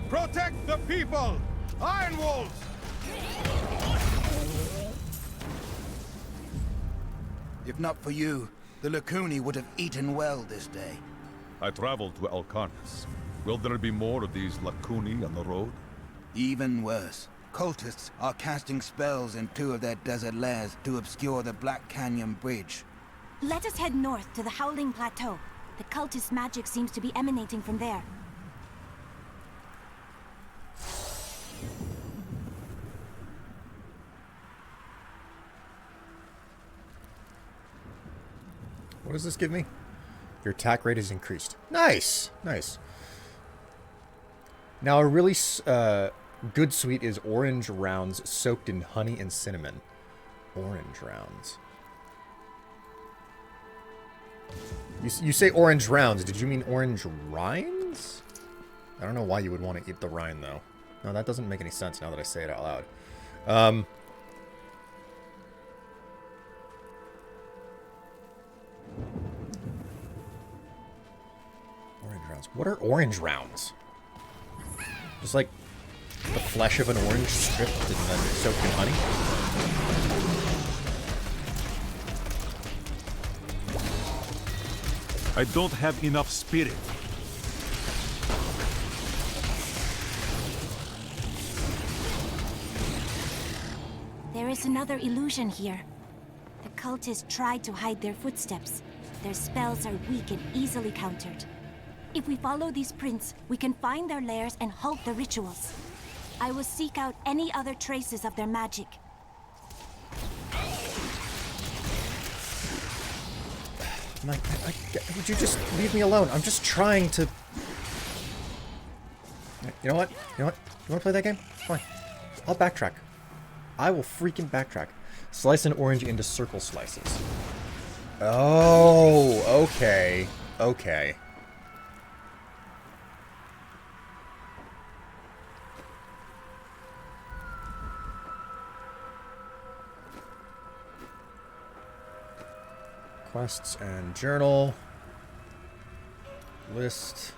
Protect the people! Iron Wolves! If not for you, the Lacuni would have eaten well this day. I traveled to Alcarnus. Will there be more of these Lacuni on the road? Even worse. Cultists are casting spells in 2 of their desert lairs to obscure the Black Canyon Bridge. Let us head north to the Howling Plateau. The cultist magic seems to be emanating from there. What does this give me? Your attack rate is increased. Nice! Nice. Now, a really good sweet is orange rounds soaked in honey and cinnamon. Orange rounds. You say orange rounds. Did you mean orange rinds? I don't know why you would want to eat the rind, though. No, that doesn't make any sense now that I say it out loud. Orange rounds. What are orange rounds? Just like the flesh of an orange stripped and then soaked in honey? I don't have enough spirit. There is another illusion here. The cultists tried to hide their footsteps. Their spells are weak and easily countered. If we follow these prints, we can find their lairs and halt the rituals. I will seek out any other traces of their magic. Mike, would you just leave me alone? I'm just trying to... You know what? You know what? You want to play that game? Fine. I'll backtrack. I will freaking backtrack. Slice an orange into circle slices. Oh, okay. Okay. Quests and journal. List.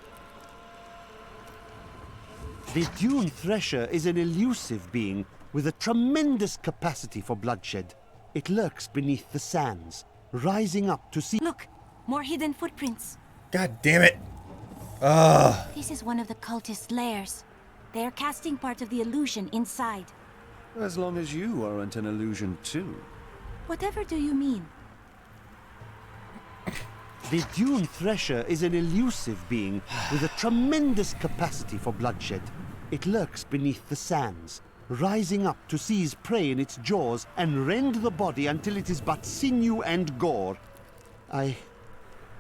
The Dune Thresher is an elusive being with a tremendous capacity for bloodshed. It lurks beneath the sands, rising up to see... Look! More hidden footprints. God damn it! Ugh. This is one of the cultist lairs. They are casting part of the illusion inside. As long as you aren't an illusion too. Whatever do you mean? The Dune Thresher is an elusive being with a tremendous capacity for bloodshed. It lurks beneath the sands, rising up to seize prey in its jaws and rend the body until it is but sinew and gore. I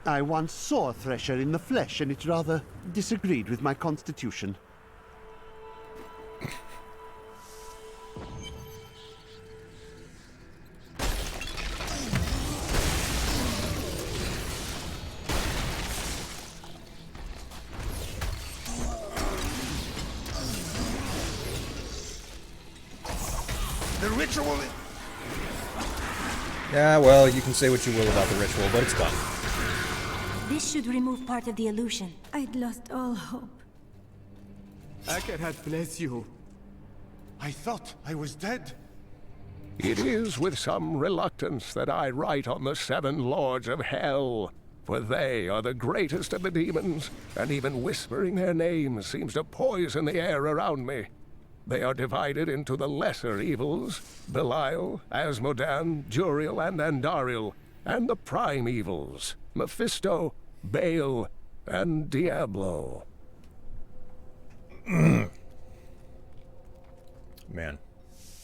once saw a Thresher in the flesh, and it rather disagreed with my constitution. The ritual... Yeah, well, you can say what you will about the ritual, but it's done. This should remove part of the illusion. I'd lost all hope. Akerhat bless you. I thought I was dead. It is with some reluctance that I write on the 7 lords of hell, for they are the greatest of the demons, and even whispering their names seems to poison the air around me. They are divided into the lesser evils, Belial, Asmodan, Juriel, and Andariel, and the prime evils, Mephisto, Baal, and Diablo. Man.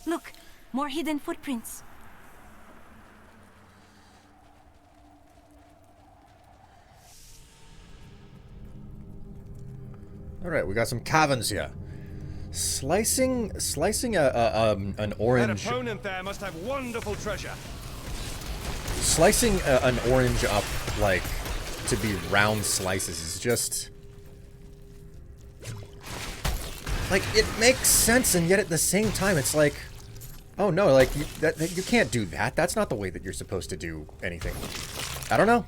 Look, more hidden footprints. All right, we got some caverns here. Slicing an orange. That opponent there must have wonderful treasure. Slicing an orange up like to be round slices is just like it makes sense, and yet at the same time it's like, oh no, like you can't do that. That's not the way that you're supposed to do anything. I don't know.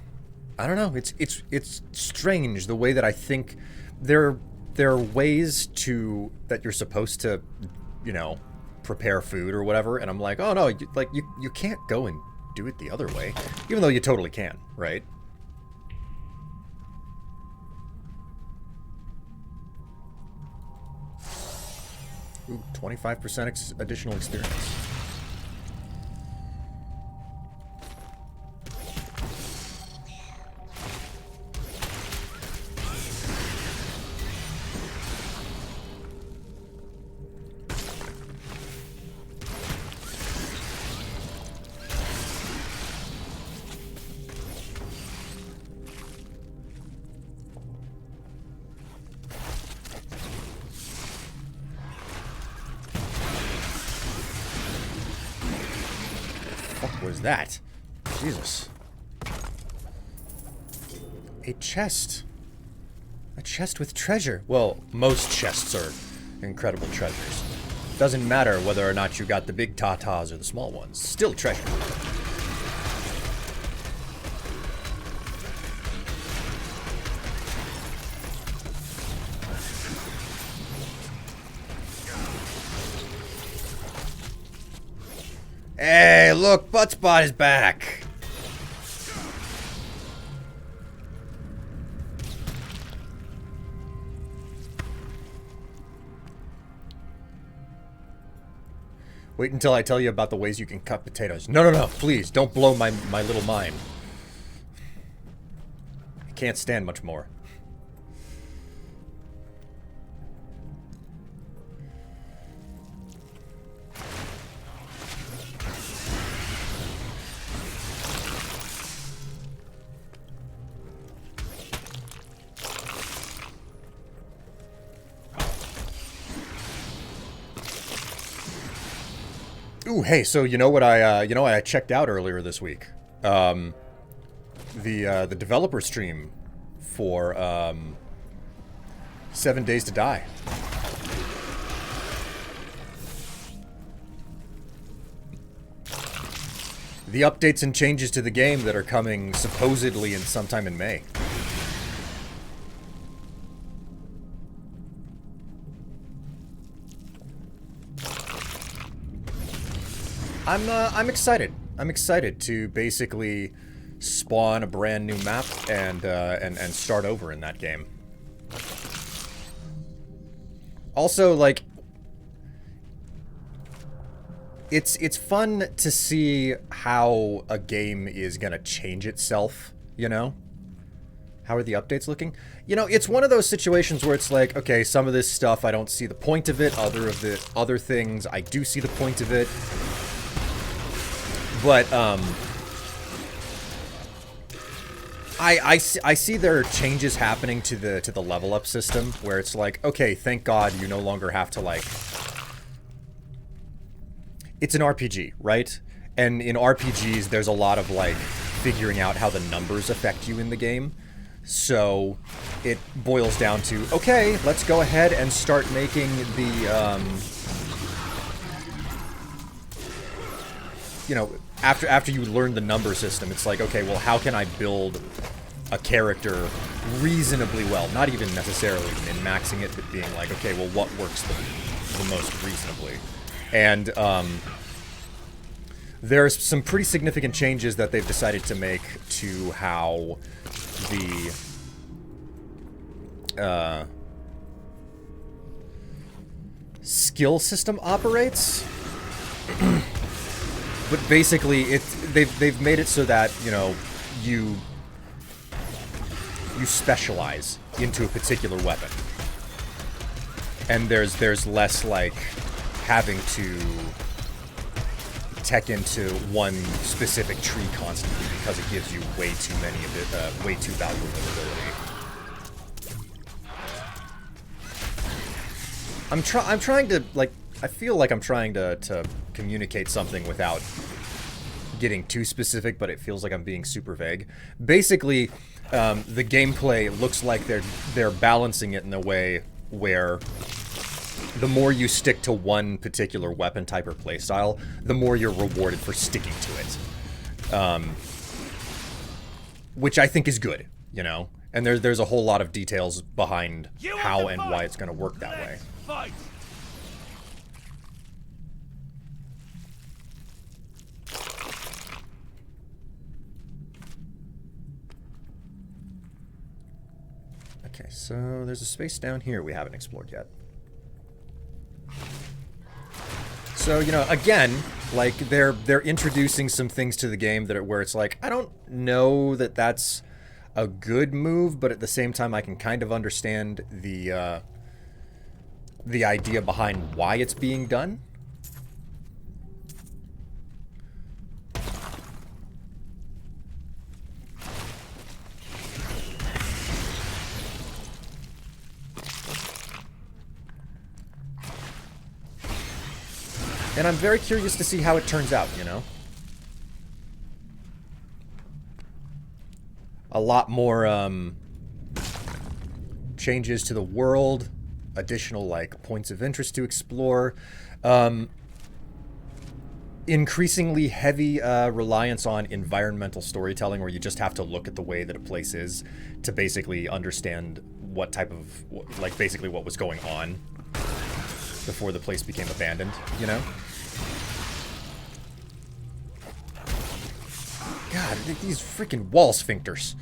It's strange the way that I think there are ways that you're supposed to, you know, prepare food or whatever, and I'm like, oh no, you can't go and do it the other way, even though you totally can, right? Ooh, 25% additional experience. Was that? Jesus. A chest. A chest with treasure. Well, most chests are incredible treasures. Doesn't matter whether or not you got the big tatas or the small ones. Still treasure. Hey, look, Buttspot is back. Wait until I tell you about the ways you can cut potatoes. No, no, no, please, don't blow my little mind. I can't stand much more. Ooh, hey, so you know what I checked out earlier this week? The developer stream for 7 Days to Die. The updates and changes to the game that are coming supposedly in sometime in May. I'm excited. I'm excited to basically spawn a brand new map and start over in that game. Also, like, it's fun to see how a game is gonna change itself, you know? How are the updates looking? You know, it's one of those situations where it's like, okay, some of this stuff I don't see the point of it, other things I do see the point of it. But, I see there are changes happening to the level up system where it's like, okay, thank God you no longer have to, like... It's an RPG, right? And in RPGs, there's a lot of, like, figuring out how the numbers affect you in the game. So, it boils down to, okay, let's go ahead and start making the, you know... After you learn the number system, it's like, okay, well, how can I build a character reasonably well? Not even necessarily min-maxing it, but being like, okay, well, what works the most reasonably? And there's some pretty significant changes that they've decided to make to how the skill system operates. But basically, they've made it so that, you know, you specialize into a particular weapon, and there's less like having to tech into one specific tree constantly because it gives you way too valuable ability. I'm trying to, like, I feel like I'm trying to communicate something without getting too specific, but it feels like I'm being super vague. Basically, the gameplay looks like they're balancing it in a way where the more you stick to one particular weapon type or playstyle, the more you're rewarded for sticking to it. Which I think is good, you know? And there's a whole lot of details behind how and why it's going to work that way. Fight! Okay, so there's a space down here we haven't explored yet. So, you know, again, like they're introducing some things to the game that where it's like, I don't know that that's a good move, but at the same time I can kind of understand the idea behind why it's being done. And I'm very curious to see how it turns out, you know? A lot more, changes to the world, additional, like, points of interest to explore, increasingly heavy, reliance on environmental storytelling where you just have to look at the way that a place is to basically understand what type of, like, basically what was going on before the place became abandoned, you know? God, these freaking wall sphincters.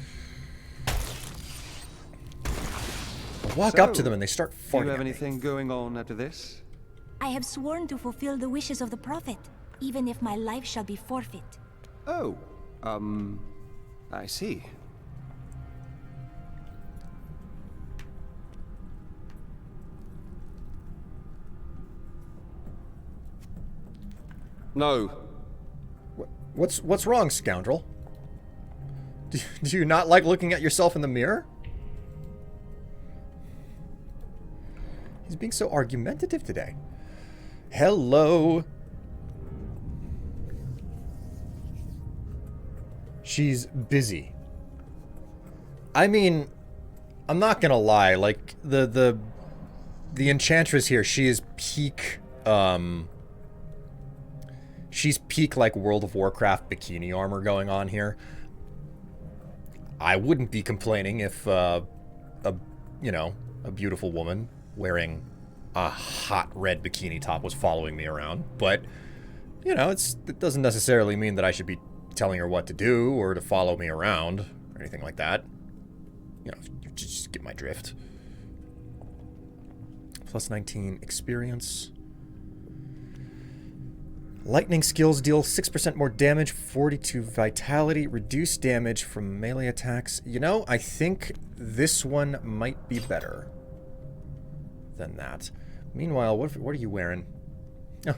I walk up to them and they start farting. Do you have anything going on after this? I have sworn to fulfill the wishes of the Prophet, even if my life shall be forfeit. Oh, I see. No. What's wrong, scoundrel? Do you not like looking at yourself in the mirror? He's being so argumentative today. Hello. She's busy. I mean, I'm not gonna lie, like the Enchantress here, she is peak she's peak like World of Warcraft bikini armor going on here. I wouldn't be complaining if you know, a beautiful woman wearing a hot red bikini top was following me around, but you know, it doesn't necessarily mean that I should be telling her what to do or to follow me around or anything like that. You know, you just get my drift. Plus 19 experience. Lightning skills deal 6% more damage, 42 vitality, reduce damage from melee attacks. You know, I think this one might be better than that. Meanwhile, what are you wearing? Oh,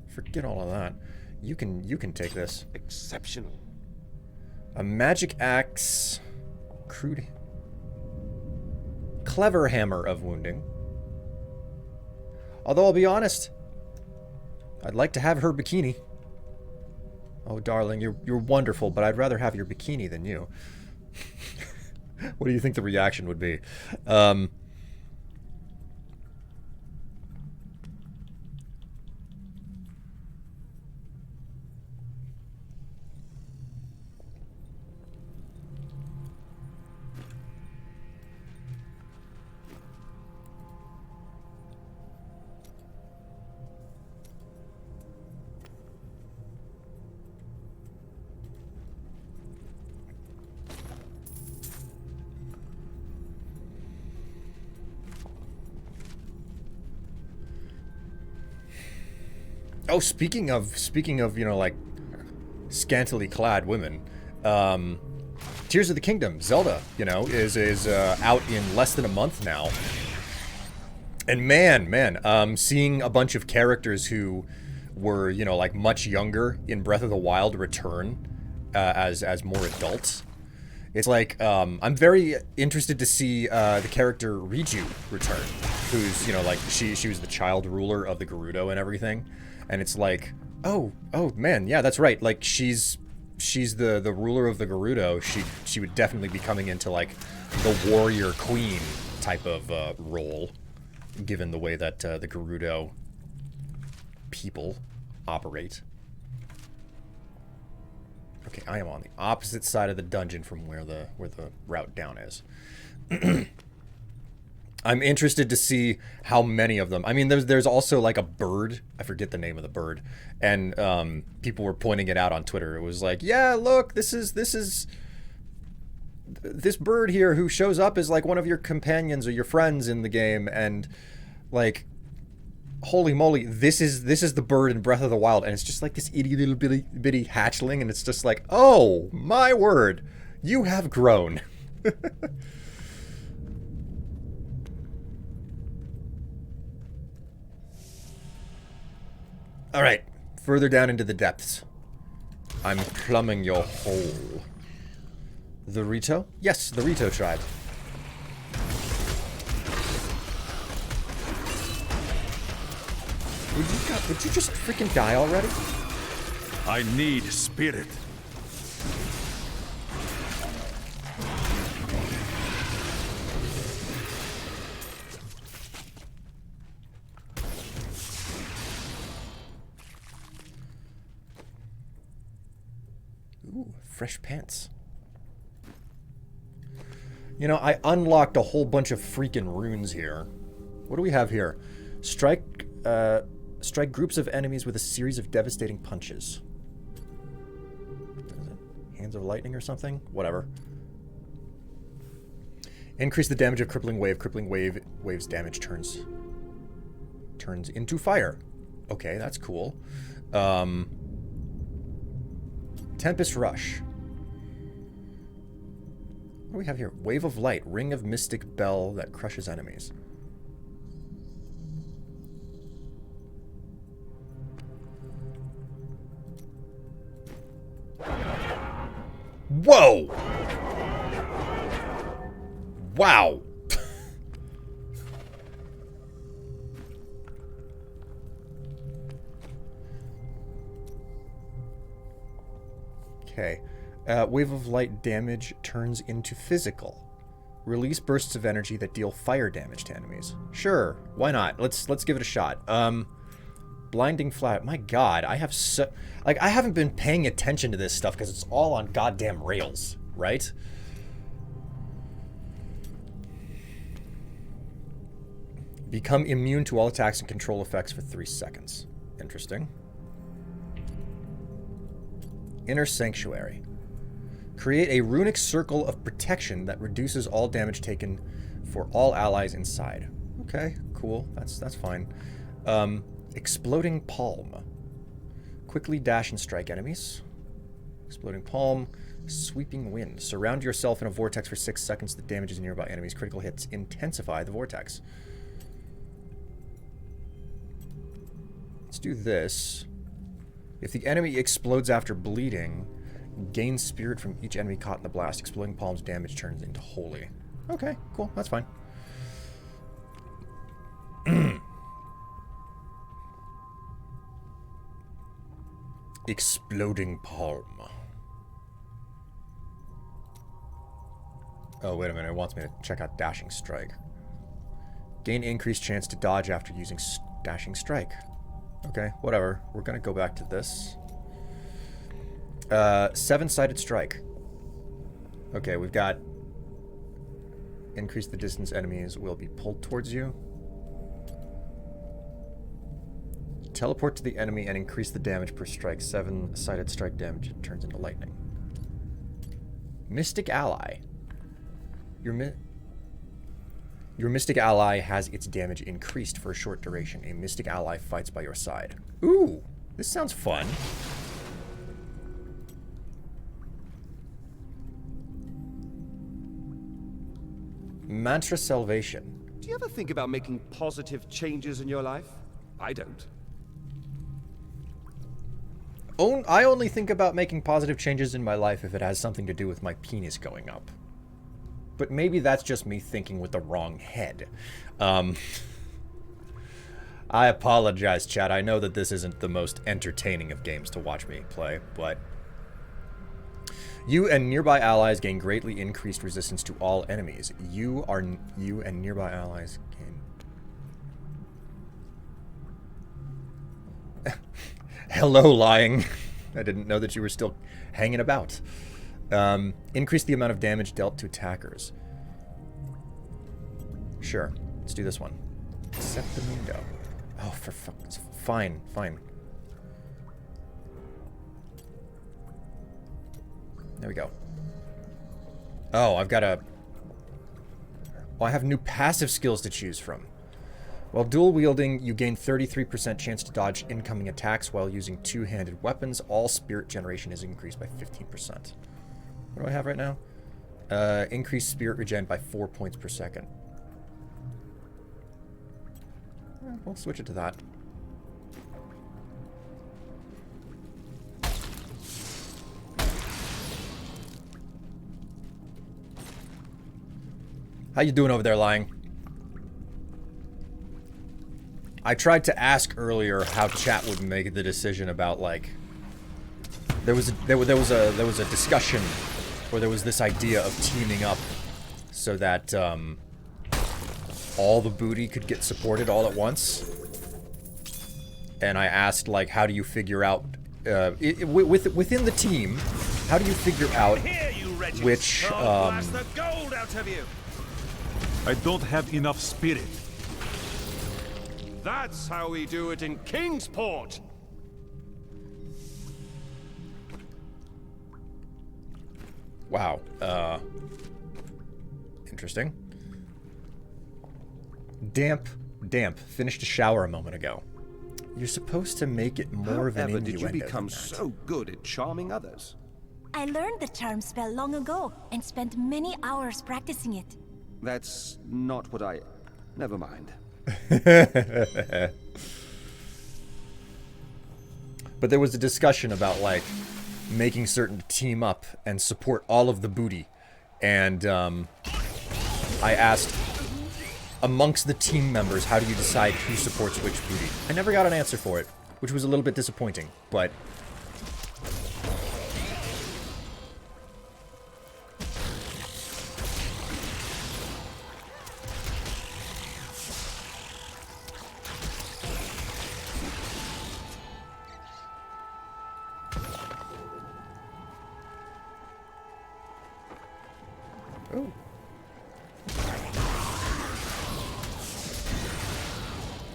forget all of that. You can take this. Exceptional. A magic axe, crude, clever hammer of wounding. Although I'll be honest, I'd like to have her bikini. Oh, darling, you're wonderful, but I'd rather have your bikini than you. What do you think the reaction would be? Oh, speaking of, you know, like, scantily clad women, Tears of the Kingdom, Zelda, you know, is out in less than a month now. And man, seeing a bunch of characters who were, you know, like, much younger in Breath of the Wild return as more adults. It's like, I'm very interested to see the character Riju return, who's, you know, like, she was the child ruler of the Gerudo and everything. And it's like, oh man, yeah, that's right. Like, she's the ruler of the Gerudo. She would definitely be coming into, like, the warrior queen type of role, given the way that the Gerudo people operate. Okay, I am on the opposite side of the dungeon from where the route down is. I'm interested to see how many of them. I mean, there's also like a bird. I forget the name of the bird, and people were pointing it out on Twitter. It was like, yeah, look, this bird here who shows up as like one of your companions or your friends in the game, and like holy moly, this is the bird in Breath of the Wild, and it's just like this itty little bitty hatchling, and it's just like, oh my word, you have grown. All right, further down into the depths. I'm plumbing your hole. The Rito? Yes, the Rito tribe. Would you just freaking die already? I need spirit. Ooh, fresh pants. You know, I unlocked a whole bunch of freaking runes here. What do we have here? Strike groups of enemies with a series of devastating punches. Hands of lightning or something? Whatever. Increase the damage of crippling wave. Crippling wave's damage turns into fire. Okay, that's cool. Tempest Rush. What do we have here? Wave of Light. Ring of Mystic Bell that crushes enemies. Whoa! Wow! Okay. Wave of Light damage turns into physical. Release bursts of energy that deal fire damage to enemies. Sure, why not? Let's give it a shot. Blinding Flat. My god, I have so... Like, I haven't been paying attention to this stuff because it's all on goddamn rails, right? Become immune to all attacks and control effects for 3 seconds. Interesting. Inner Sanctuary. Create a runic circle of protection that reduces all damage taken for all allies inside. Okay, cool. That's fine. Exploding Palm. Quickly dash and strike enemies. Exploding Palm. Sweeping Wind. Surround yourself in a vortex for 6 seconds that damages nearby enemies. Critical hits intensify the vortex. Let's do this. If the enemy explodes after bleeding, gain spirit from each enemy caught in the blast. Exploding Palm's damage turns into holy. Okay, cool. That's fine. Exploding Palm. Oh, wait a minute. It wants me to check out Dashing Strike. Gain increased chance to dodge after using Dashing Strike. Okay, whatever. We're gonna go back to this. 7-sided strike. Okay, we've got... Increase the distance enemies will be pulled towards you. Teleport to the enemy and increase the damage per strike. 7-sided strike damage turns into lightning. Mystic Ally. Your Mystic Ally has its damage increased for a short duration. A Mystic Ally fights by your side. Ooh, this sounds fun. Mantra Salvation. Do you ever think about making positive changes in your life? I don't. I only think about making positive changes in my life if it has something to do with my penis going up. But maybe that's just me thinking with the wrong head. I apologize, chat. I know that this isn't the most entertaining of games to watch me play, but... You and nearby allies gain greatly increased resistance to all enemies. You and nearby allies gain... Hello, lying. I didn't know that you were still hanging about. Increase the amount of damage dealt to attackers. Sure. Let's do this one. Set the window. Oh, for fuck. Fine, fine. There we go. Oh, I've got a... Oh, I have new passive skills to choose from. While dual wielding, you gain 33% chance to dodge incoming attacks while using two-handed weapons. All spirit generation is increased by 15%. What do I have right now? Increased spirit regen by 4 points per second. We'll switch it to that. How you doing over there, Lying? I tried to ask earlier how chat would make the decision about, like, there was a discussion, or there was this idea of teaming up so that all the booty could get supported all at once. And I asked, like, how do you figure out within the team, how do you figure out which I don't have enough spirit. That's how we do it in Kingsport. Wow. Interesting. Damp. Finished a shower a moment ago. You're supposed to make it more of an However, innuendo. did you become so good at charming others? I learned the charm spell long ago and spent many hours practicing it. That's not what I... Never mind. But there was a discussion about, like, making certain team up and support all of the booty. And I asked, amongst the team members, how do you decide who supports which booty? I never got an answer for it, which was a little bit disappointing, but... Oh.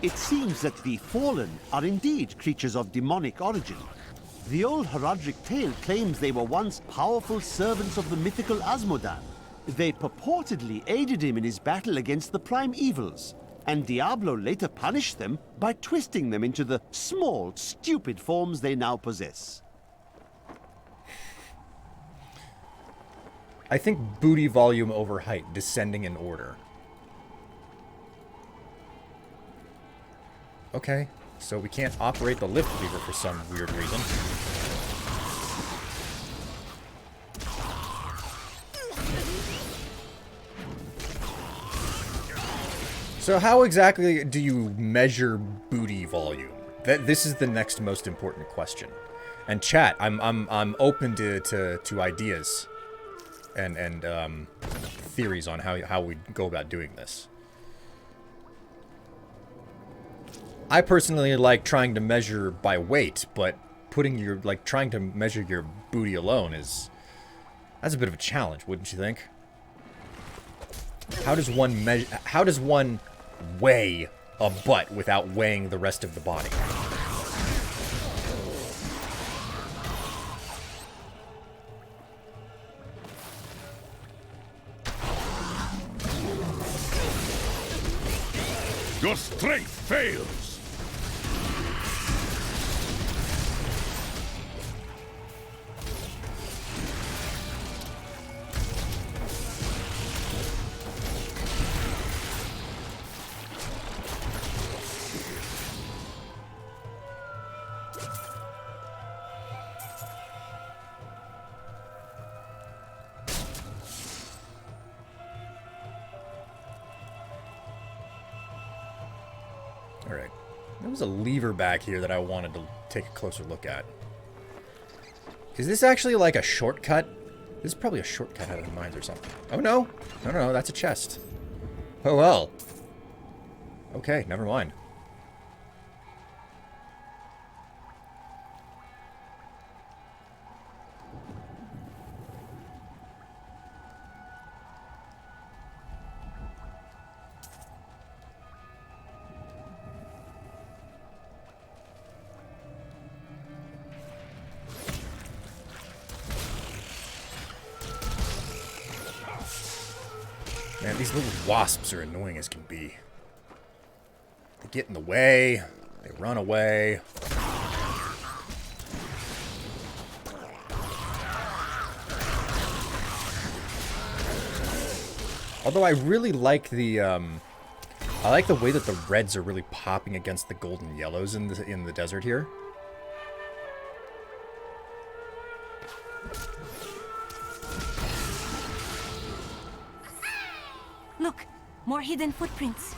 It seems that the Fallen are indeed creatures of demonic origin. The old heraldic tale claims they were once powerful servants of the mythical Asmodan. They purportedly aided him in his battle against the prime evils, and Diablo later punished them by twisting them into the small, stupid forms they now possess. I think booty volume over height, descending in order. Okay, so we can't operate the lift lever for some weird reason. So how exactly do you measure booty volume? This is the next most important question. And chat, I'm open to ideas and theories on how we go about doing this. I personally like trying to measure by weight, but trying to measure your booty alone that's a bit of a challenge, wouldn't you think? How does one weigh a butt without weighing the rest of the body? Your strength fails. Alright. There was a lever back here that I wanted to take a closer look at. Is this actually like a shortcut? This is probably a shortcut out of the mines or something. Oh no! No, that's a chest. Oh well. Okay, never mind. Man, these little wasps are annoying as can be. get in the way. They run away. Although I really like the I like the way that the reds are really popping against the golden yellows in the desert here. Look, more hidden footprints.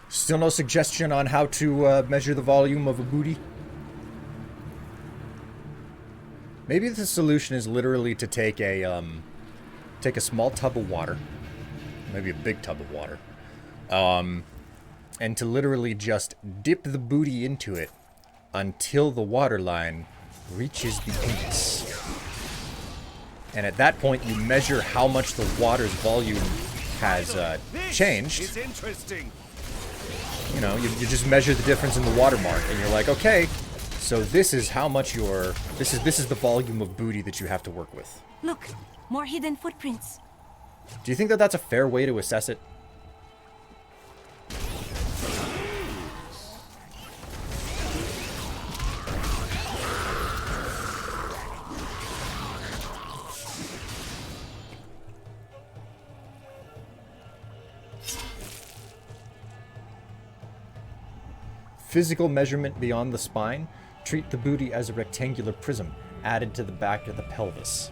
Still no suggestion on how to measure the volume of a booty? Maybe the solution is literally to take a small tub of water, maybe a big tub of water, and to literally just dip the booty into it until the water line reaches the anus. And at that point, you measure how much the water's volume has changed. It's interesting. You know, you just measure the difference in the watermark, and you're like, okay, so this is how much this is the volume of booty that you have to work with. Look, more hidden footprints. Do you think that that's a fair way to assess it? Physical measurement beyond the spine. Treat the booty as a rectangular prism added to the back of the pelvis.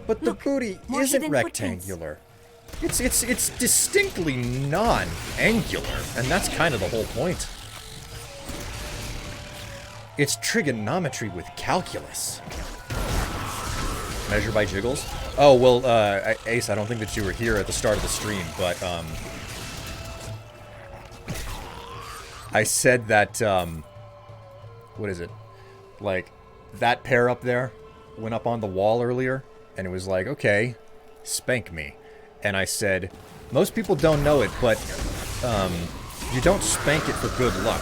But the booty isn't rectangular. It's distinctly non-angular, and that's kind of the whole point. It's trigonometry with calculus. Measure by jiggles? Oh, well, Ace, I don't think that you were here at the start of the stream, but, I said that, what is it? Like, that pair up there went up on the wall earlier, and it was like, okay, spank me. And I said, most people don't know it, but, you don't spank it for good luck.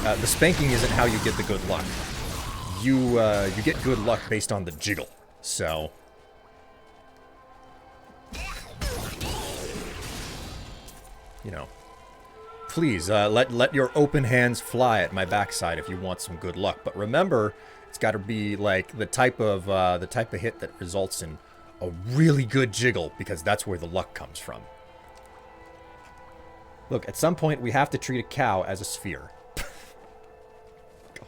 The spanking isn't how you get the good luck. You get good luck based on the jiggle. So, you know. Please, let your open hands fly at my backside if you want some good luck. But remember, it's got to be like the type of hit that results in a really good jiggle, because that's where the luck comes from. Look, at some point we have to treat a cow as a sphere.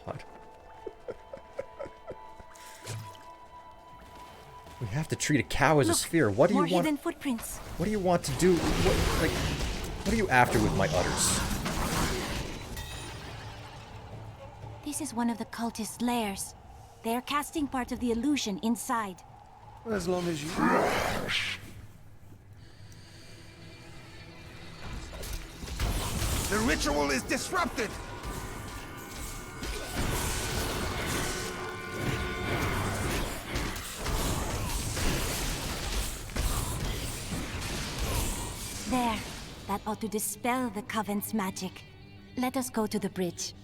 God. We have to treat a cow as a sphere. What do you want? More hidden footprints. What do you want to do? What are you after with my udders? This is one of the cultists' lairs. They are casting part of the illusion inside. As long as you... The ritual is disrupted! There. That ought to dispel the Coven's magic. Let us go to the bridge.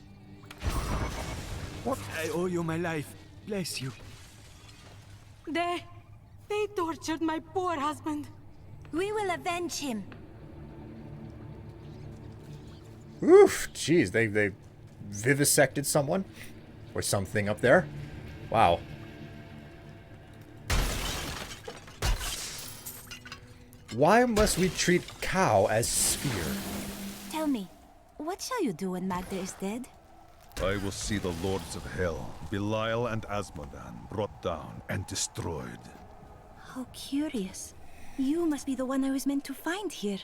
What? I owe you my life. Bless you. They tortured my poor husband. We will avenge him. Oof, jeez, they vivisected someone or something up there. Wow. Why must we treat cow as sphere? Tell me, what shall you do when Magda is dead? I will see the lords of hell, Belial and Asmodan, brought down and destroyed. How curious. You must be the one I was meant to find here.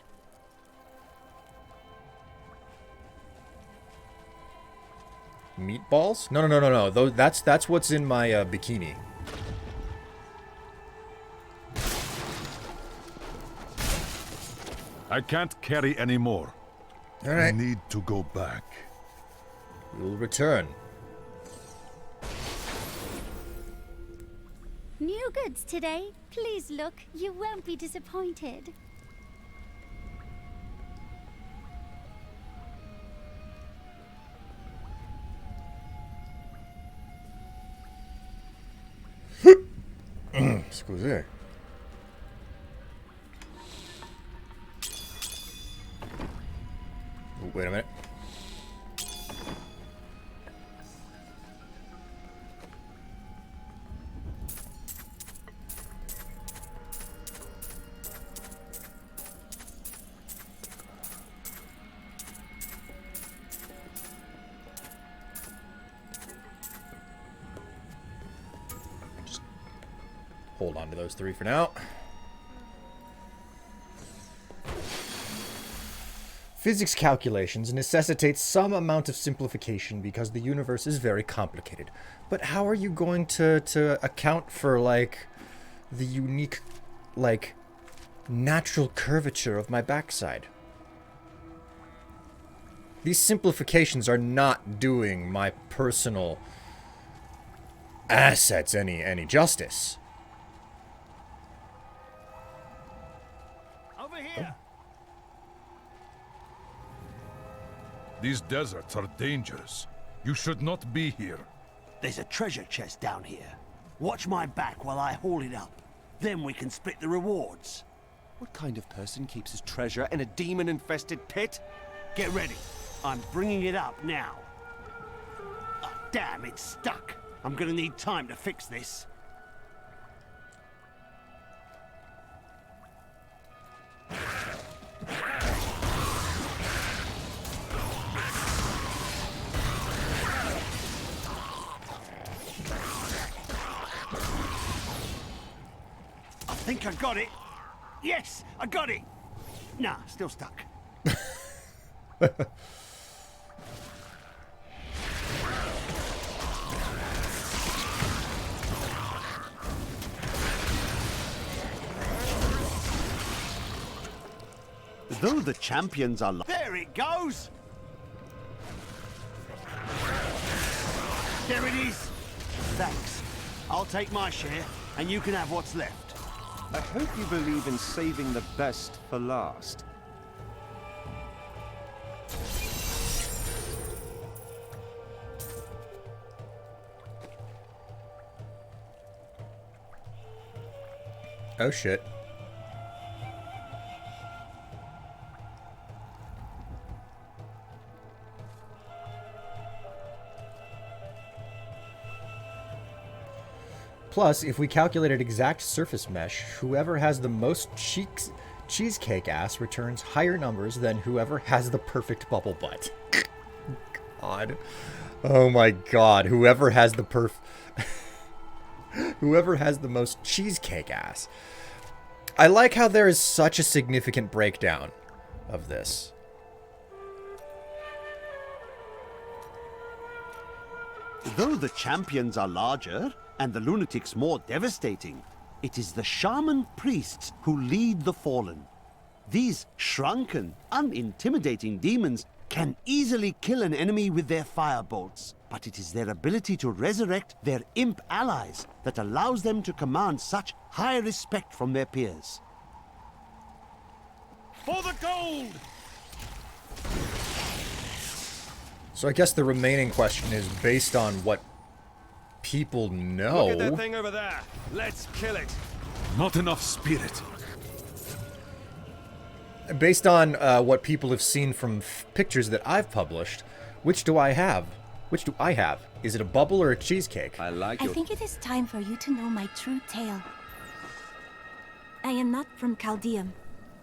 Meatballs? No. That's what's in my bikini. I can't carry any more. All right. I need to go back. We'll return. New goods today. Please look. You won't be disappointed. Scusi. Oh, wait a minute. Hold on to those 3 for now. Physics calculations necessitate some amount of simplification because the universe is very complicated. But how are you going to account for, like, the unique, like, natural curvature of my backside? These simplifications are not doing my personal assets any justice. Over here. These deserts are dangerous. You should not be here. There's a treasure chest down here. Watch my back while I haul it up. Then we can split the rewards. What kind of person keeps his treasure in a demon-infested pit? Get ready. I'm bringing it up now. Oh, damn, it's stuck. I'm gonna need time to fix this. I think I got it. Yes, I got it. Nah, still stuck. Though the champions are... There it goes! There it is! Thanks. I'll take my share, and you can have what's left. I hope you believe in saving the best for last. Oh shit. Plus, if we calculated exact surface mesh, whoever has the most cheesecake ass returns higher numbers than whoever has the perfect bubble butt. God. Oh my god. Whoever has the whoever has the most cheesecake ass. I like how there is such a significant breakdown of this. Though the champions are larger, and the lunatics more devastating, it is the shaman priests who lead the fallen. These shrunken, unintimidating demons can easily kill an enemy with their firebolts, but it is their ability to resurrect their imp allies that allows them to command such high respect from their peers. For the gold! So I guess the remaining question is based on what people know. Look at that thing over there. Let's kill it. Not enough spirit. Based on what people have seen from pictures that I've published, which do I have? Which do I have? Is it a bubble or a cheesecake? I think it is time for you to know my true tale. I am not from Chaldeum.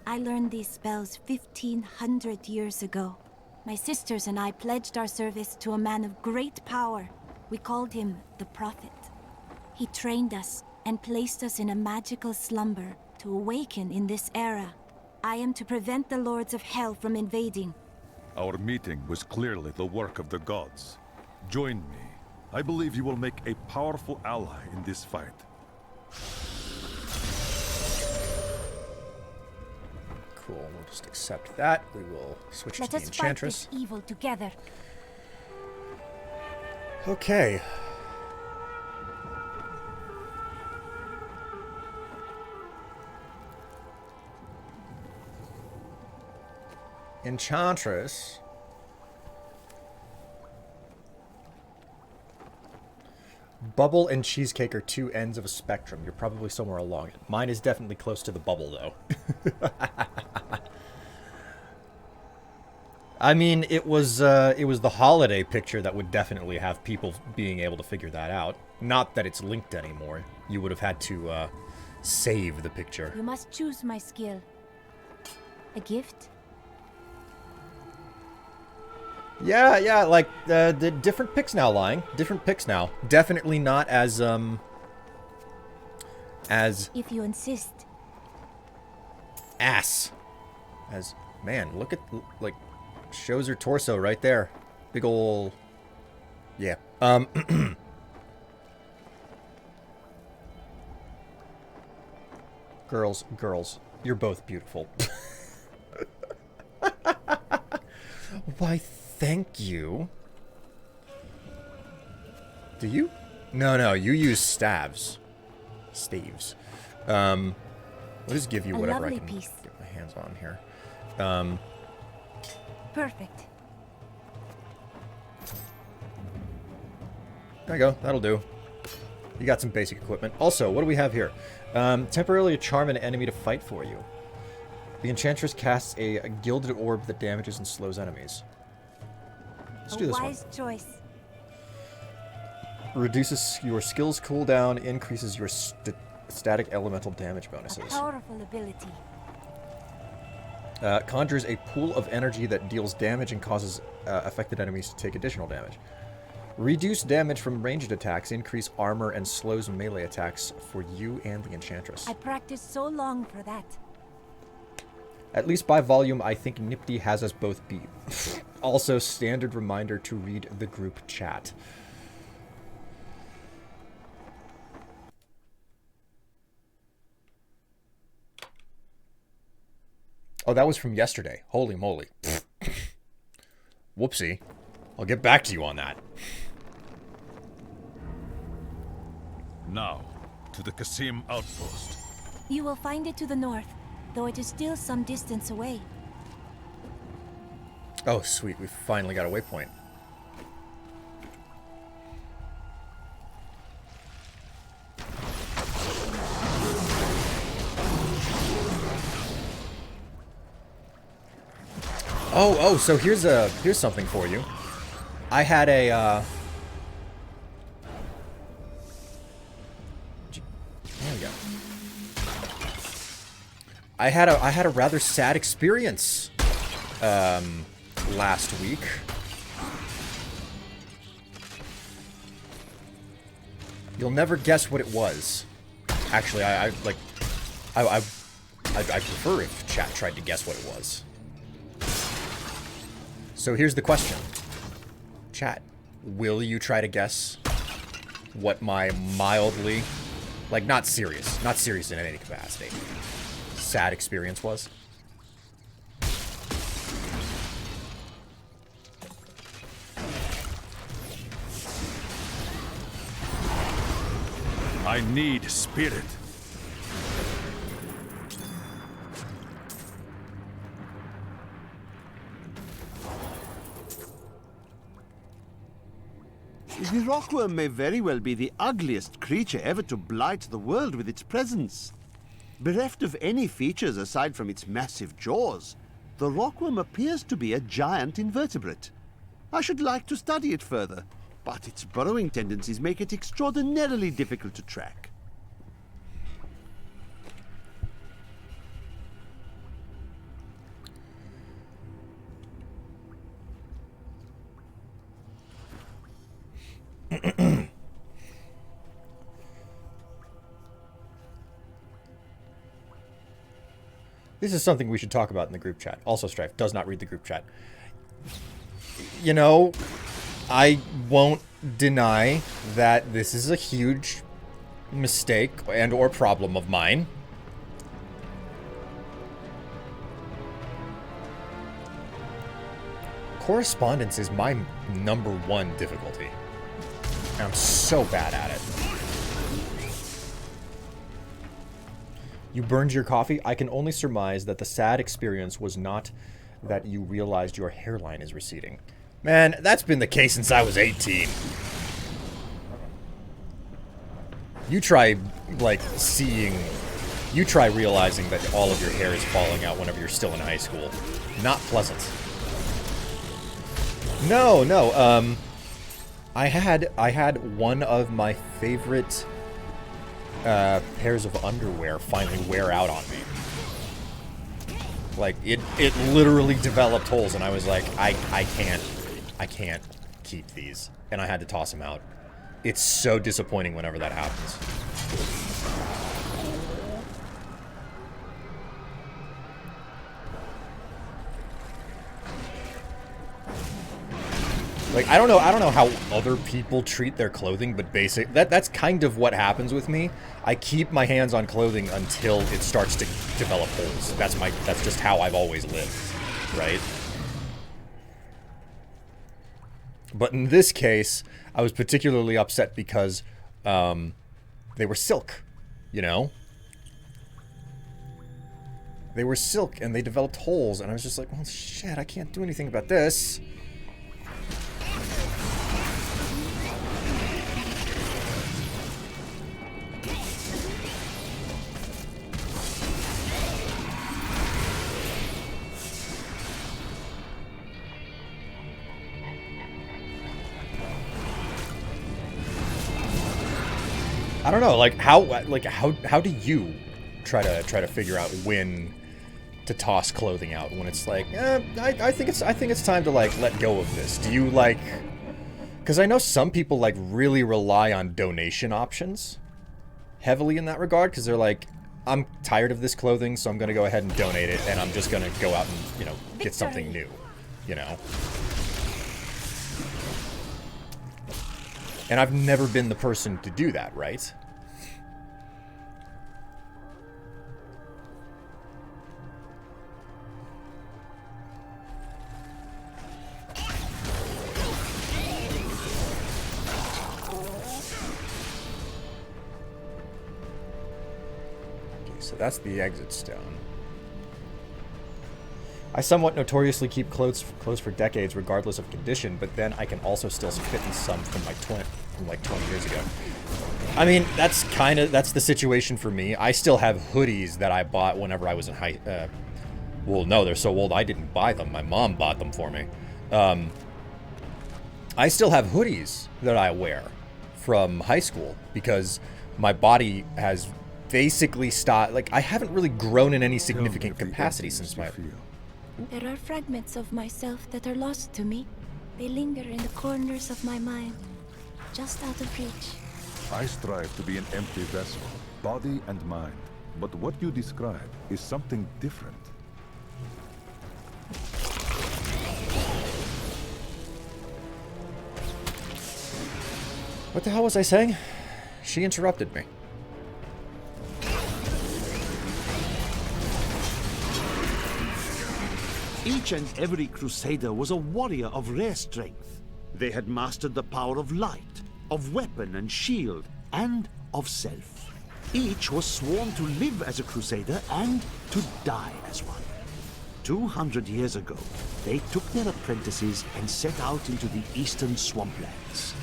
I learned these spells 1,500 years ago. My sisters and I pledged our service to a man of great power. We called him the Prophet. He trained us and placed us in a magical slumber to awaken in this era. I am to prevent the Lords of Hell from invading. Our meeting was clearly the work of the gods. Join me. I believe you will make a powerful ally in this fight. Cool, we'll just accept that. We will switch to the Enchantress. Let us fight this evil together. Okay. Enchantress. Bubble and cheesecake are two ends of a spectrum. You're probably somewhere along it. Mine is definitely close to the bubble, though. I mean, it was the holiday picture that would definitely have people being able to figure that out. Not that it's linked anymore. You would have had to save the picture. You must choose my skill. A gift? Yeah, like, the different picks now, Lying. Different picks now. Definitely not as. If you insist. Ass. As, man, look at, like, shows her torso right there. Big ol'. Yeah. Girls, you're both beautiful. Why, thank you. Do you? No, you use staves. Staves. We'll just give you whatever I can get my hands on here. Perfect. There you go. That'll do. You got some basic equipment. Also, what do we have here? Temporarily charm an enemy to fight for you. The Enchantress casts a gilded orb that damages and slows enemies. Let's do this one. Wise choice. Reduces your skills cooldown, increases your static elemental damage bonuses. A powerful ability. Conjures a pool of energy that deals damage and causes affected enemies to take additional damage. Reduce damage from ranged attacks, increase armor, and slows melee attacks for you and the Enchantress. I practiced so long for that. At least by volume, I think Nipti has us both beat. Also, standard reminder to read the group chat. Oh, that was from yesterday. Holy moly. Whoopsie. I'll get back to you on that. Now, to the Qasim outpost. You will find it to the north, though it is still some distance away. Oh, sweet. We finally got a waypoint. Oh, so here's something for you. I had a there we go. I had a rather sad experience last week. You'll never guess what it was. Actually, I prefer if chat tried to guess what it was. So here's the question. Chat, will you try to guess what my mildly, like not serious in any capacity, sad experience was? I need spirit. The rockworm may very well be the ugliest creature ever to blight the world with its presence. Bereft of any features aside from its massive jaws, the rockworm appears to be a giant invertebrate. I should like to study it further, but its burrowing tendencies make it extraordinarily difficult to track. This is something we should talk about in the group chat. Also, Strife does not read the group chat. You know, I won't deny that this is a huge mistake and or problem of mine. Correspondence is my #1 difficulty. And I'm so bad at it. You burned your coffee? I can only surmise that the sad experience was not that you realized your hairline is receding. Man, that's been the case since I was 18. You try, like, you try realizing that all of your hair is falling out whenever you're still in high school. Not pleasant. No, I had one of my favorite pairs of underwear finally wear out on me. Like, it literally developed holes, and I was like, I can't keep these. And I had to toss them out. It's so disappointing whenever that happens. Like, I don't know how other people treat their clothing, but that's kind of what happens with me. I keep my hands on clothing until it starts to develop holes. That's just how I've always lived, right? But in this case, I was particularly upset because they were silk, you know? They were silk and they developed holes, and I was just like, well, shit, I can't do anything about this. I don't know, like how do you try to figure out when to toss clothing out when it's like, I think it's time to like let go of this. Do you like, because I know some people like really rely on donation options heavily in that regard, because they're like, I'm tired of this clothing, so I'm gonna go ahead and donate it, and I'm just gonna go out and, you know, get something new, you know. And I've never been the person to do that, right? Okay, so that's the exit stone. I somewhat notoriously keep clothes for decades, regardless of condition, but then I can also still fit in some from like 20 years ago. I mean, that's the situation for me. I still have hoodies that I bought whenever I was in well, no, they're so old I didn't buy them. My mom bought them for me. I still have hoodies that I wear from high school because my body has basically stopped. Like, I haven't really grown in any significant capacity since my... There are fragments of myself that are lost to me. They linger in the corners of my mind, just out of reach. I strive to be an empty vessel, body and mind. But what you describe is something different. What the hell was I saying? She interrupted me. Each and every crusader was a warrior of rare strength. They had mastered the power of light, of weapon and shield, and of self. Each was sworn to live as a crusader and to die as one. 200 years ago, they took their apprentices and set out into the eastern swamplands.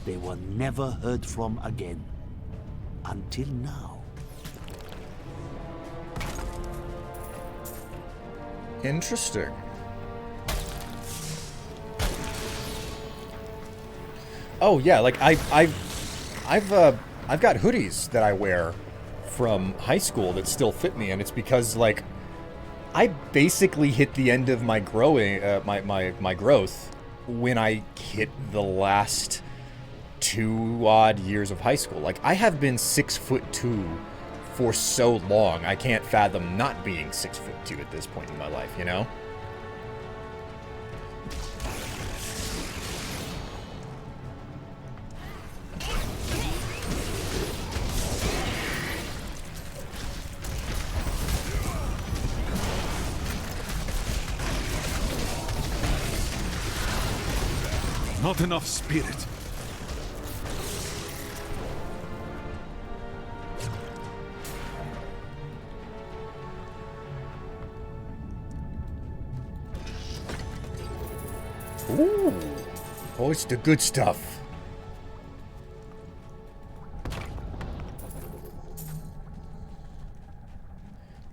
They were never heard from again. Until now. Interesting. Oh yeah, like I've got hoodies that I wear from high school that still fit me, and it's because like I basically hit the end of my growing my growth when I hit the last 2 odd years of high school. Like, I have been 6'2" for so long, I can't fathom not being 6'2" at this point in my life, you know? Not enough spirit. Ooh. Oh, it's the good stuff.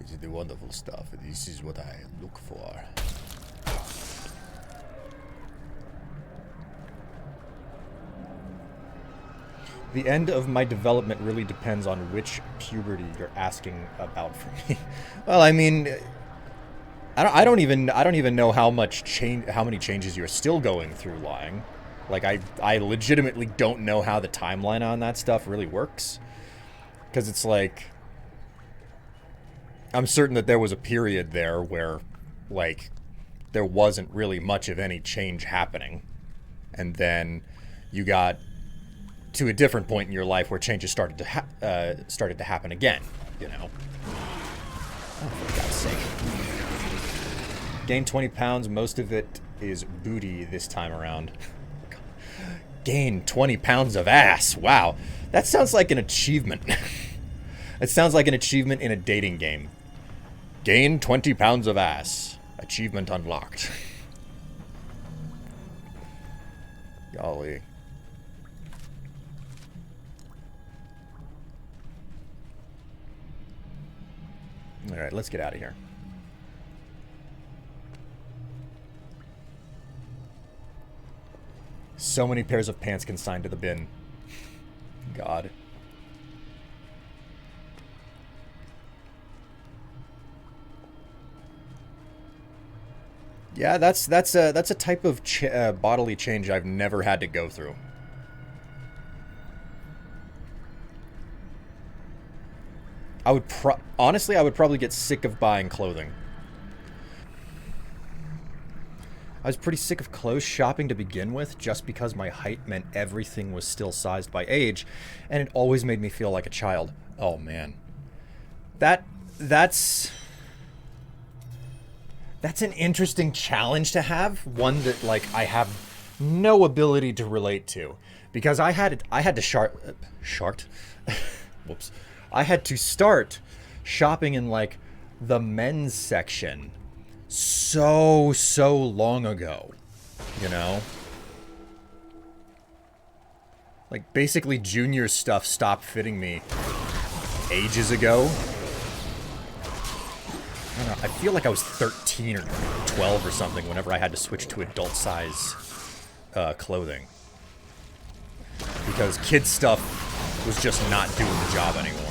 This is the wonderful stuff. This is what I look for. The end of my development really depends on which puberty you're asking about for me. Well, I mean, I don't even know how many changes you're still going through, Lying. Like, I legitimately don't know how the timeline on that stuff really works. Because it's like, I'm certain that there was a period there where, like, there wasn't really much of any change happening. And then you got to a different point in your life where changes started to happen again, you know? Oh, for God's sake. Gain 20 pounds, most of it is booty this time around. Gain 20 pounds of ass. Wow. That sounds like an achievement. It sounds like an achievement in a dating game. Gain 20 pounds of ass. Achievement unlocked. Golly. Alright, let's get out of here. So many pairs of pants consigned to the bin. God. Yeah, that's a type of bodily change I've never had to go through. Honestly, I would probably get sick of buying clothing. I was pretty sick of clothes shopping to begin with, just because my height meant everything was still sized by age, and it always made me feel like a child. Oh man. That's an interesting challenge to have, one that, like, I have no ability to relate to, because I had to whoops. I had to start shopping in, like, the men's section so long ago, you know? Like, basically junior stuff stopped fitting me ages ago. I don't know, I feel like I was 13 or 12 or something whenever I had to switch to adult size clothing. Because kid stuff was just not doing the job anymore.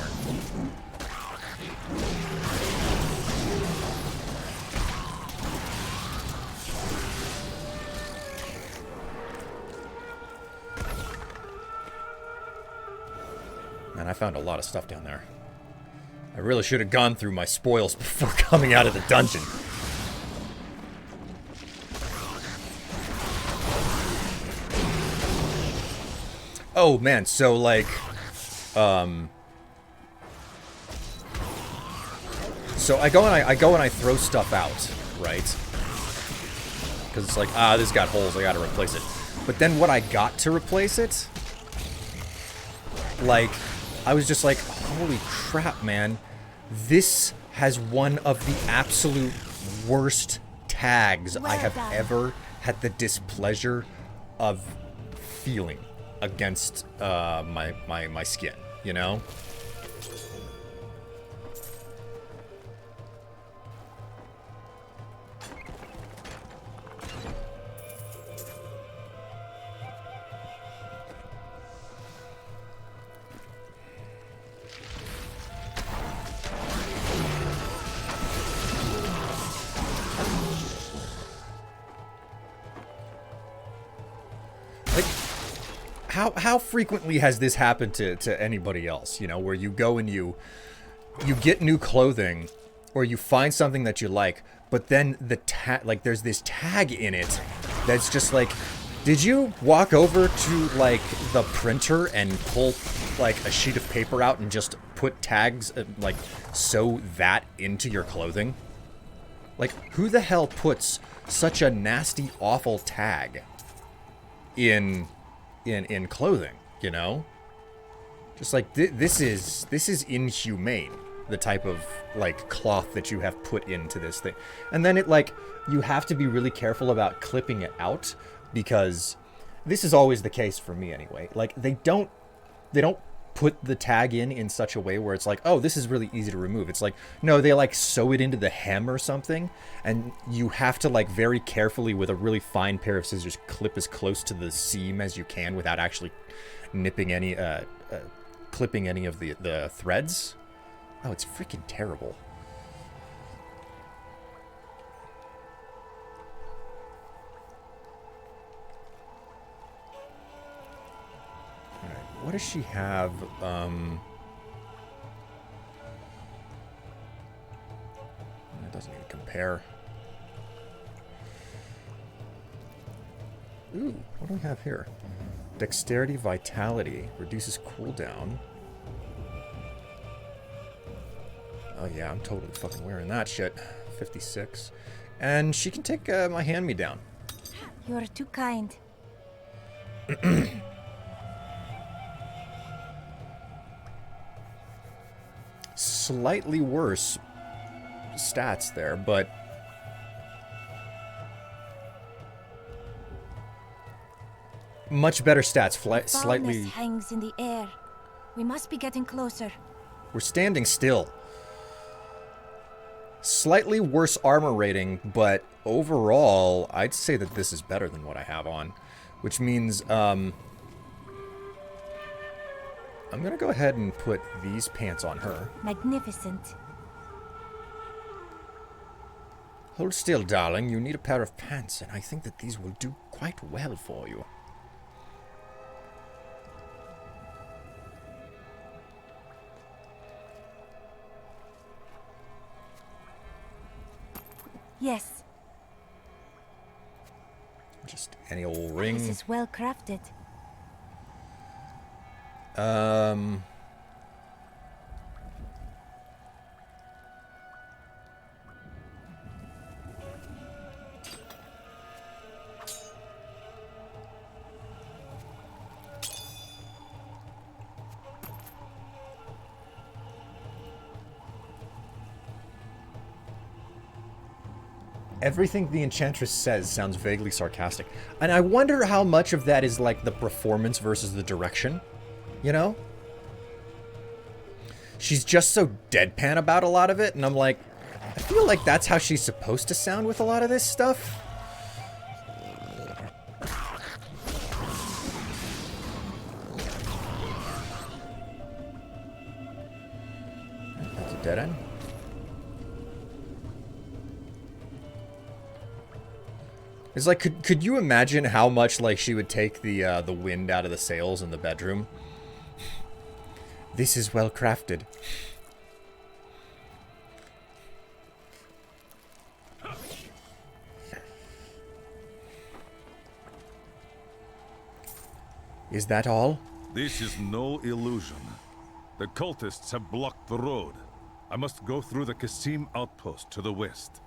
Man, I found a lot of stuff down there. I really should have gone through my spoils before coming out of the dungeon. Oh man, so like, so I go and I throw stuff out, right? Because it's like, this got holes, I gotta replace it. But then what I got to replace it, like, I was just like, holy crap, man. This has one of the absolute worst tags I have ever had the displeasure of feeling against my skin, you know? How frequently has this happened to anybody else, you know, where you go and you get new clothing or you find something that you like, but then like there's this tag in it that's just like, did you walk over to like the printer and pull like a sheet of paper out and just put tags, like sew that into your clothing? Like, who the hell puts such a nasty, awful tag in clothing, you know? Just like this is inhumane, the type of like cloth that you have put into this thing. And then it like you have to be really careful about clipping it out, because this is always the case for me anyway. Like they don't put the tag in such a way where it's like, oh, this is really easy to remove. It's like, no, they like sew it into the hem or something, and you have to like very carefully with a really fine pair of scissors clip as close to the seam as you can without actually nipping any clipping any of the threads. Oh, it's freaking terrible. What does she have? It doesn't even compare. Ooh, what do we have here? Dexterity, Vitality, reduces cooldown. Oh yeah, I'm totally fucking wearing that shit. 56. And she can take my hand-me-down. You're too kind. Slightly worse stats there, but much better stats. Slightly hangs in the air. We must be getting closer. We're standing still. Slightly worse armor rating, but overall, I'd say that this is better than what I have on, which means I'm gonna go ahead and put these pants on her. Magnificent. Hold still, darling. You need a pair of pants, and I think that these will do quite well for you. Yes. Just any old ring. This is well crafted. Everything the Enchantress says sounds vaguely sarcastic. And I wonder how much of that is like the performance versus the direction, you know? She's just so deadpan about a lot of it, and I'm like, I feel like that's how she's supposed to sound with a lot of this stuff. That's a dead end. It's like, could you imagine how much like she would take the wind out of the sails in the bedroom? This is well crafted. Is that all? This is no illusion. The cultists have blocked the road. I must go through the Kasim outpost to the west.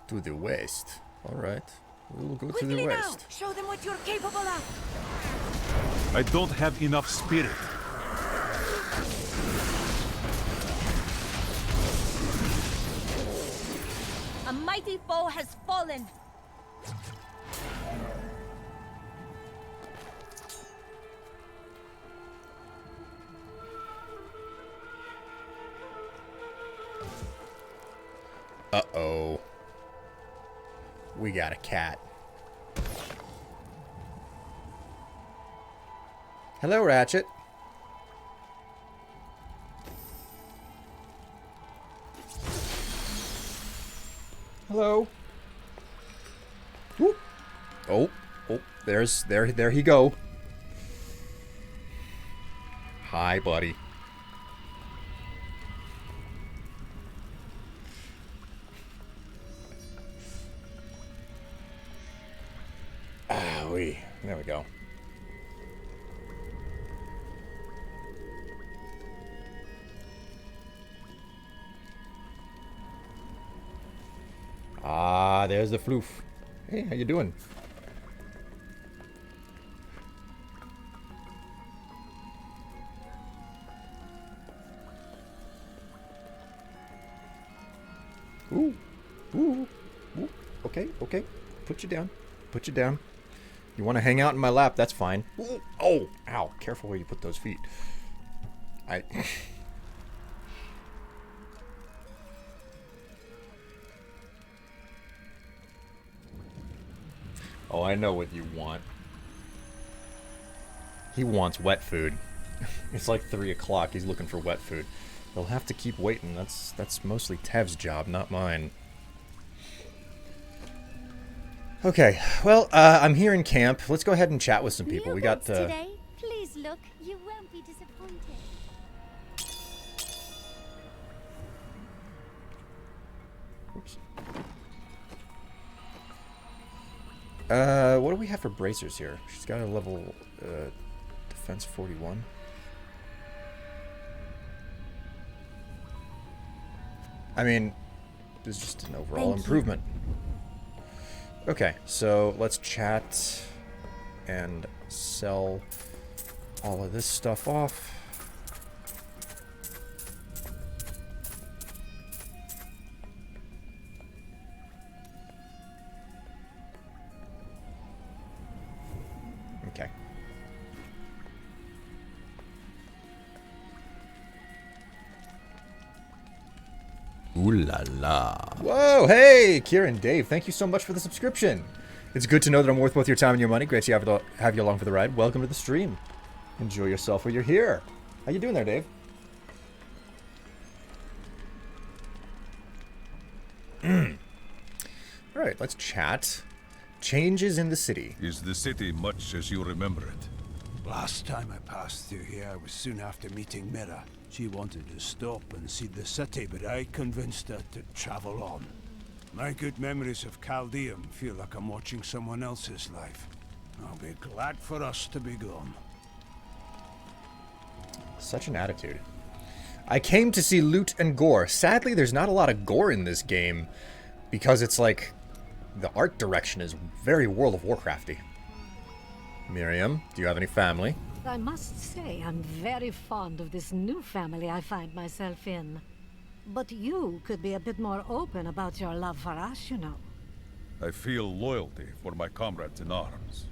To the west? Alright. We'll go to the Quickly west. now! Show them what you're capable of! I don't have enough spirit. A mighty foe has fallen! Uh-oh. We got a cat. Hello, Ratchet. Hello. Whoop. Oh, there he go. Hi, buddy. There we go. Ah, there's the floof. Hey, how you doing? Ooh. Ooh. Ooh. Okay, okay. Put you down. Put you down. You want to hang out in my lap, that's fine. Ooh. Oh, ow. Careful where you put those feet. Oh, I know what you want. He wants wet food. It's like 3 o'clock. He's looking for wet food. They'll have to keep waiting. That's mostly Tev's job, not mine. Okay, well, I'm here in camp. Let's go ahead and chat with some people. We got today. Please look. You won't be disappointed. Oops. What do we have for bracers here? She's got a level defense 41. I mean, this is just an overall improvement. Okay, so let's chat and sell all of this stuff off. Okay. Ooh la la. Whoa, hey, Kieran, Dave, thank you so much for the subscription. It's good to know that I'm worth both your time and your money. Great to have you along for the ride. Welcome to the stream. Enjoy yourself while you're here. How you doing there, Dave? All right, let's chat. Changes in the city. Is the city much as you remember it? Last time I passed through here was soon after meeting Mira. She wanted to stop and see the city, but I convinced her to travel on. My good memories of Caldeum feel like I'm watching someone else's life. I'll be glad for us to be gone. Such an attitude. I came to see loot and gore. Sadly, there's not a lot of gore in this game because it's like the art direction is very World of Warcrafty. Miriam, do you have any family? I must say, I'm very fond of this new family I find myself in. But you could be a bit more open about your love for us, you know. I feel loyalty for my comrades in arms.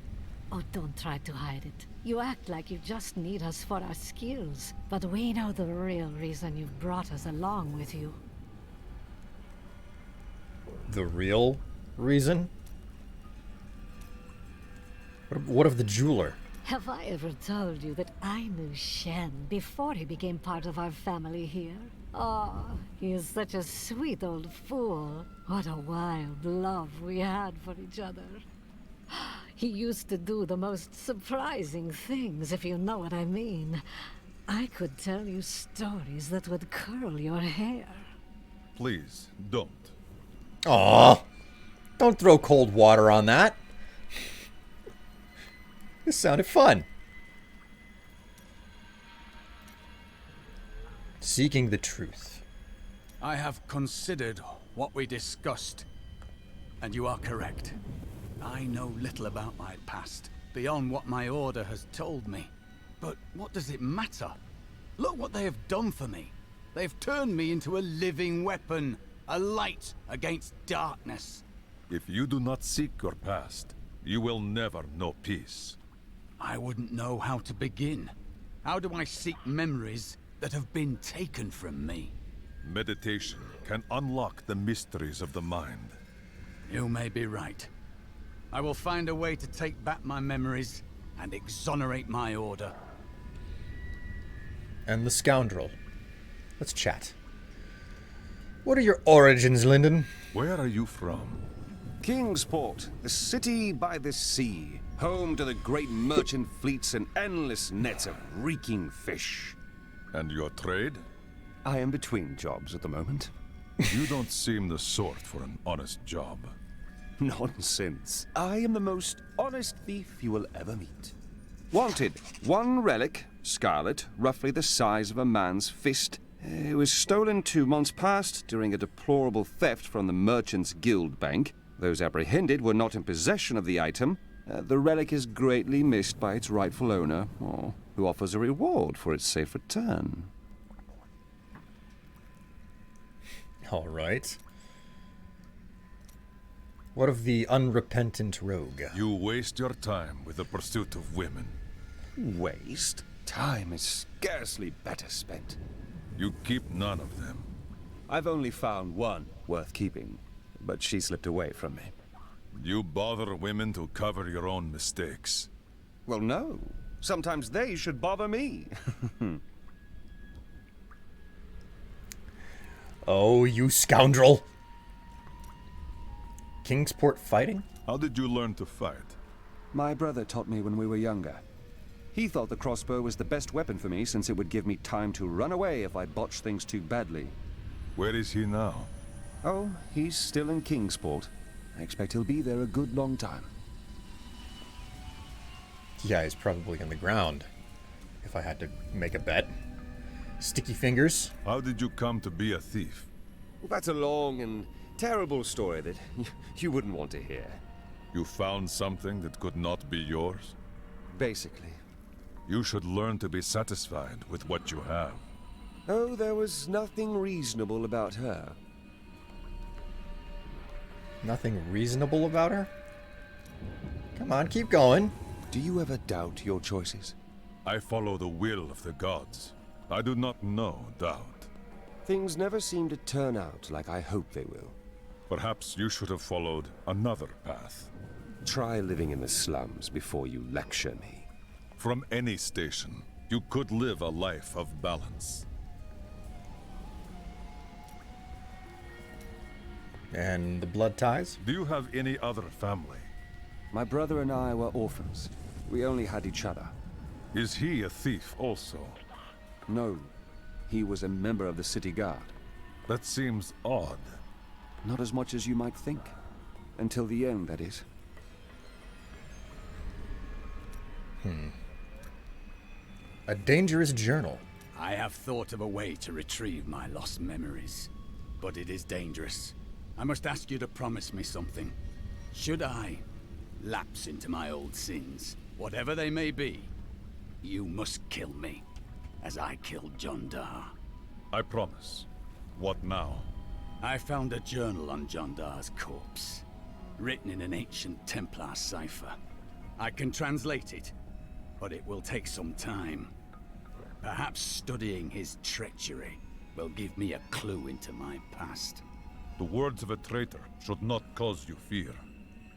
Oh, don't try to hide it. You act like you just need us for our skills. But we know the real reason you've brought us along with you. The real reason? What of the jeweler? Have I ever told you that I knew Shen before he became part of our family here? Oh, he is such a sweet old fool. What a wild love we had for each other. He used to do the most surprising things, if you know what I mean. I could tell you stories that would curl your hair. Please, don't. Aw, don't throw cold water on that. This sounded fun. Seeking the truth. I have considered what we discussed, and you are correct. I know little about my past, beyond what my order has told me. But what does it matter? Look what they have done for me. They've turned me into a living weapon, a light against darkness. If you do not seek your past, you will never know peace. I wouldn't know how to begin. How do I seek memories that have been taken from me? Meditation can unlock the mysteries of the mind. You may be right. I will find a way to take back my memories and exonerate my order. And the scoundrel. Let's chat. What are your origins, Lyndon? Where are you from? Kingsport, the city by the sea. Home to the great merchant fleets and endless nets of reeking fish. And your trade? I am between jobs at the moment. You don't seem the sort for an honest job. Nonsense. I am the most honest thief you will ever meet. Wanted. One relic, scarlet, roughly the size of a man's fist. It was stolen 2 months past during a deplorable theft from the Merchants Guild Bank. Those apprehended were not in possession of the item. The relic is greatly missed by its rightful owner, who offers a reward for its safe return. All right. What of the unrepentant rogue? You waste your time with the pursuit of women. Waste? Time is scarcely better spent. You keep none of them. I've only found one worth keeping, but she slipped away from me. You bother women to cover your own mistakes. Well, no. Sometimes they should bother me. Oh, you scoundrel! Kingsport fighting? How did you learn to fight? My brother taught me when we were younger. He thought the crossbow was the best weapon for me since it would give me time to run away if I botched things too badly. Where is he now? Oh, he's still in Kingsport. I expect he'll be there a good long time. Yeah, he's probably on the ground, if I had to make a bet. Sticky fingers. How did you come to be a thief? Well, that's a long and terrible story that you wouldn't want to hear. You found something that could not be yours? Basically. You should learn to be satisfied with what you have. Oh, there was nothing reasonable about her. Nothing reasonable about her? Come on, keep going. Do you ever doubt your choices? I follow the will of the gods. I do not know doubt. Things never seem to turn out like I hope they will. Perhaps you should have followed another path. Try living in the slums before you lecture me. From any station, you could live a life of balance. And the blood ties? Do you have any other family? My brother and I were orphans. We only had each other. Is he a thief also? No. He was a member of the city guard. That seems odd. Not as much as you might think. Until the end, that is. A dangerous journal. I have thought of a way to retrieve my lost memories, but it is dangerous. I must ask you to promise me something. Should I lapse into my old sins, whatever they may be, you must kill me, as I killed John Dar. I promise. What now? I found a journal on John Dar's corpse, written in an ancient Templar cipher. I can translate it, but it will take some time. Perhaps studying his treachery will give me a clue into my past. The words of a traitor should not cause you fear.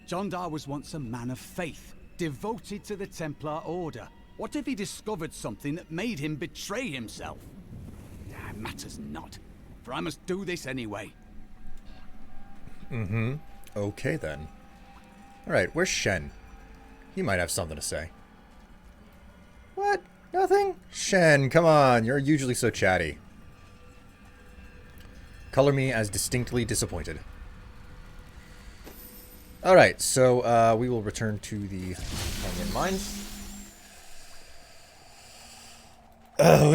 John Dar was once a man of faith, devoted to the Templar Order. What if he discovered something that made him betray himself? It matters not, for I must do this anyway. Okay then. Alright, where's Shen? He might have something to say. What? Nothing? Shen, come on, you're usually so chatty. Color me as distinctly disappointed. Alright, so we will return to the Canyon Mines. Oh,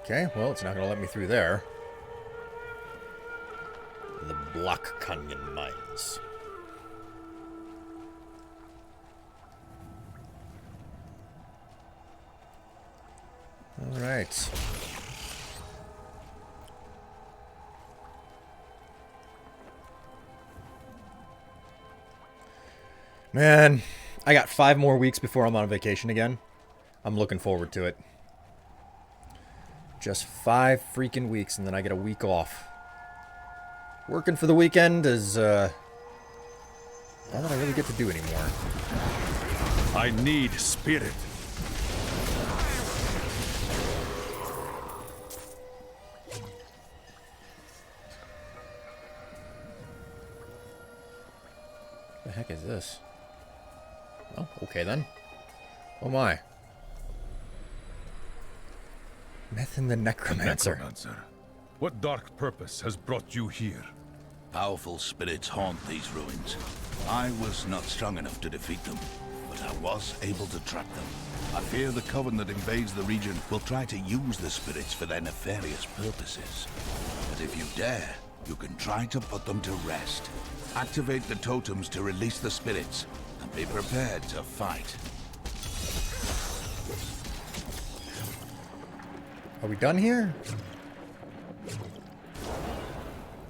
okay, well, it's not going to let me through there. The Black Canyon Mines. All right. Man, I got 5 more weeks before I'm on vacation again. I'm looking forward to it. Just 5 freaking weeks, and then I get a week off. Working for the weekend is, all that I really get to do anymore. I need spirit. The heck is this? Oh, okay then. Oh my. Methin the Necromancer. What dark purpose has brought you here? Powerful spirits haunt these ruins. I was not strong enough to defeat them, but I was able to track them. I fear the coven that invades the region will try to use the spirits for their nefarious purposes. But if you dare, you can try to put them to rest. Activate the totems to release the spirits, and be prepared to fight. Are we done here?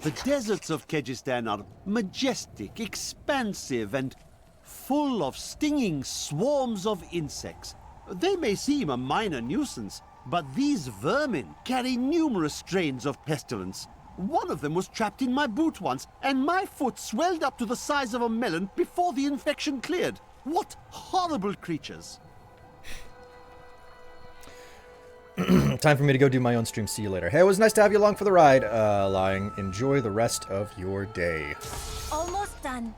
The deserts of Kyrgyzstan are majestic, expansive, and full of stinging swarms of insects. They may seem a minor nuisance, but these vermin carry numerous strains of pestilence. One of them was trapped in my boot once, and my foot swelled up to the size of a melon before the infection cleared. What horrible creatures! Time for me to go do my own stream. See you later. Hey, it was nice to have you along for the ride. Lying. Enjoy the rest of your day. Almost done.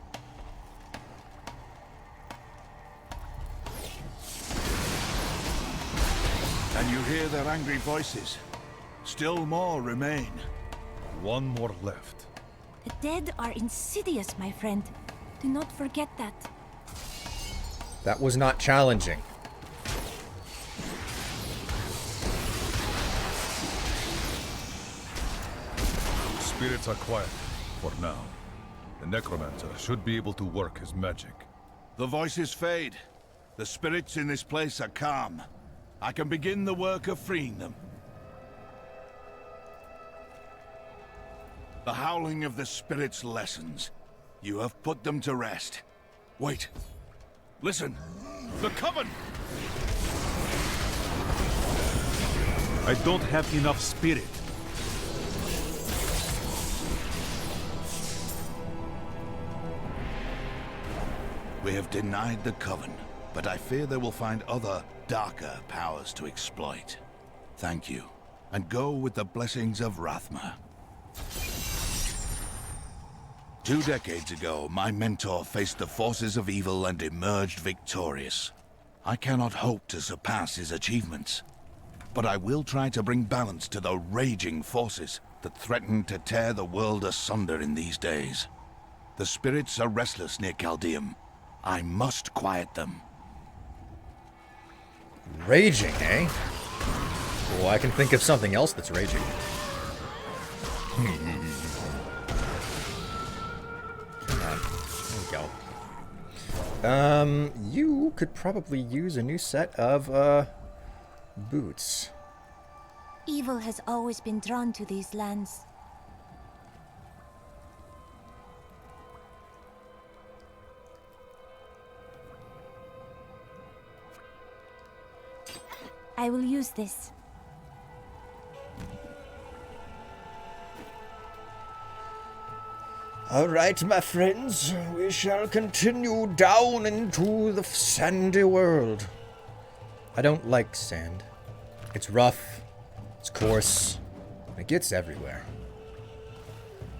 And you hear their angry voices. Still more remain. One more left. The dead are insidious, my friend. Do not forget that. That was not challenging. Spirits are quiet, for now. The necromancer should be able to work his magic. The voices fade. The spirits in this place are calm. I can begin the work of freeing them. The howling of the spirits lessens. You have put them to rest. Wait. Listen. The coven! I don't have enough spirit. We have denied the coven, but I fear they will find other, darker powers to exploit. Thank you, and go with the blessings of Rathma. 2 decades ago, my mentor faced the forces of evil and emerged victorious. I cannot hope to surpass his achievements, but I will try to bring balance to the raging forces that threaten to tear the world asunder in these days. The spirits are restless near Caldeum. I must quiet them. Raging, eh? Well, I can think of something else that's raging. Come on. There we go. You could probably use a new set of, boots. Evil has always been drawn to these lands. I will use this. All right, my friends, we shall continue down into the sandy world. I don't like sand. It's rough, it's coarse, and it gets everywhere.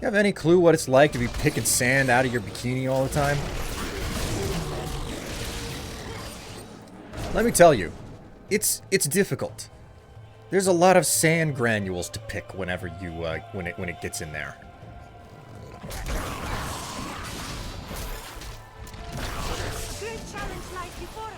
You have any clue what it's like to be picking sand out of your bikini all the time? Let me tell you, it's difficult. There's a lot of sand granules to pick whenever you when it gets in there. Great challenge lies before us.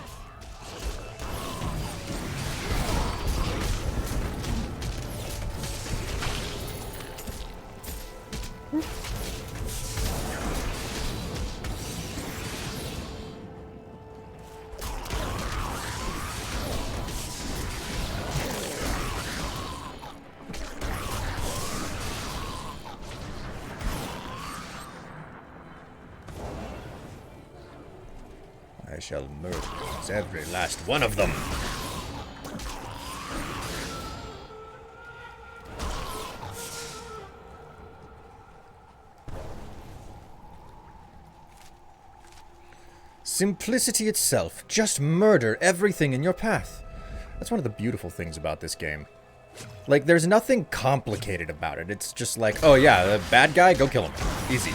I shall murder every last one of them. Simplicity itself. Just murder everything in your path. That's one of the beautiful things about this game. Like, there's nothing complicated about it. It's just like, oh yeah, the bad guy, go kill him. Easy.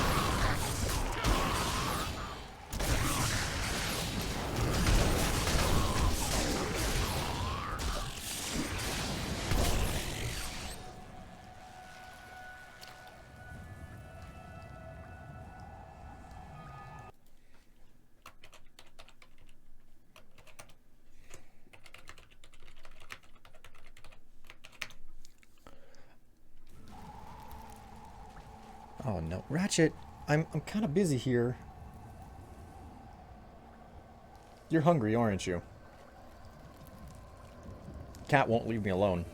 Oh no, Ratchet, I'm kind of busy here. You're hungry, aren't you? Cat won't leave me alone.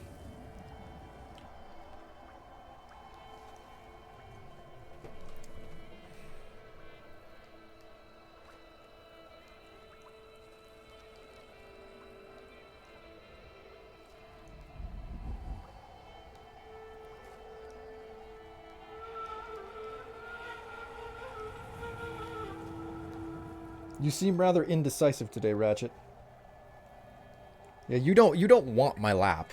You seem rather indecisive today, Ratchet. Yeah, you don't want my lap.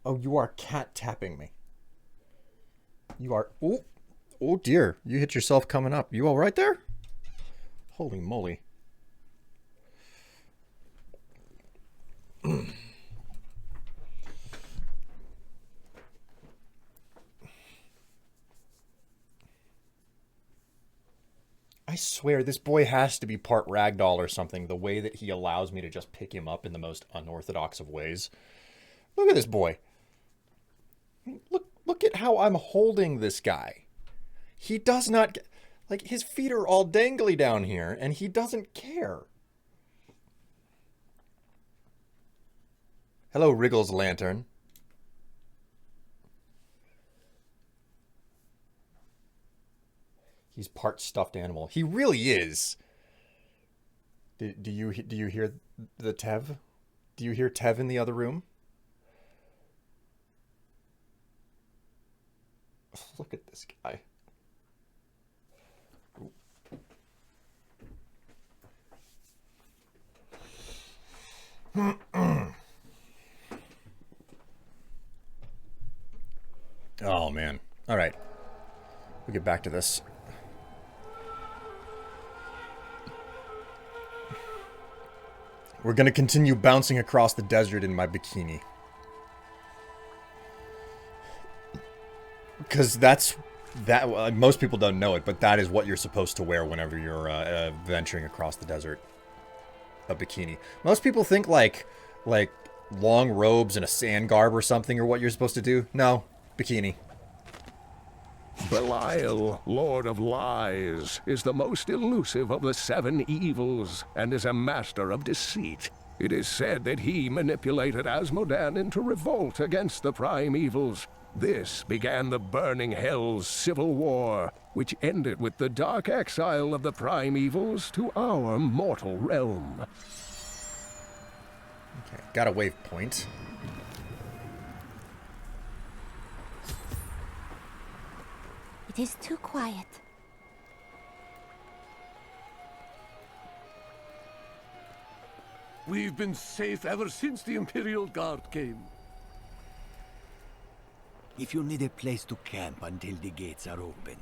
Oh, you are cat tapping me. You are... Oh, oh dear. You hit yourself coming up. You all right there? Holy moly. I swear, this boy has to be part ragdoll or something, the way that he allows me to just pick him up in the most unorthodox of ways. Look at this boy. Look at how I'm holding this guy. He does not get, like, his feet are all dangly down here, and he doesn't care. Hello, Wriggles Lantern. He's part stuffed animal. He really is. Do you hear the Tev? Do you hear Tev in the other room? Look at this guy. Oh, man. All right. We'll get back to this. We're going to continue bouncing across the desert in my bikini. Because most people don't know it, but that is what you're supposed to wear whenever you're venturing across the desert. A bikini. Most people think like long robes and a sand garb or something are what you're supposed to do. No, bikini. Belial, Lord of Lies, is the most elusive of the 7 evils and is a master of deceit. It is said that he manipulated Asmodan into revolt against the prime evils. This began the Burning Hell's civil war, which ended with the dark exile of the prime evils to our mortal realm. Okay, got a waypoint. It is too quiet. We've been safe ever since the Imperial Guard came. If you need a place to camp until the gates are open,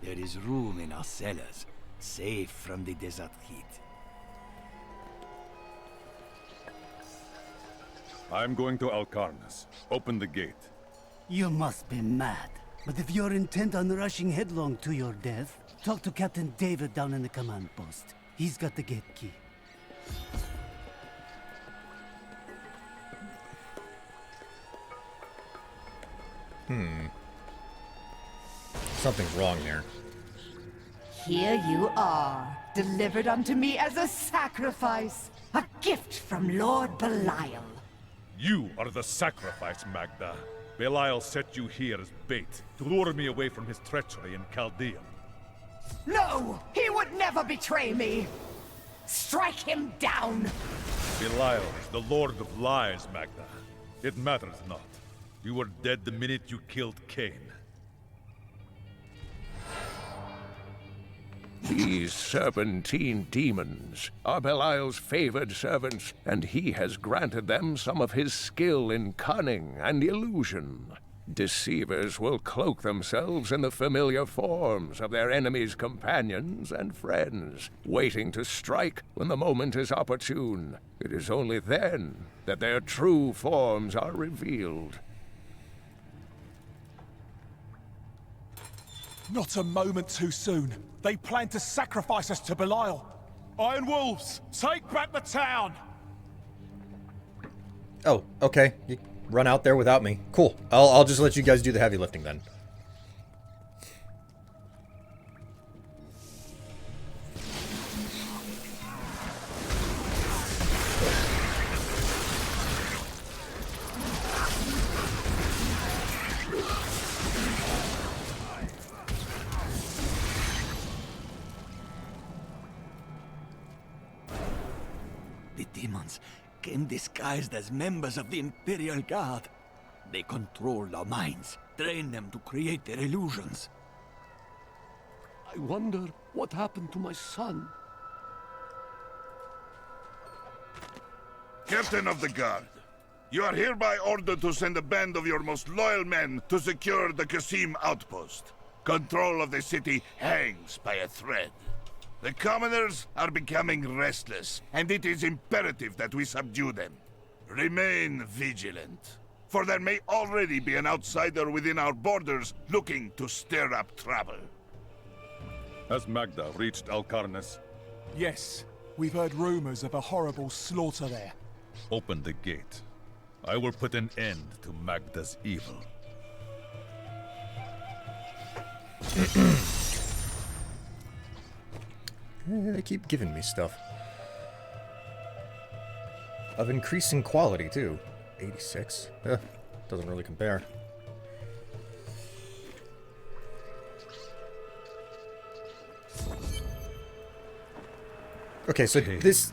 there is room in our cellars, safe from the desert heat. I'm going to Alcarnas. Open the gate. You must be mad. But if you're intent on rushing headlong to your death, talk to Captain David down in the command post. He's got the gate key. Something's wrong there. Here you are, delivered unto me as a sacrifice, a gift from Lord Belial. You are the sacrifice, Magda. Belial set you here as bait to lure me away from his treachery in Chaldea. No, he would never betray me. Strike him down. Belial is the Lord of Lies, Magda. It matters not. You were dead the minute you killed Cain. These serpentine demons are Belial's favored servants, and he has granted them some of his skill in cunning and illusion. Deceivers will cloak themselves in the familiar forms of their enemies' companions and friends, waiting to strike when the moment is opportune. It is only then that their true forms are revealed. Not a moment too soon. They plan to sacrifice us to Belial. Iron Wolves, take back the town! Oh, okay. You run out there without me. Cool. I'll just let you guys do the heavy lifting then. The demons came disguised as members of the Imperial Guard. They controlled our minds, trained them to create their illusions. I wonder what happened to my son. Captain of the Guard, you are hereby ordered to send a band of your most loyal men to secure the Qasim outpost. Control of the city hangs by a thread. The commoners are becoming restless, and it is imperative that we subdue them. Remain vigilant, for there may already be an outsider within our borders looking to stir up trouble. Has Magda reached Alcarnes? Yes, we've heard rumors of a horrible slaughter there. Open the gate. I will put an end to Magda's evil. They keep giving me stuff. Of increasing quality, too. 86. Doesn't really compare. Okay, so this...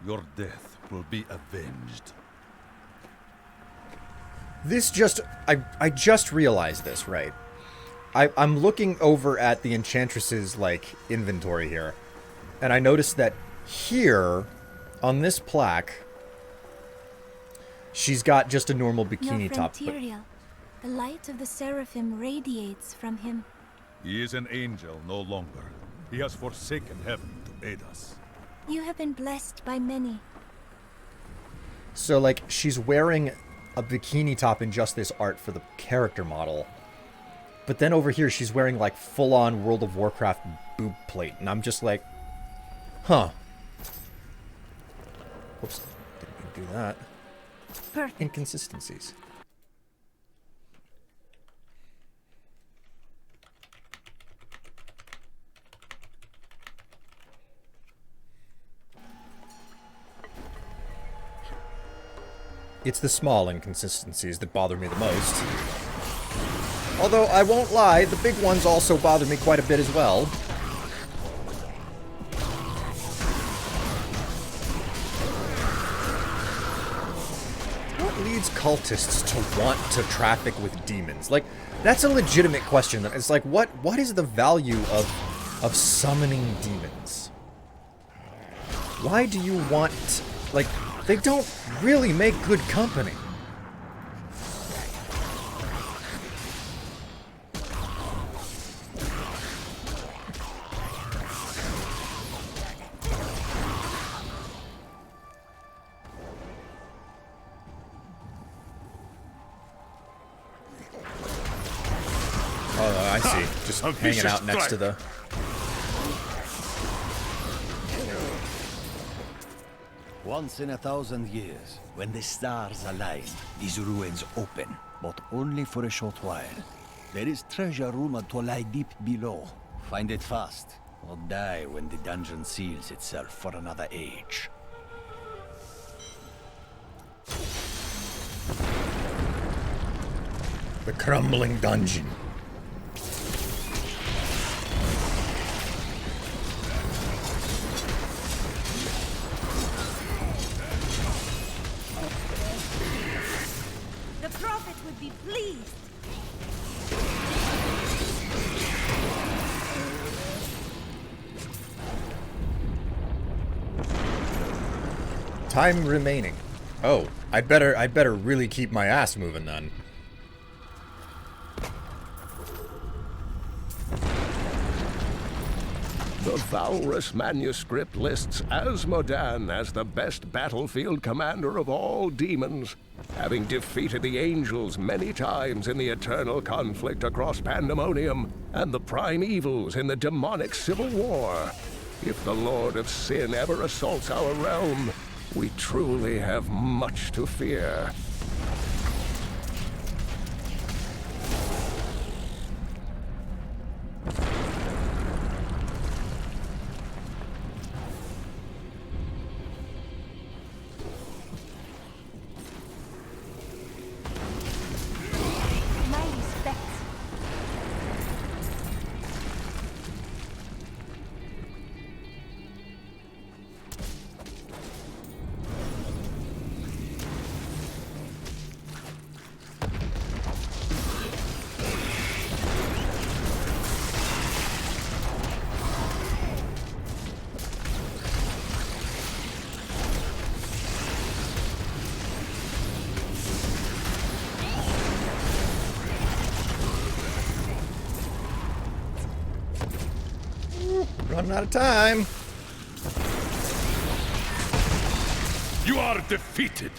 Your death will be avenged. This just... I just realized this, right? I'm looking over at the Enchantress's, like, inventory here. And I noticed that here, on this plaque, she's got just a normal bikini top. But the light of the Seraphim radiates from him. He is an angel no longer. He has forsaken heaven to aid us. You have been blessed by many. So, like, she's wearing a bikini top in just this art for the character model. But then over here, she's wearing, like, full-on World of Warcraft boob plate. And I'm just like, huh. Whoops. Didn't mean to do that. Perfect. Inconsistencies. It's the small inconsistencies that bother me the most. Although, I won't lie, the big ones also bother me quite a bit as well. What leads cultists to want to traffic with demons? Like, that's a legitimate question. It's like, what is the value of summoning demons? Why do you want... Like, they don't really make good company. Oh, I see. Just hanging out next to the... Once in 1,000 years, when the stars align, these ruins open, but only for a short while. There is treasure rumored to lie deep below. Find it fast, or die when the dungeon seals itself for another age. The crumbling dungeon. The prophet would be pleased. Time remaining. Oh, I'd better really keep my ass moving then. The Valrus manuscript lists Asmodan as the best battlefield commander of all demons, having defeated the angels many times in the eternal conflict across Pandemonium and the prime evils in the demonic civil war. If the Lord of Sin ever assaults our realm, we truly have much to fear. My respects. Running out of time. You are defeated.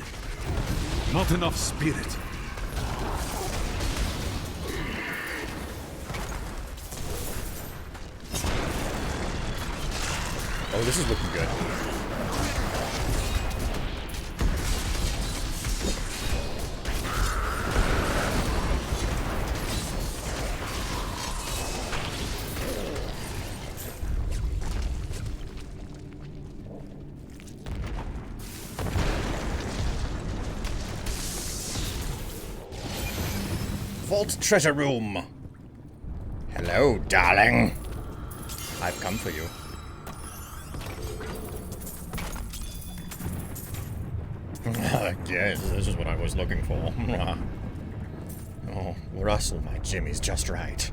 Not enough spirit. Oh, this is looking good. Vault treasure room. Hello, darling. I've come for you. Yes, this is what I was looking for. Oh, Russell, my Jimmy's just right.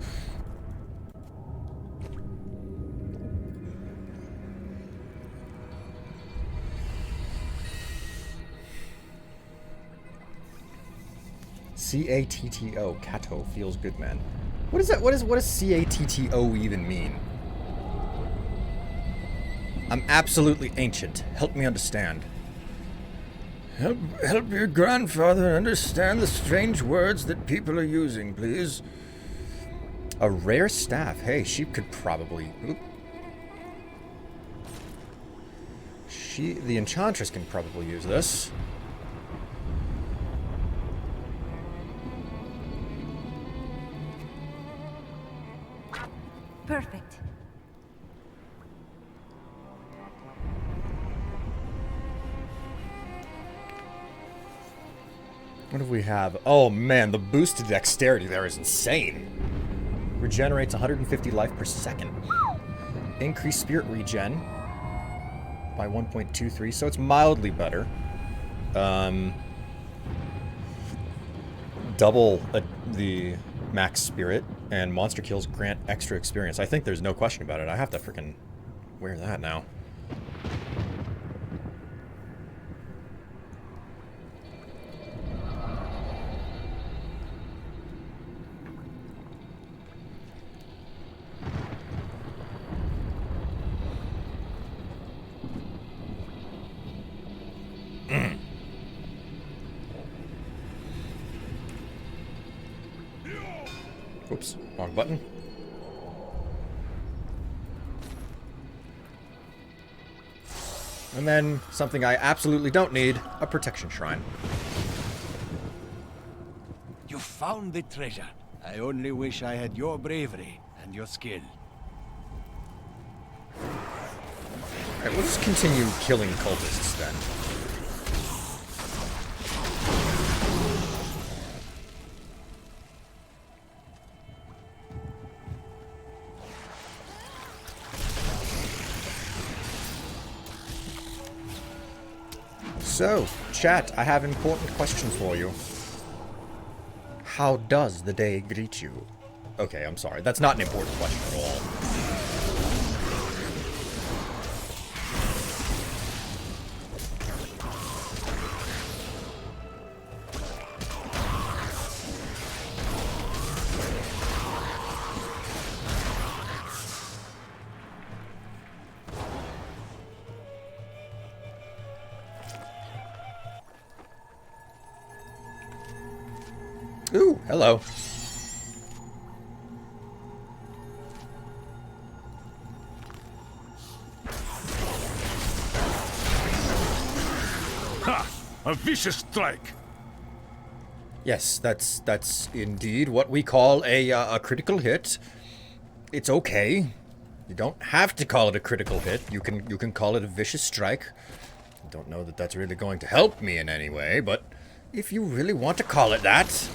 C-A-T-T-O. Cato feels good, man. What is that? What does C-A-T-T-O even mean? I'm absolutely ancient. Help me understand. Help your grandfather understand the strange words that people are using, please. A rare staff. Hey, she could probably... Oop. The Enchantress can probably use this. Perfect. What do we have? Oh man, the boost to dexterity there is insane. Regenerates 150 life per second. Increase spirit regen by 1.23, so it's mildly better. Double the max spirit, and monster kills grant extra experience. I think there's no question about it. I have to freaking wear that now. Oops, wrong button. And then, something I absolutely don't need, a protection shrine. You found the treasure. I only wish I had your bravery and your skill. Alright, we'll just continue killing cultists then. So, chat, I have an important question for you. How does the day greet you? Okay, I'm sorry. That's not an important question at all. Ooh, hello. Ha! A vicious strike! Yes, that's indeed what we call a critical hit. It's okay. You don't have to call it a critical hit. You can call it a vicious strike. I don't know that that's really going to help me in any way, but if you really want to call it that.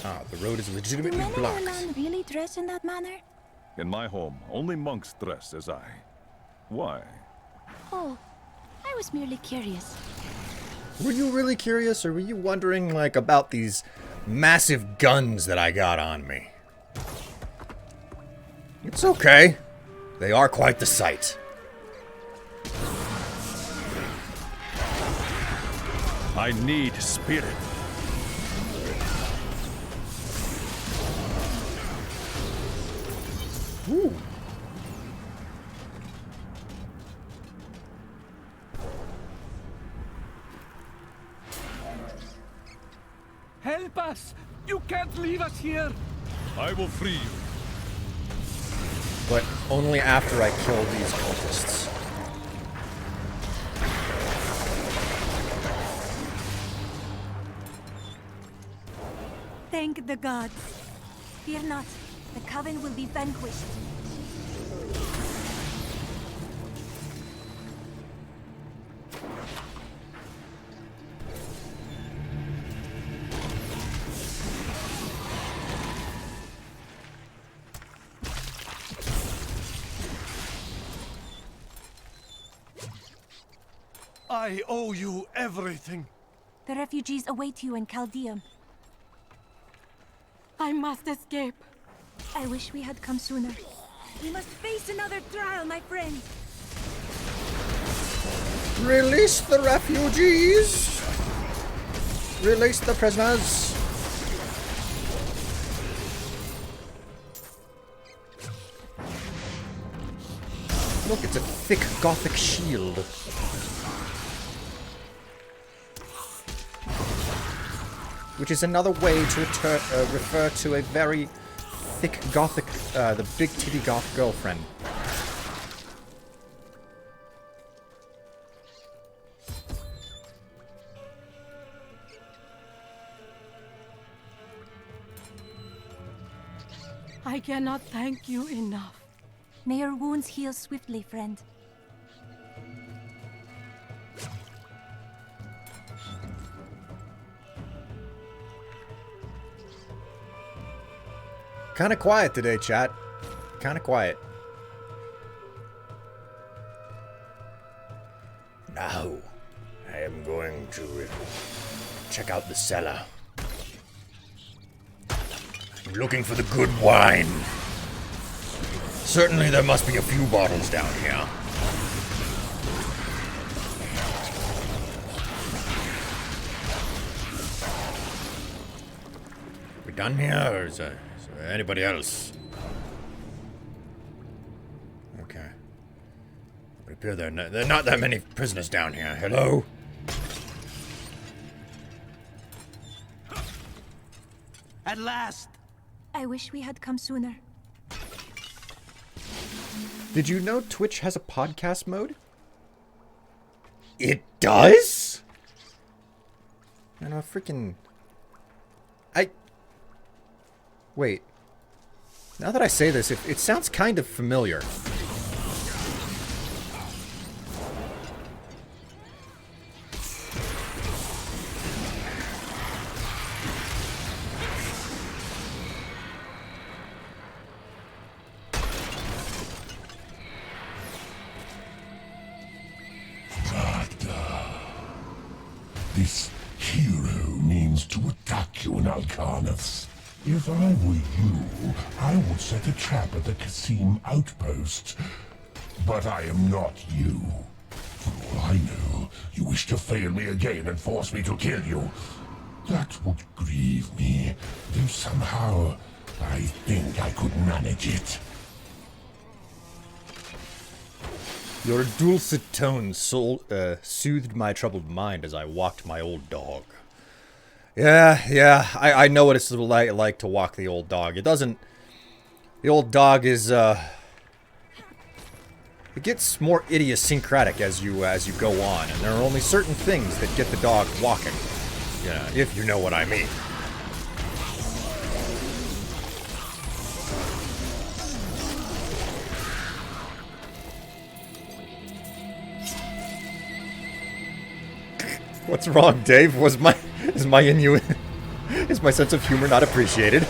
Ah, the road is legitimately Do men in blocked. your land really dress in that manner? In my home, only monks dress as I. Why? Oh, I was merely curious. Were you really curious, or were you wondering, like, about these massive guns that I got on me? It's okay. They are quite the sight. I need spirit. Ooh. Help us! You can't leave us here! I will free you. But only after I kill these cultists. Thank the gods. Fear not. The Coven will be vanquished. I owe you everything. The refugees await you in Chaldeum. I must escape. I wish we had come sooner. We must face another trial, my friend. Release the refugees! Release the prisoners! Look, it's a thick Gothic shield. Which is another way to refer to a very thick Gothic, the big titty goth girlfriend. I cannot thank you enough. May your wounds heal swiftly, friend. Kinda quiet today, chat. Kinda quiet. Now, I am going to check out the cellar. I'm looking for the good wine. Certainly there must be a few bottles down here. We done here, or is there anybody else? Okay. It appears there are not that many prisoners down here. Hello? At last! I wish we had come sooner. Did you know Twitch has a podcast mode? It does? Man, I'm freaking... Wait. Now that I say this, it sounds kind of familiar. This hero means to attack you in Alcarnaths. If I were you, I would set a trap at the Kasim outpost. But I am not you. For all I know, you wish to fail me again and force me to kill you. That would grieve me. Though somehow, I think I could manage it. Your dulcet tones soothed my troubled mind as I walked my old dog. Yeah, I know what it's like to walk the old dog. It doesn't... The old dog is, it gets more idiosyncratic as you go on, and there are only certain things that get the dog walking. Yeah, if you know what I mean. What's wrong, Dave? Is my sense of humor not appreciated?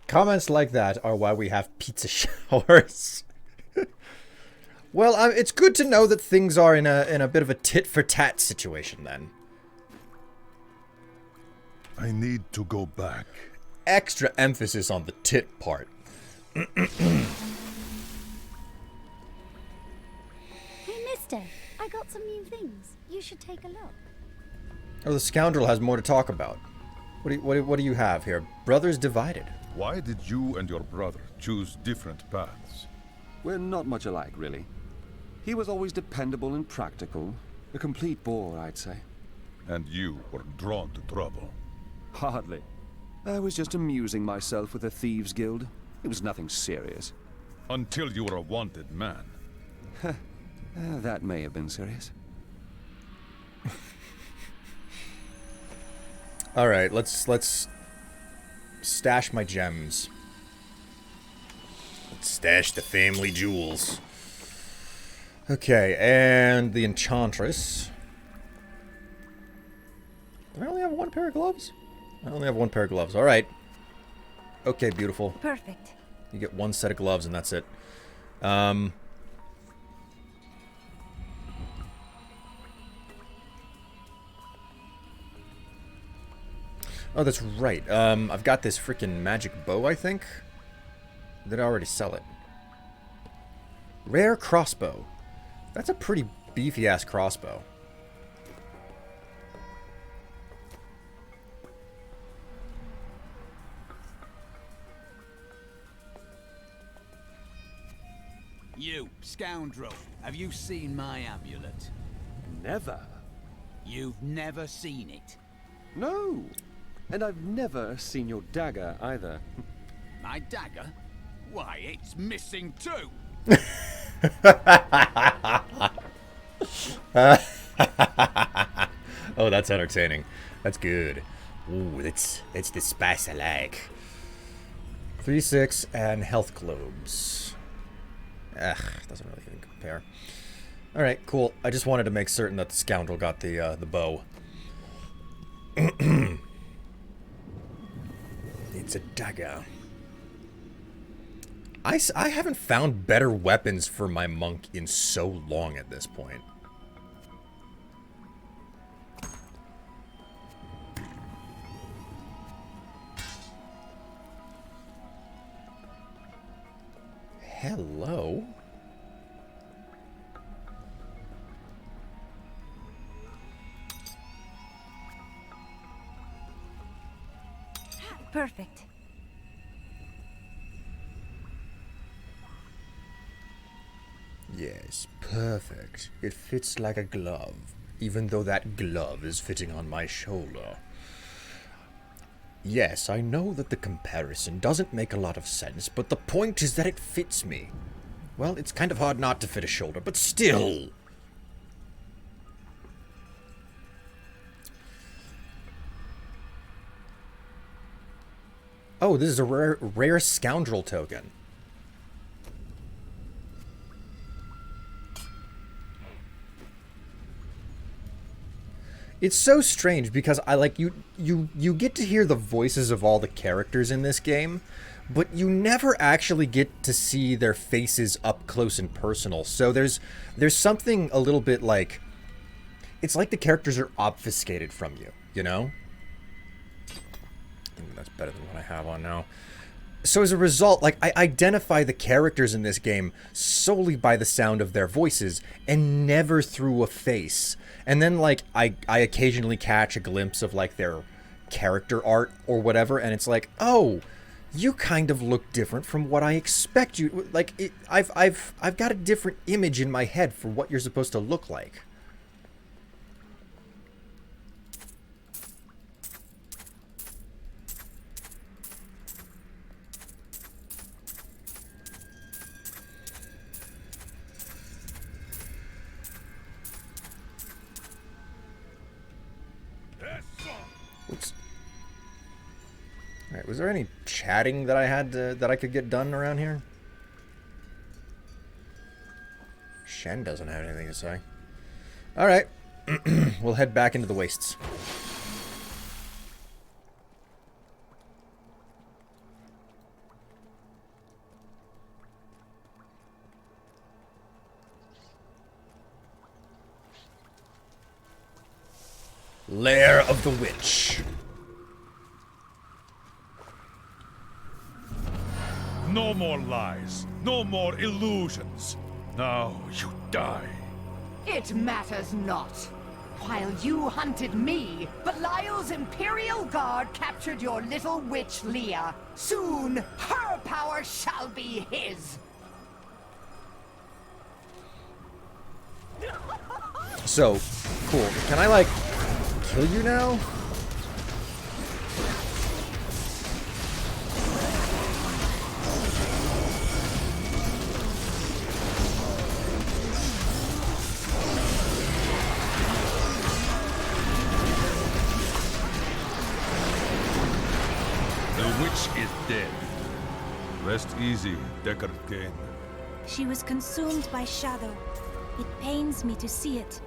Comments like that are why we have pizza showers. Well, it's good to know that things are in a bit of a tit-for-tat situation, then. I need to go back. Extra emphasis on the tit part. Hey, mister, I got some new things. You should take a look. Oh, the scoundrel has more to talk about. What do you have here? Brothers divided. Why did you and your brother choose different paths? We're not much alike, really. He was always dependable and practical. A complete bore, I'd say. And you were drawn to trouble? Hardly. I was just amusing myself with the Thieves' Guild. It was nothing serious. Until you were a wanted man. That may have been serious. All right, let's stash my gems. Let's stash the family jewels. Okay, and the Enchantress. Do I only have one pair of gloves? I only have one pair of gloves. All right. Okay, beautiful. Perfect. You get one set of gloves and that's it. Oh, that's right. I've got this freaking magic bow, I think. Did I already sell it? Rare crossbow. That's a pretty beefy-ass crossbow. You, scoundrel, have you seen my amulet? Never. You've never seen it? No. And I've never seen your dagger, either. My dagger? Why, it's missing too! Oh, that's entertaining. That's good. Ooh, it's the spice I like. 3-6 and health globes. Ugh, doesn't really even compare. Alright, cool. I just wanted to make certain that the scoundrel got the bow. It's a dagger. I haven't found better weapons for my monk in so long at this point. Hello? Perfect. Yes, perfect. It fits like a glove, even though that glove is fitting on my shoulder. Yes, I know that the comparison doesn't make a lot of sense, but the point is that it fits me. Well, it's kind of hard not to fit a shoulder, but still. Oh, this is a rare scoundrel token. It's so strange because I like you get to hear the voices of all the characters in this game, but you never actually get to see their faces up close and personal. So there's something a little bit like, it's like the characters are obfuscated from you, you know? I think that's better than what I have on now. So as a result, like, I identify the characters in this game solely by the sound of their voices and never through a face. And then, like, I occasionally catch a glimpse of, like, their character art or whatever, and it's like, oh, you kind of look different from what I expect you. Like, I've got a different image in my head for what you're supposed to look like. Oops. Alright, was there any chatting that I had that I could get done around here? Shen doesn't have anything to say. Alright. We'll head back into the wastes. Lair of the Witch. No more lies. No more illusions. Now you die. It matters not. While you hunted me, Belial's Imperial Guard captured your little witch Leah. Soon, her power shall be his. So, cool. Can I, like, kill you now? The witch is dead. Rest easy, Deckard Cain. She was consumed by shadow. It pains me to see it.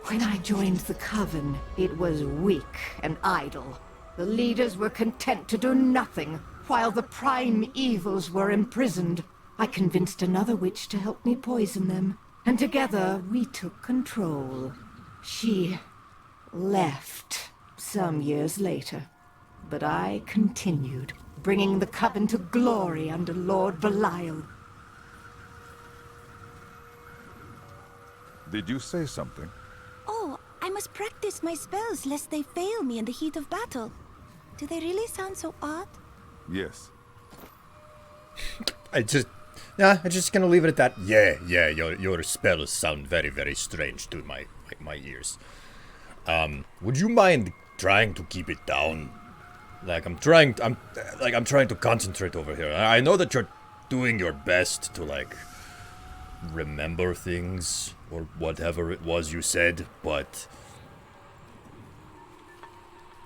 When I joined the Coven, it was weak and idle. The leaders were content to do nothing, while the prime evils were imprisoned. I convinced another witch to help me poison them, and together we took control. She left some years later, but I continued, bringing the Coven to glory under Lord Belial. Did you say something? Oh, I must practice my spells lest they fail me in the heat of battle. Do they really sound so odd? Yes. I'm just gonna leave it at that. Yeah, your spells sound very, very strange to my ears. Would you mind trying to keep it down? Like, I'm trying to concentrate over here. I know that you're doing your best to, like, remember things, or whatever it was you said, but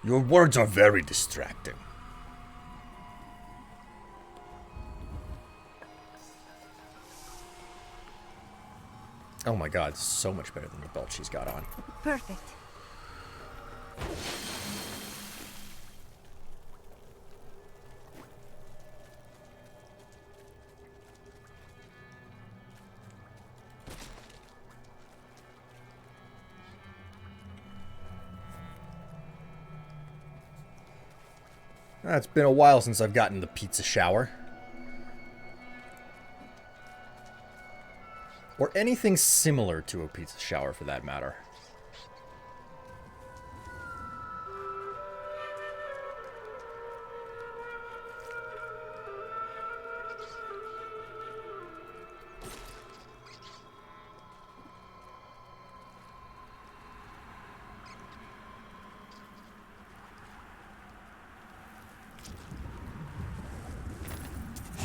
your words are very distracting. Oh my god, so much better than the belt she's got on. Perfect. It's been a while since I've gotten the pizza shower. Or anything similar to a pizza shower, for that matter.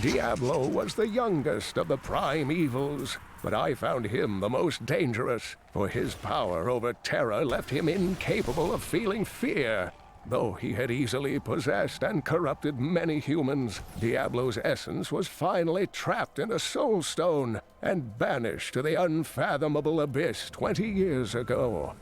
Diablo was the youngest of the prime evils, but I found him the most dangerous, for his power over terror left him incapable of feeling fear. Though he had easily possessed and corrupted many humans, Diablo's essence was finally trapped in a soul stone and banished to the unfathomable abyss 20 years ago.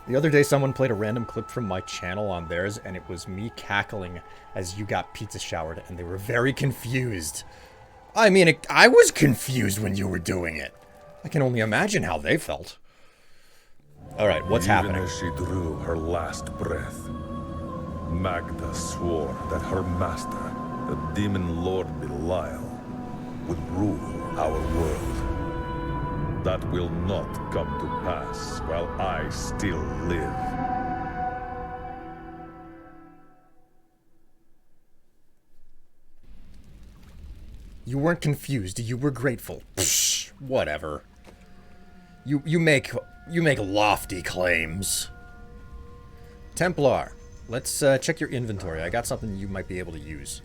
The other day, someone played a random clip from my channel on theirs, and it was me cackling as you got pizza showered, and they were very confused. I mean, I was confused when you were doing it. I can only imagine how they felt. Alright, what's happening? Even as she drew her last breath, Magda swore that her master, the demon lord Belial, would rule our world. That will not come to pass while I still live. You weren't confused, you were grateful. Psh, whatever. You make lofty claims. Templar, let's check your inventory. I got something you might be able to use.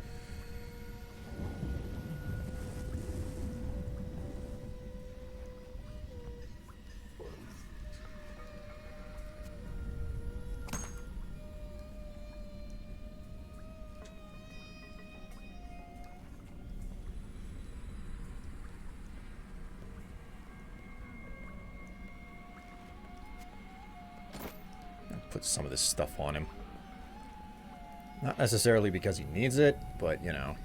Put some of this stuff on him. Not necessarily because he needs it, but, you know.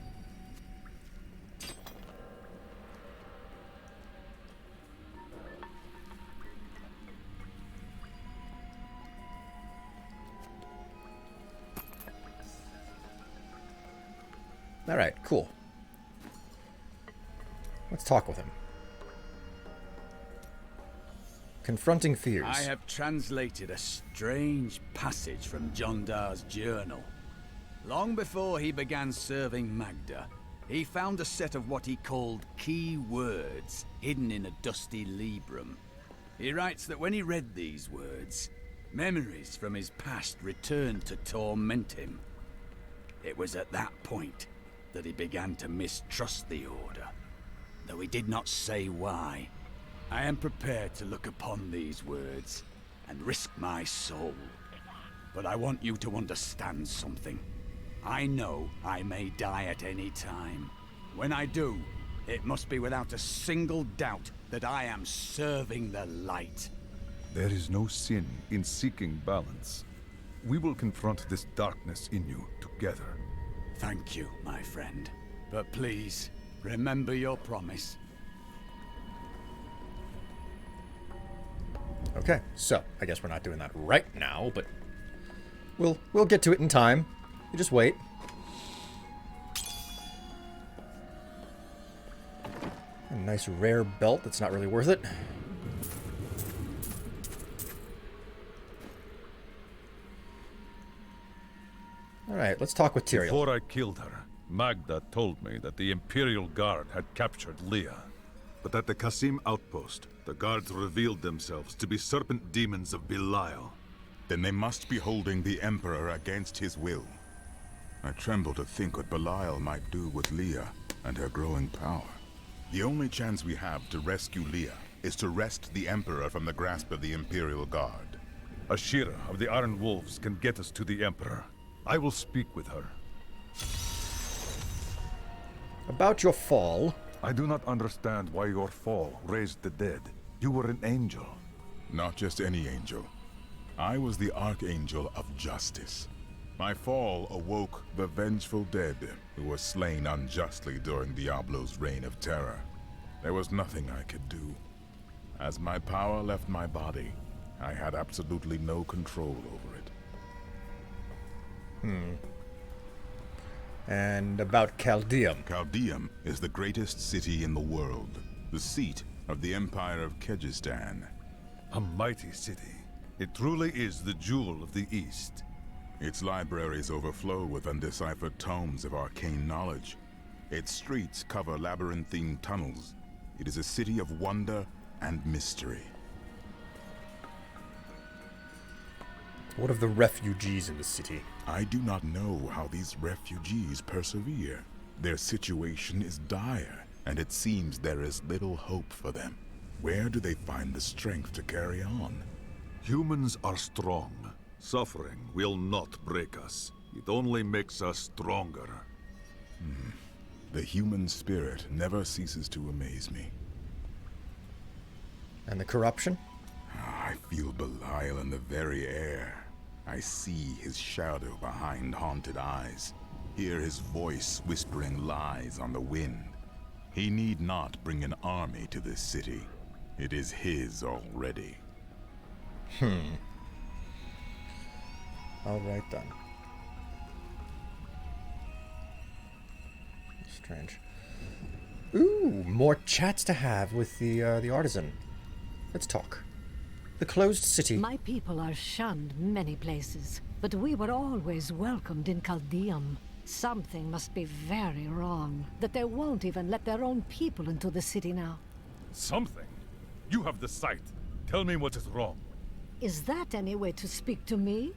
Alright, cool. Let's talk with him. Confronting fears. I have translated a strange passage from Jondar's journal. Long before he began serving Magda, he found a set of what he called key words hidden in a dusty librum. He writes that when he read these words, memories from his past returned to torment him. It was at that point that he began to mistrust the Order, though he did not say why. I am prepared to look upon these words and risk my soul. But I want you to understand something. I know I may die at any time. When I do, it must be without a single doubt that I am serving the light. There is no sin in seeking balance. We will confront this darkness in you together. Thank you, my friend. But please, remember your promise. Okay, so I guess we're not doing that right now, but we'll get to it in time. You just wait. A nice rare belt that's not really worth it. Alright, let's talk with Tyrael. Before I killed her, Magda told me that the Imperial Guard had captured Leah. But at the Qasim outpost, the guards revealed themselves to be serpent demons of Belial. Then they must be holding the Emperor against his will. I tremble to think what Belial might do with Leah and her growing power. The only chance we have to rescue Leah is to wrest the Emperor from the grasp of the Imperial Guard. Ashira of the Iron Wolves can get us to the Emperor. I will speak with her. About your fall. I do not understand why your fall raised the dead. You were an angel. Not just any angel. I was the Archangel of Justice. My fall awoke the vengeful dead who were slain unjustly during Diablo's reign of terror. There was nothing I could do. As my power left my body, I had absolutely no control over it. And about Caldeum. Caldeum is the greatest city in the world, the seat of the Empire of Kyrgyzstan. A mighty city. It truly is the jewel of the East. Its libraries overflow with undeciphered tomes of arcane knowledge. Its streets cover labyrinthine tunnels. It is a city of wonder and mystery. What of the refugees in the city? I do not know how these refugees persevere. Their situation is dire, and it seems there is little hope for them. Where do they find the strength to carry on? Humans are strong. Suffering will not break us. It only makes us stronger. The human spirit never ceases to amaze me. And the corruption? I feel Belial in the very air. I see his shadow behind haunted eyes. Hear his voice whispering lies on the wind. He need not bring an army to this city. It is his already. Alright then. Strange. Ooh, more chats to have with the artisan. Let's talk. The closed city. My people are shunned many places, but we were always welcomed in Caldeum. Something must be very wrong, that they won't even let their own people into the city now. Something? You have the sight. Tell me what is wrong. Is that any way to speak to me?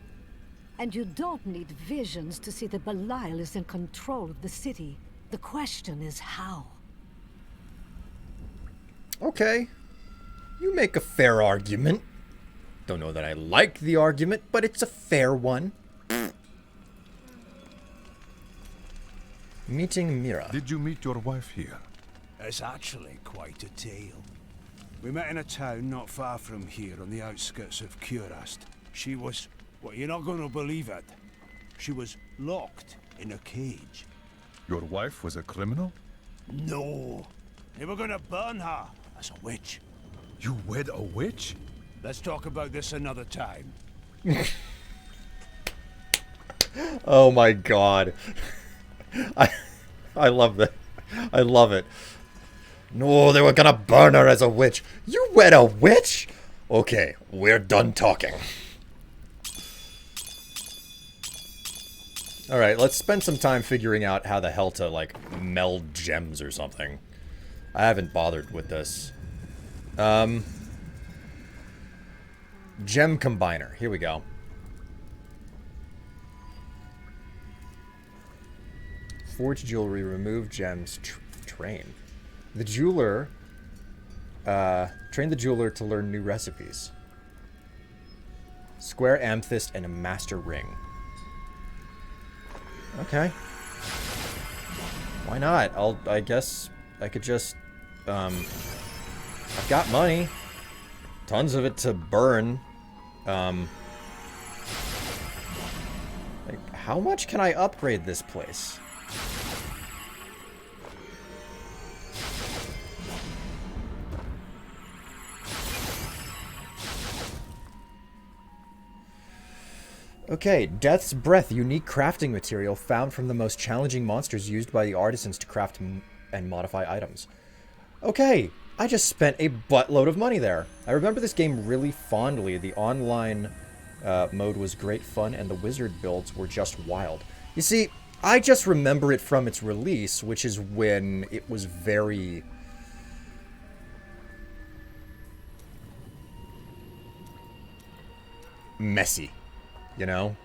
And you don't need visions to see that Belial is in control of the city. The question is how. Okay. You make a fair argument. Don't know that I like the argument, but it's a fair one. Meeting Mira. Did you meet your wife here? It's actually quite a tale. We met in a town not far from here on the outskirts of Curast. She was... well, you're not going to believe it. She was locked in a cage. Your wife was a criminal? No. They were going to burn her as a witch. You wed a witch? Let's talk about this another time. Oh my god. I love that. I love it. No, they were gonna burn her as a witch. You wed a witch? Okay, we're done talking. Alright, let's spend some time figuring out how the hell to, like, meld gems or something. I haven't bothered with this. Gem combiner. Here we go. Forge jewelry, remove gems, train. The jeweler, train the jeweler to learn new recipes. Square amethyst and a master ring. Okay. Why not? I guess I could just, I've got money. Tons of it to burn. Like, how much can I upgrade this place? Okay, Death's Breath, unique crafting material found from the most challenging monsters used by the artisans to craft and modify items. Okay, I just spent a buttload of money there. I remember this game really fondly. The online mode was great fun, and the wizard builds were just wild. You see, I just remember it from its release, which is when it was very... messy. You know?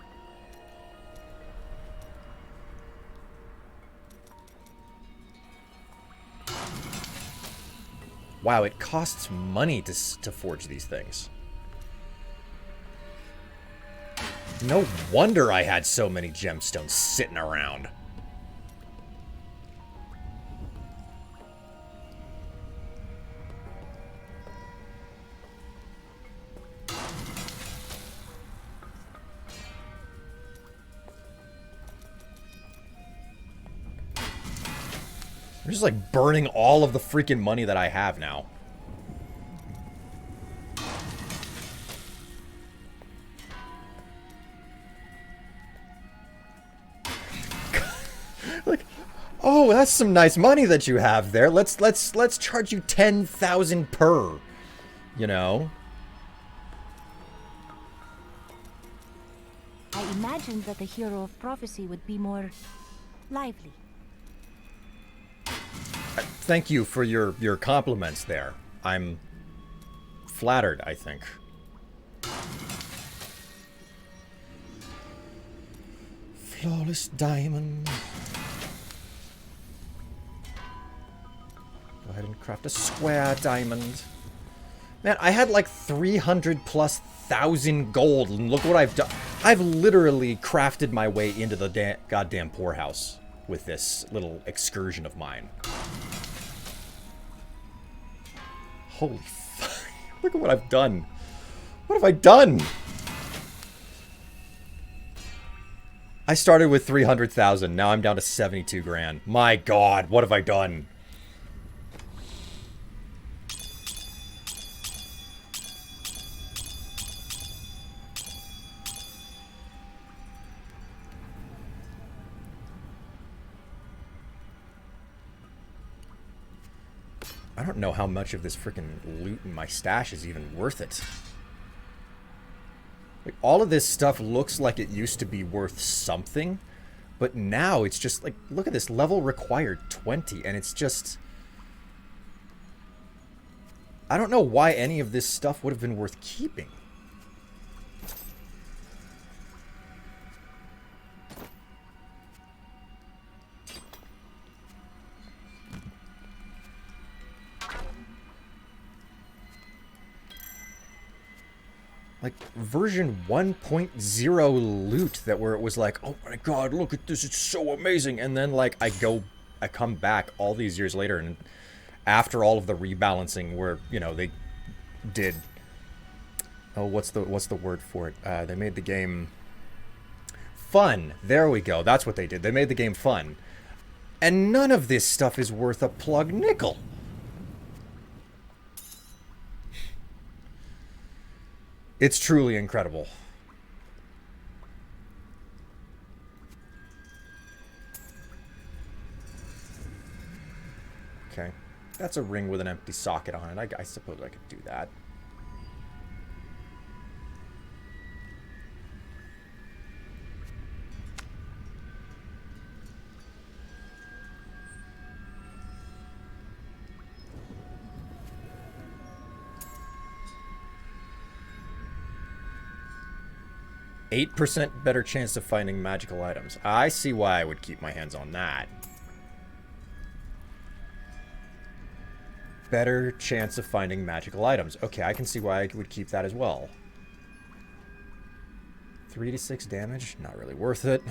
Wow, it costs money to forge these things. No wonder I had so many gemstones sitting around. I'm just like burning all of the freaking money that I have now. Like, oh, that's some nice money that you have there. Let's charge you 10,000 per. You know? I imagined that the hero of prophecy would be more lively. Thank you for your compliments there. I'm flattered, I think. Flawless diamond. Go ahead and craft a square diamond. Man, I had like 300,000+ gold, and look what I've done. I've literally crafted my way into the goddamn poorhouse with this little excursion of mine. Holy fuck. Look at what I've done. What have I done? I started with 300,000. Now I'm down to 72 grand. My god, what have I done? I don't know how much of this freaking loot in my stash is even worth it. Like, all of this stuff looks like it used to be worth something, but now it's just like, look at this, level required 20, and it's just... I don't know why any of this stuff would have been worth keeping. Like, version 1.0 loot that where it was like, oh my god, look at this, it's so amazing. And then, like, I come back all these years later, and after all of the rebalancing where, you know, they did... Oh, what's the word for it? They made the game fun. There we go. That's what they did. They made the game fun. And none of this stuff is worth a plug nickel. It's truly incredible. Okay. That's a ring with an empty socket on it. I suppose I could do that. %, better chance of finding magical items. I see why I would keep my hands on that. Better chance of finding magical items. Okay, I can see why I would keep that as well. 3 to 6 damage, not really worth it.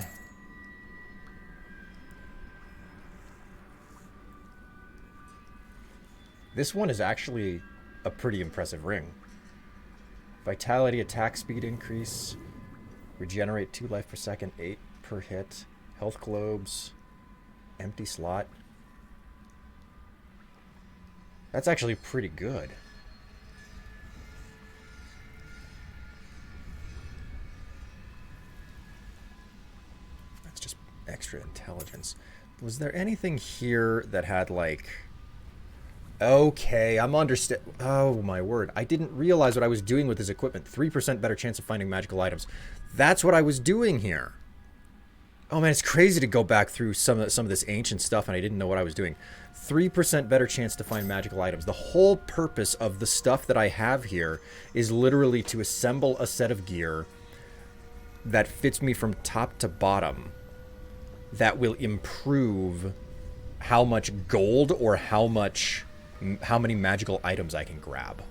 This one is actually a pretty impressive ring. Vitality, attack speed increase. Regenerate 2 life per second, 8 per hit. Health globes. Empty slot. That's actually pretty good. That's just extra intelligence. Was there anything here that had, like... Okay, I'm understand. Oh my word. I didn't realize what I was doing with this equipment. 3% better chance of finding magical items. That's what I was doing here. Oh man, it's crazy to go back through some of this ancient stuff and I didn't know what I was doing. 3% better chance to find magical items. The whole purpose of the stuff that I have here is literally to assemble a set of gear that fits me from top to bottom that will improve how much gold or how many magical items I can grab.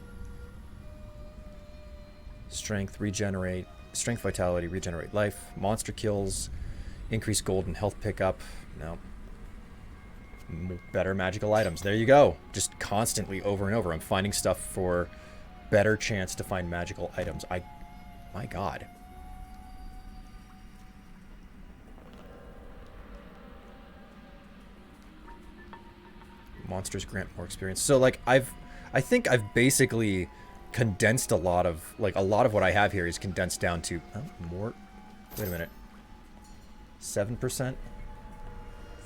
Strength, regenerate. Strength, vitality, regenerate life. Monster kills. Increase gold and health pickup. No. Better magical items. There you go. Just constantly over and over. I'm finding stuff for better chance to find magical items. My god. Monsters grant more experience. So like I think I've basically condensed a lot of what I have here is condensed down to more. Wait a minute. 7%,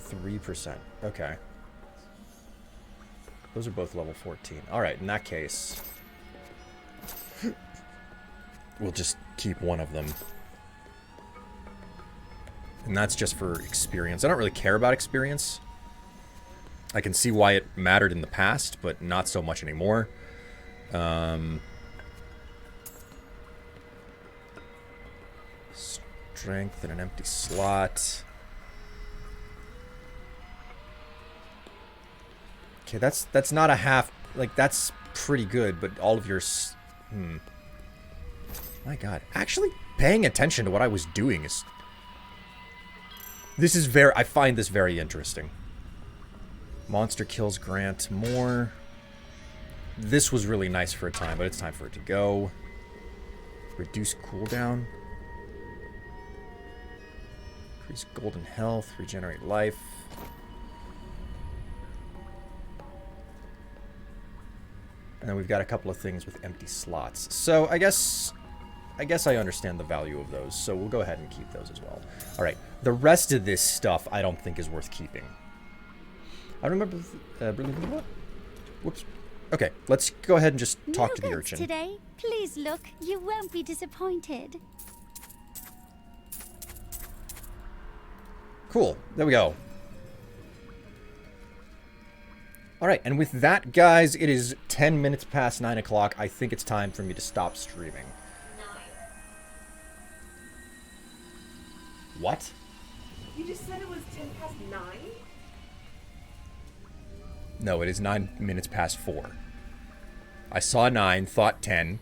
3%. Okay. Those are both level 14. All right, in that case, we'll just keep one of them. And that's just for experience. I don't really care about experience. I can see why it mattered in the past, but not so much anymore. strength and an empty slot. Okay, that's not a half... Like, that's pretty good, but all of your... My god. Actually, paying attention to what I was doing is... This is very... I find this very interesting. Monster kills grant more. This was really nice for a time, but it's time for it to go. Reduce cooldown. Increase golden health. Regenerate life. And then we've got a couple of things with empty slots. So I guess I understand the value of those. So we'll go ahead and keep those as well. All right. The rest of this stuff I don't think is worth keeping. I remember... Whoops. Okay, let's go ahead and just talk to the urchin. Today, please look. You won't be disappointed. Cool. There we go. All right, and with that, guys, it is 10 minutes past 9 o'clock. I think it's time for me to stop streaming. What? You just said it was 10 past 9? No, it is 9 minutes past 4. I saw 9, thought 10,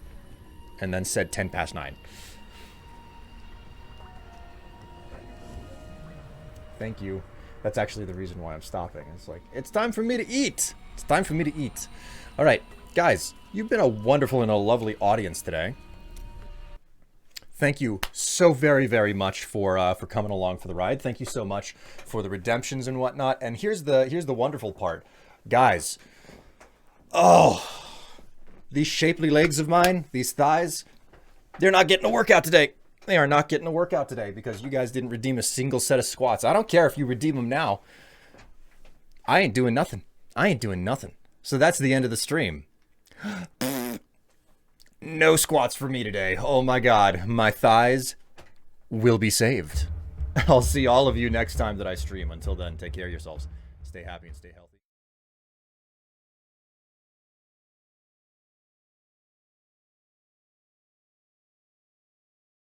and then said 10 past 9. Thank you. That's actually the reason why I'm stopping. It's like, it's time for me to eat. It's time for me to eat. All right, guys, you've been a wonderful and a lovely audience today. Thank you so very, very much for coming along for the ride. Thank you so much for the redemptions and whatnot. And here's the wonderful part. Guys, oh, these shapely legs of mine, these thighs, they're not getting a workout today. They are not getting a workout today because you guys didn't redeem a single set of squats. I don't care if you redeem them now. I ain't doing nothing. I ain't doing nothing. So that's the end of the stream. No squats for me today. Oh my god, my thighs will be saved. I'll see all of you next time that I stream. Until then, take care of yourselves. Stay happy and stay healthy.